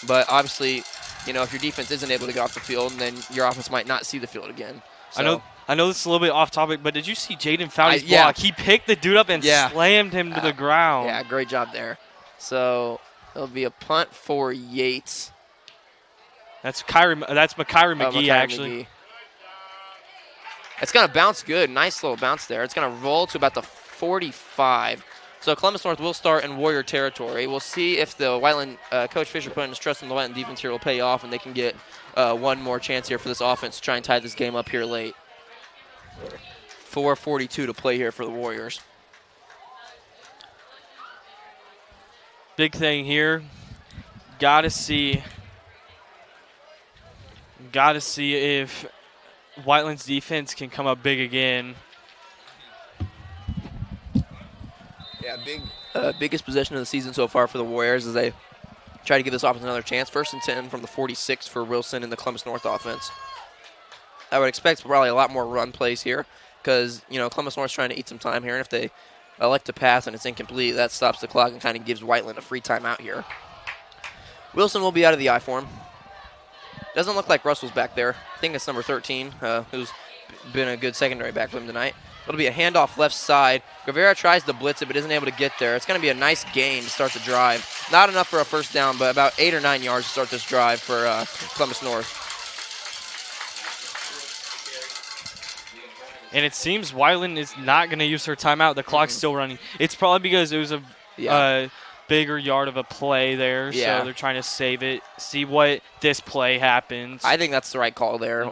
Speaker 7: But obviously, if your defense isn't able to get off the field, then your offense might not see the field again. So,
Speaker 8: I know this is a little bit off topic, but did you see Jaden Fowley's block? He picked the dude up and slammed him to the ground.
Speaker 7: Yeah, great job there. So it'll be a punt for Yates.
Speaker 8: That's Makiri McGee, actually.
Speaker 7: McGee. It's going to bounce good. Nice little bounce there. It's going to roll to about the 45. So Columbus North will start in Warrior territory. We'll see if the Whiteland, Coach Fisher putting his trust in the Whiteland defense here will pay off and they can get one more chance here for this offense to try and tie this game up here late. 4:42 to play here for the Warriors.
Speaker 8: Big thing here. Got to see if Whiteland's defense can come up big again.
Speaker 7: Yeah, biggest possession of the season so far for the Warriors as they try to give this offense another chance. 1st and 10 from the 46 for Wilson and the Columbus North offense. I would expect probably a lot more run plays here because, Columbus North's trying to eat some time here, and if they elect to pass and it's incomplete, that stops the clock and kind of gives Whiteland a free timeout here. Wilson will be out of the I form. Doesn't look like Russell's back there. I think it's number 13, who's been a good secondary back for him tonight. It'll be a handoff left side. Guevara tries to blitz it, but isn't able to get there. It's going to be a nice gain to start the drive. Not enough for a first down, but about 8 or 9 yards to start this drive for Columbus North.
Speaker 8: And it seems Whiteland is not going to use her timeout. The clock's still running. It's probably because it was a bigger yard of a play there, so they're trying to save it, see what this play happens.
Speaker 7: I think that's the right call there,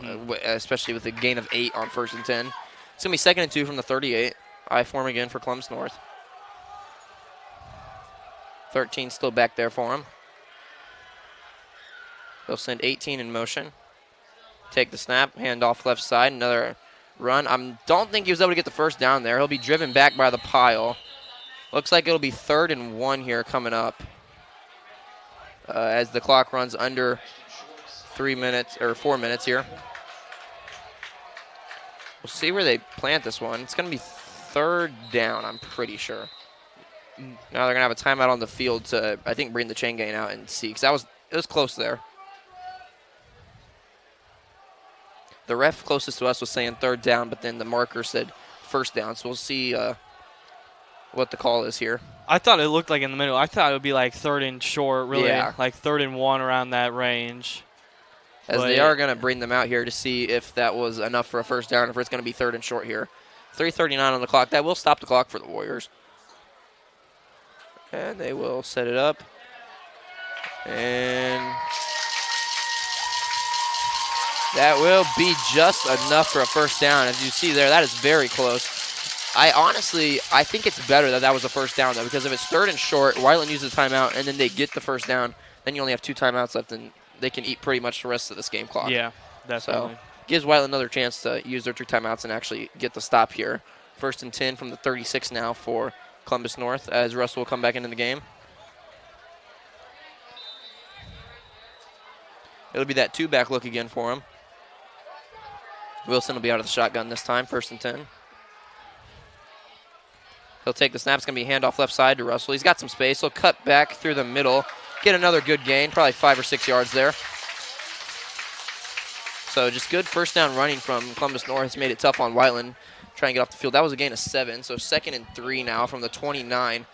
Speaker 7: especially with a gain of 8 on 1st and 10. It's going to be 2nd and 2 from the 38. I form again for Columbus North. 13 still back there for him. They'll send 18 in motion. Take the snap, hand off left side, another run. I don't think he was able to get the first down there. He'll be driven back by the pile. Looks like it'll be 3rd and 1 here coming up as the clock runs under 4 minutes here. We'll see where they plant this one. It's going to be 3rd down, I'm pretty sure. Now they're going to have a timeout on the field to, I think, bring the chain gain out and see, because it was close there. The ref closest to us was saying 3rd down, but then the marker said 1st down, so we'll see what the call is here.
Speaker 8: I thought it looked like in the middle. I thought it would be like 3rd and short, really, like 3rd and 1 around that range.
Speaker 7: As they are going to bring them out here to see if that was enough for a 1st down, or if it's going to be 3rd and short here. 3:39 on the clock. That will stop the clock for the Warriors. And they will set it up. And that will be just enough for a 1st down. As you see there, that is very close. I think it's better that was a 1st down, though, because if it's 3rd and short, Whiteland uses a timeout, and then they get the 1st down, then you only have 2 timeouts left, and they can eat pretty much the rest of this game clock.
Speaker 8: Yeah, definitely.
Speaker 7: So gives Whiteland another chance to use their 2 timeouts and actually get the stop here. 1st and 10 from the 36 now for Columbus North, as Russell will come back into the game. It'll be that 2-back look again for him. Wilson will be out of the shotgun this time, 1st and 10. He'll take the snap. It's going to be handoff left side to Russell. He's got some space. He'll cut back through the middle, get another good gain, probably 5 or 6 yards there. So just good 1st down running from Columbus North. It's made it tough on Whiteland trying to get off the field. That was a gain of 7, so 2nd and 3 now from the 29.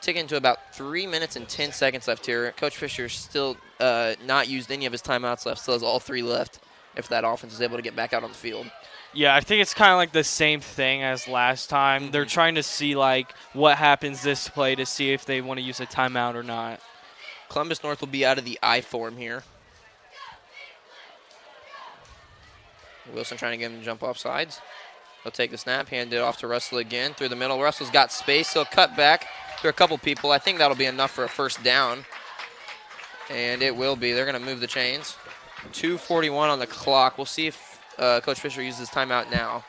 Speaker 7: Ticking to about 3 minutes and 10 seconds left here. Coach Fisher still not used any of his timeouts left, still has all 3 left if that offense is able to get back out on the field.
Speaker 8: Yeah, I think it's kind of like the same thing as last time. They're trying to see like what happens this play to see if they want to use a timeout or not.
Speaker 7: Columbus North will be out of the I form here. Wilson trying to get him to jump off sides. He'll take the snap, hand it off to Russell again through the middle. Russell's got space. He'll cut back to a couple people. I think that'll be enough for a 1st down. And it will be. They're going to move the chains. 2:41 on the clock. We'll see if Coach Fisher uses timeout now.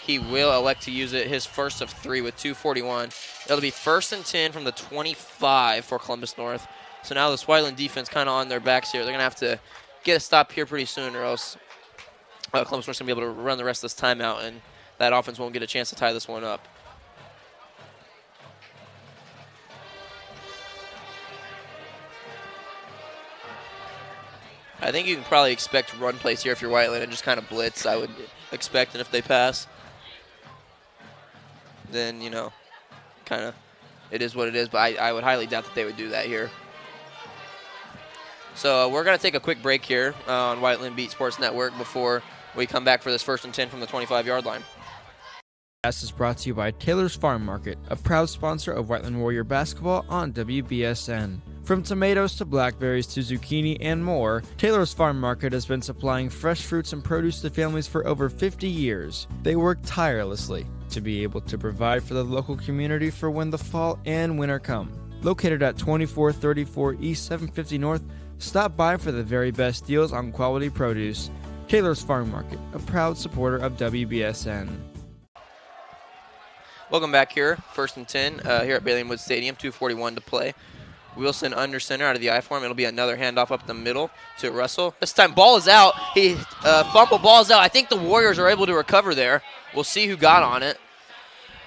Speaker 7: He will elect to use it, his 1st of 3 with 2:41. It'll be 1st and 10 from the 25 for Columbus North. So now this Whiteland defense kind of on their backs here. They're going to have to get a stop here pretty soon, or else Columbus North's going to be able to run the rest of this timeout, and that offense won't get a chance to tie this one up. I think you can probably expect run plays here if you're Whiteland and just kind of blitz, I would expect. And if they pass, then, kind of it is what it is. But I would highly doubt that they would do that here. So we're going to take a quick break here on Whiteland Beat Sports Network before we come back for this 1st and 10 from the 25-yard line.
Speaker 3: This is brought to you by Taylor's Farm Market, a proud sponsor of Whiteland Warrior basketball on WBSN. From tomatoes to blackberries to zucchini and more, Taylor's Farm Market has been supplying fresh fruits and produce to families for over 50 years. They work tirelessly to be able to provide for the local community for when the fall and winter come. Located at 2434 East 750 North, stop by for the very best deals on quality produce. Taylor's Farm Market, a proud supporter of WBSN.
Speaker 7: Welcome back here, 1st and 10 here at Bailey Wood Stadium, 2:41 to play. Wilson under center out of the I form. It'll be another handoff up the middle to Russell. This time ball is out. He fumbled, ball's out. I think the Warriors are able to recover there. We'll see who got on it.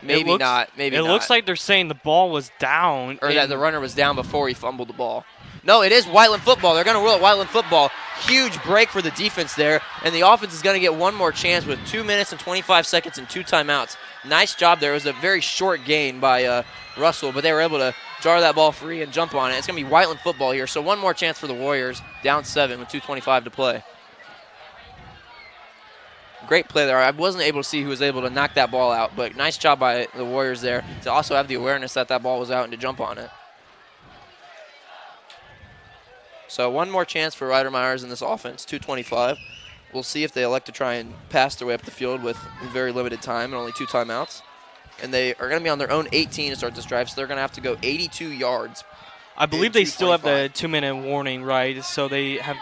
Speaker 7: Maybe not. Maybe not.
Speaker 8: It looks like they're saying the ball was down.
Speaker 7: Or that the runner was down before he fumbled the ball. No, it is Whiteland football. They're going to rule it Whiteland football. Huge break for the defense there. And the offense is going to get one more chance with 2 minutes and 25 seconds and 2 timeouts. Nice job there. It was a very short gain by Russell, but they were able to jar that ball free and jump on it. It's going to be Whiteland football here. So one more chance for the Warriors. Down 7 with 2:25 to play. great play there. I wasn't able to see who was able to knock that ball out, but nice job by the Warriors there to also have the awareness that that ball was out and to jump on it. So one more chance for Ryder Myers in this offense, 2:25. We'll see if they elect to try and pass their way up the field with very limited time and only 2 timeouts. And they are going to be on their own 18 to start this drive, so they're going to have to go 82 yards.
Speaker 8: I believe they still have the 2-minute warning, right? So they have.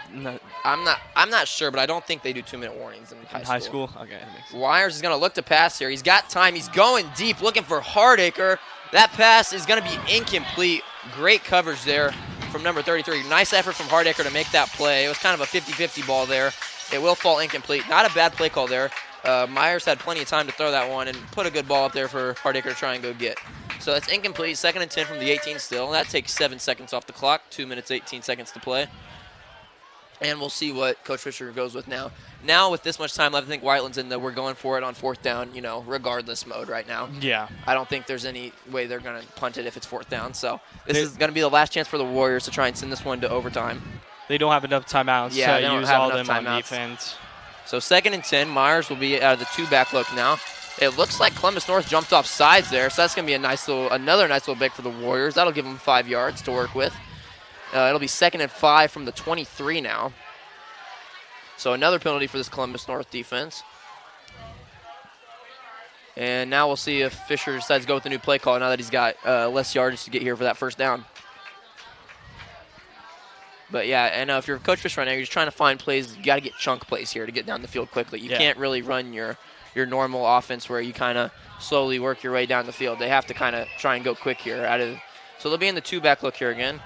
Speaker 7: I'm not sure, but I don't think they do 2-minute warnings in high school.
Speaker 8: Okay. That makes sense.
Speaker 7: Wires is going to look to pass here. He's got time. He's going deep, looking for Hardacre. That pass is going to be incomplete. Great coverage there from number 33. Nice effort from Hardacre to make that play. It was kind of a 50-50 ball there. It will fall incomplete. Not a bad play call there. Myers had plenty of time to throw that one and put a good ball up there for Hardacre to try and go get. So that's incomplete. 2nd and 10 from the 18 still. And that takes 7 seconds off the clock. 2 minutes, 18 seconds to play. And we'll see what Coach Fisher goes with now. Now with this much time left, I think Whiteland's in the we're going for it on 4th down, regardless mode right now.
Speaker 8: Yeah.
Speaker 7: I don't think there's any way they're going to punt it if it's 4th down. So this is going to be the last chance for the Warriors to try and send this one to overtime.
Speaker 8: They don't have enough timeouts to use all them on defense.
Speaker 7: So 2nd and 10, Myers will be out of the 2-back look now. It looks like Columbus North jumped off sides there, so that's going to be another nice little pick for the Warriors. That'll give them 5 yards to work with. It'll be 2nd and 5 from the 23 now. So another penalty for this Columbus North defense. And now we'll see if Fisher decides to go with the new play call now that he's got less yardage to get here for that 1st down. But, yeah, and if you're Coach Fisher right now, you're just trying to find plays. You got to get chunk plays here to get down the field quickly. You can't really run your normal offense where you kind of slowly work your way down the field. They have to kind of try and go quick here. So they'll be in the 2-back look here again.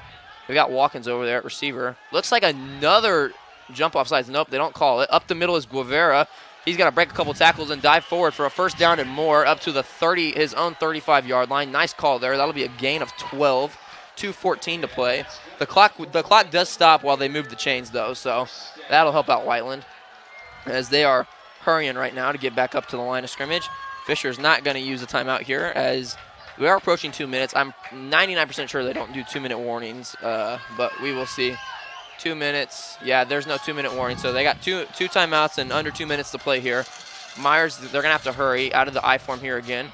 Speaker 7: We got Watkins over there at receiver. Looks like another jump off sides. Nope, they don't call it. Up the middle is Guevara. He's going to break a couple tackles and dive forward for a 1st down and more up to his own 35-yard line. Nice call there. That'll be a gain of 12. 2:14 to play. The clock does stop while they move the chains, though, so that'll help out Whiteland as they are hurrying right now to get back up to the line of scrimmage. Fisher's not going to use a timeout here as we are approaching 2 minutes. I'm 99% sure they don't do 2-minute warnings, but we will see. 2 minutes. Yeah, there's no 2-minute warning, so they got two timeouts and under 2 minutes to play here. Myers, they're going to have to hurry out of the I form here again.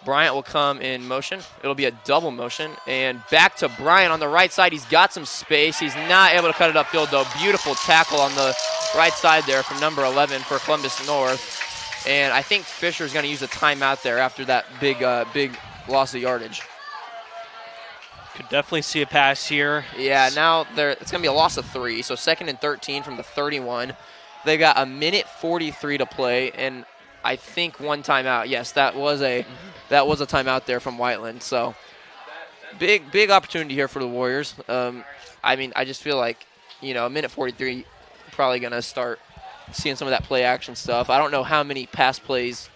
Speaker 7: Bryant will come in motion. It'll be a double motion. And back to Bryant on the right side. He's got some space. He's not able to cut it upfield, though. Beautiful tackle on the right side there from number 11 for Columbus North. And I think Fisher's going to use a timeout there after that big loss of yardage.
Speaker 8: Could definitely see a pass here.
Speaker 7: Yeah, now it's going to be a loss of 3. So 2nd and 13 from the 31. They've got 1:43 to play, and I think 1 timeout. Yes, that was a timeout there from Whiteland. So big opportunity here for the Warriors. I just feel like, 1:43, probably going to start seeing some of that play action stuff. I don't know how many pass plays,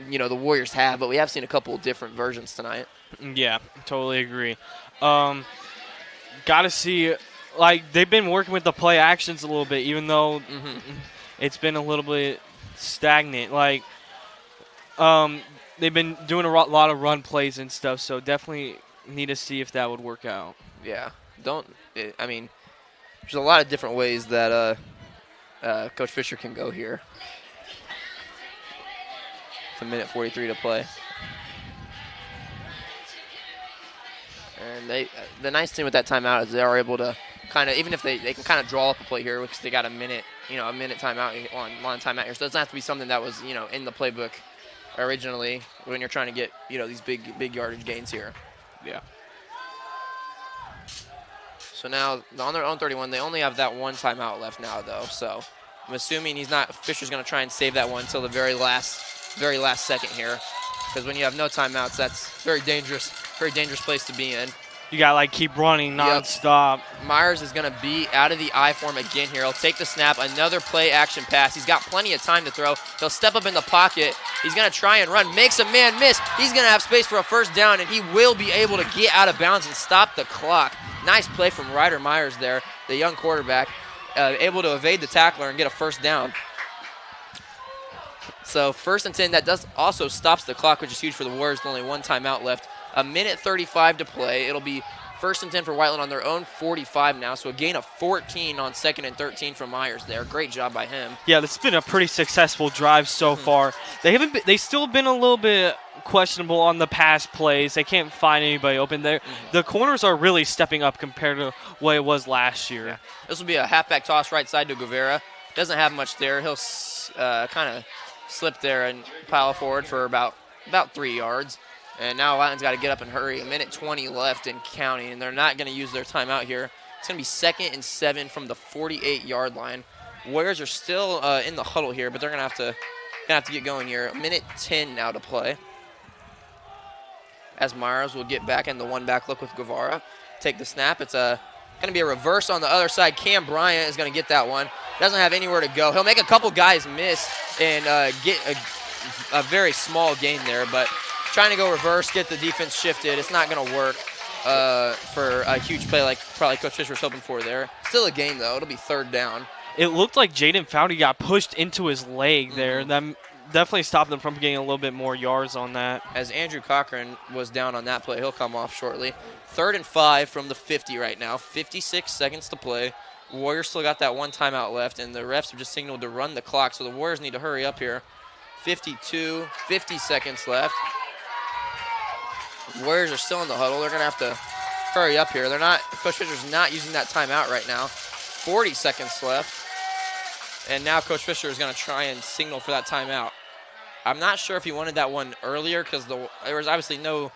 Speaker 7: the Warriors have, but we have seen a couple of different versions tonight.
Speaker 8: Yeah, totally agree. Got to see, they've been working with the play actions a little bit, even though it's been a little bit stagnant. They've been doing a lot of run plays and stuff, so definitely need to see if that would work out.
Speaker 7: Yeah. There's a lot of different ways that Coach Fisher can go here. It's 1:43 to play. And the nice thing with that timeout is they are able to kind of, even if they can kind of draw up a play here, because they got a minute timeout on timeout here. So it doesn't have to be something that was, in the playbook originally when you're trying to get, these big yardage gains here.
Speaker 8: Yeah.
Speaker 7: So now on their own 31, they only have that 1 timeout left now, though. So I'm assuming Fisher's going to try and save that one until the very last second here, because when you have no timeouts, that's very dangerous place to be in.
Speaker 8: You got to keep running nonstop.
Speaker 7: Myers is going to be out of the I form again here. He'll take the snap, another play action pass. He's got plenty of time to throw. He'll step up in the pocket. He's going to try and run, makes a man miss. He's going to have space for a 1st down, and he will be able to get out of bounds and stop the clock. Nice play from Ryder Myers there, the young quarterback, able to evade the tackler and get a 1st down. So 1st and 10, that does also stops the clock, which is huge for the Warriors with only 1 timeout left. 1:35 to play. It'll be First and 10 for Whiteland on their own 45 now, so a gain of 14 on 2nd and 13 from Myers there. Great job by him.
Speaker 8: Yeah, this has been a pretty successful drive so far. They still been a little bit questionable on the pass plays. They can't find anybody open there. The corners are really stepping up compared to what it was last year.
Speaker 7: Yeah. This will be a halfback toss right side to Guevara. Doesn't have much there. He'll kind of slip there and pile forward for about 3 yards. And now Whiteland's got to get up and hurry. 1:20 left and counting, and they're not going to use their timeout here. It's going to be 2nd and 7 from the 48-yard line. Warriors are still in the huddle here, but they're going to have to get going here. 1:10 now to play. As Myers will get back in the one-back look with Guevara. Take the snap. It's going to be a reverse on the other side. Cam Bryant is going to get that one. Doesn't have anywhere to go. He'll make a couple guys miss and get a very small gain there, but trying to go reverse, get the defense shifted. It's not going to work for a huge play like probably Coach Fisher was hoping for there. Still a gain, though. It'll be 3rd down.
Speaker 8: It looked like Jaden Foudy got pushed into his leg there. That definitely stopped them from getting a little bit more yards on that.
Speaker 7: As Andrew Cochran was down on that play, he'll come off shortly. 3rd and 5 from the 50 right now. 56 seconds to play. Warriors still got that one timeout left, and the refs have just signaled to run the clock, so the Warriors need to hurry up here. 50 seconds left. Warriors are still in the huddle. They're going to have to hurry up here. Coach Fisher's not using that timeout right now. 40 seconds left. And now Coach Fisher is going to try and signal for that timeout. I'm not sure if he wanted that one earlier because there was obviously no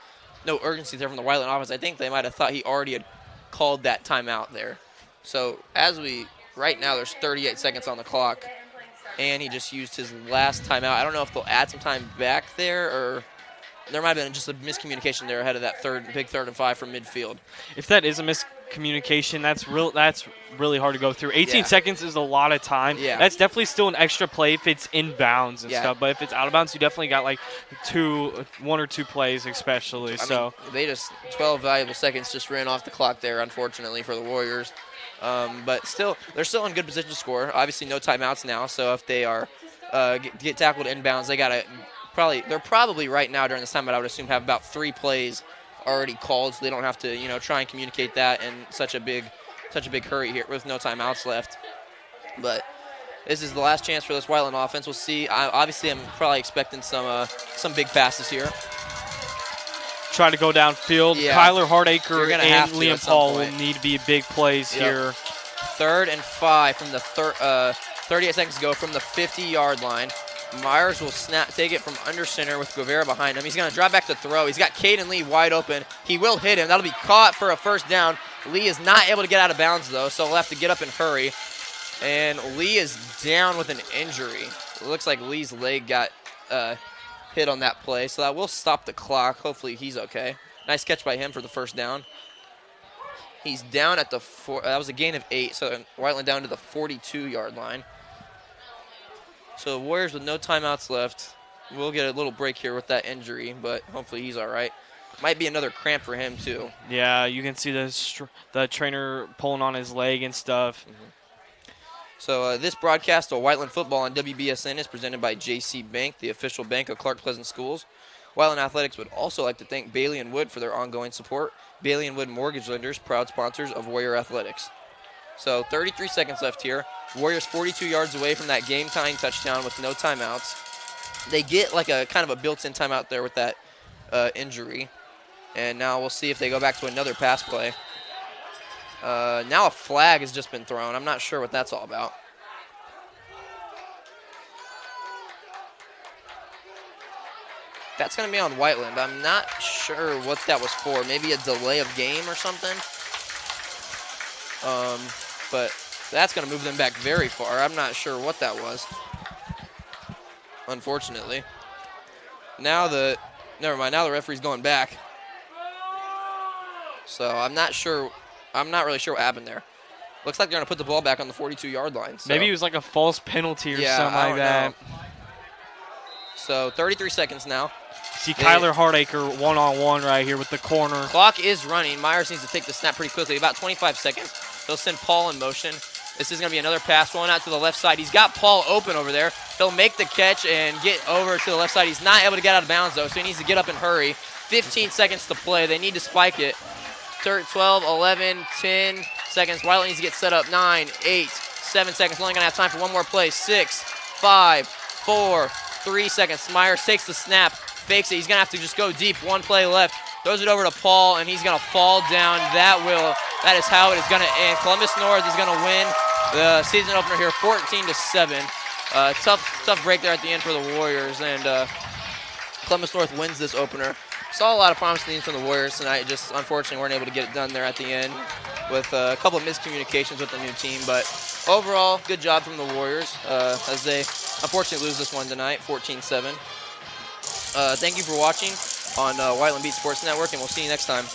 Speaker 7: urgency there from the Whiteland offense. I think they might have thought he already had called that timeout there. So right now there's 38 seconds on the clock, and he just used his last timeout. I don't know if they'll add some time back there, or there might have been just a miscommunication there ahead of that big 3rd and 5 from midfield.
Speaker 8: If that is a miscommunication, that's really hard to go through. 18 seconds is a lot of time.
Speaker 7: Yeah.
Speaker 8: That's definitely still an extra play if it's in bounds and stuff. But if it's out of bounds, you definitely got like 1 or 2 plays especially. I mean,
Speaker 7: they just 12 valuable seconds just ran off the clock there, unfortunately, for the Warriors. But still, they're still in good position to score. Obviously, no timeouts now. So if they are get tackled inbounds, they're probably right now during this time, but I would assume have about 3 plays already called, so they don't have to try and communicate that in such a big hurry here with no timeouts left. But this is the last chance for this Whiteland offense. We'll see. Obviously, I'm probably expecting some big passes here.
Speaker 8: Try to go downfield.
Speaker 7: Yeah.
Speaker 8: Kyler Hardacre and
Speaker 7: Liam
Speaker 8: Liam Paul will need to be big plays here.
Speaker 7: 3rd and 5 from the 38 seconds to go from the 50-yard line. Myers will take it from under center with Guevara behind him. He's going to drop back to throw. He's got Caden Lee wide open. He will hit him. That'll be caught for a 1st down. Lee is not able to get out of bounds, though, so he'll have to get up and hurry. And Lee is down with an injury. It looks like Lee's leg got hit on that play, so that will stop the clock. Hopefully he's okay. Nice catch by him for the 1st down. He's down at the that was a gain of 8, so Whiteland down to the 42-yard line. So the Warriors with no timeouts left. We'll get a little break here with that injury, but hopefully he's all right. Might be another cramp for him, too.
Speaker 8: Yeah, you can see the trainer pulling on his leg and stuff.
Speaker 7: So this broadcast of Whiteland football on WBSN is presented by JC Bank, the official bank of Clark Pleasant Schools. Whiteland Athletics would also like to thank Bailey & Wood for their ongoing support. Bailey & Wood Mortgage Lenders, proud sponsors of Warrior Athletics. So 33 seconds left here. Warriors 42 yards away from that game-tying touchdown with no timeouts. They get like a kind of a built-in timeout there with that injury. And now we'll see if they go back to another pass play. Now a flag has just been thrown. I'm not sure what that's all about. That's going to be on Whiteland. I'm not sure what that was for. Maybe a delay of game or something. But that's going to move them back very far. I'm not sure what that was, unfortunately. Never mind. Now the referee's going back. So I'm not really sure what happened there. Looks like they're going to put the ball back on the 42-yard line. So.
Speaker 8: Maybe it was like a false penalty or something like that.
Speaker 7: Know. So 33 seconds now.
Speaker 8: See Kyler Hardacre one-on-one right here with the corner.
Speaker 7: Clock is running. Myers needs to take the snap pretty quickly. About 25 seconds. They'll send Paul in motion. This is going to be another pass rolling out to the left side. He's got Paul open over there. He'll make the catch and get over to the left side. He's not able to get out of bounds, though, so he needs to get up and hurry. 15 seconds to play. They need to spike it. 12, 11, 10 seconds. Whiteland needs to get set up. 9, 8, 7 seconds. We're only going to have time for one more play. 6, 5, 4, 3 seconds. Myers takes the snap, fakes it. He's going to have to just go deep. One play left. Throws it over to Paul, and he's going to fall down. That is how it is going to end. Columbus North is going to win the season opener here, 14-7. Tough break there at the end for the Warriors, and Columbus North wins this opener. Saw a lot of promising things from the Warriors tonight. Just unfortunately weren't able to get it done there at the end with a couple of miscommunications with the new team. But overall, good job from the Warriors as they unfortunately lose this one tonight, 14-7. Thank you for watching on Whiteland Beat Sports Network, and we'll see you next time.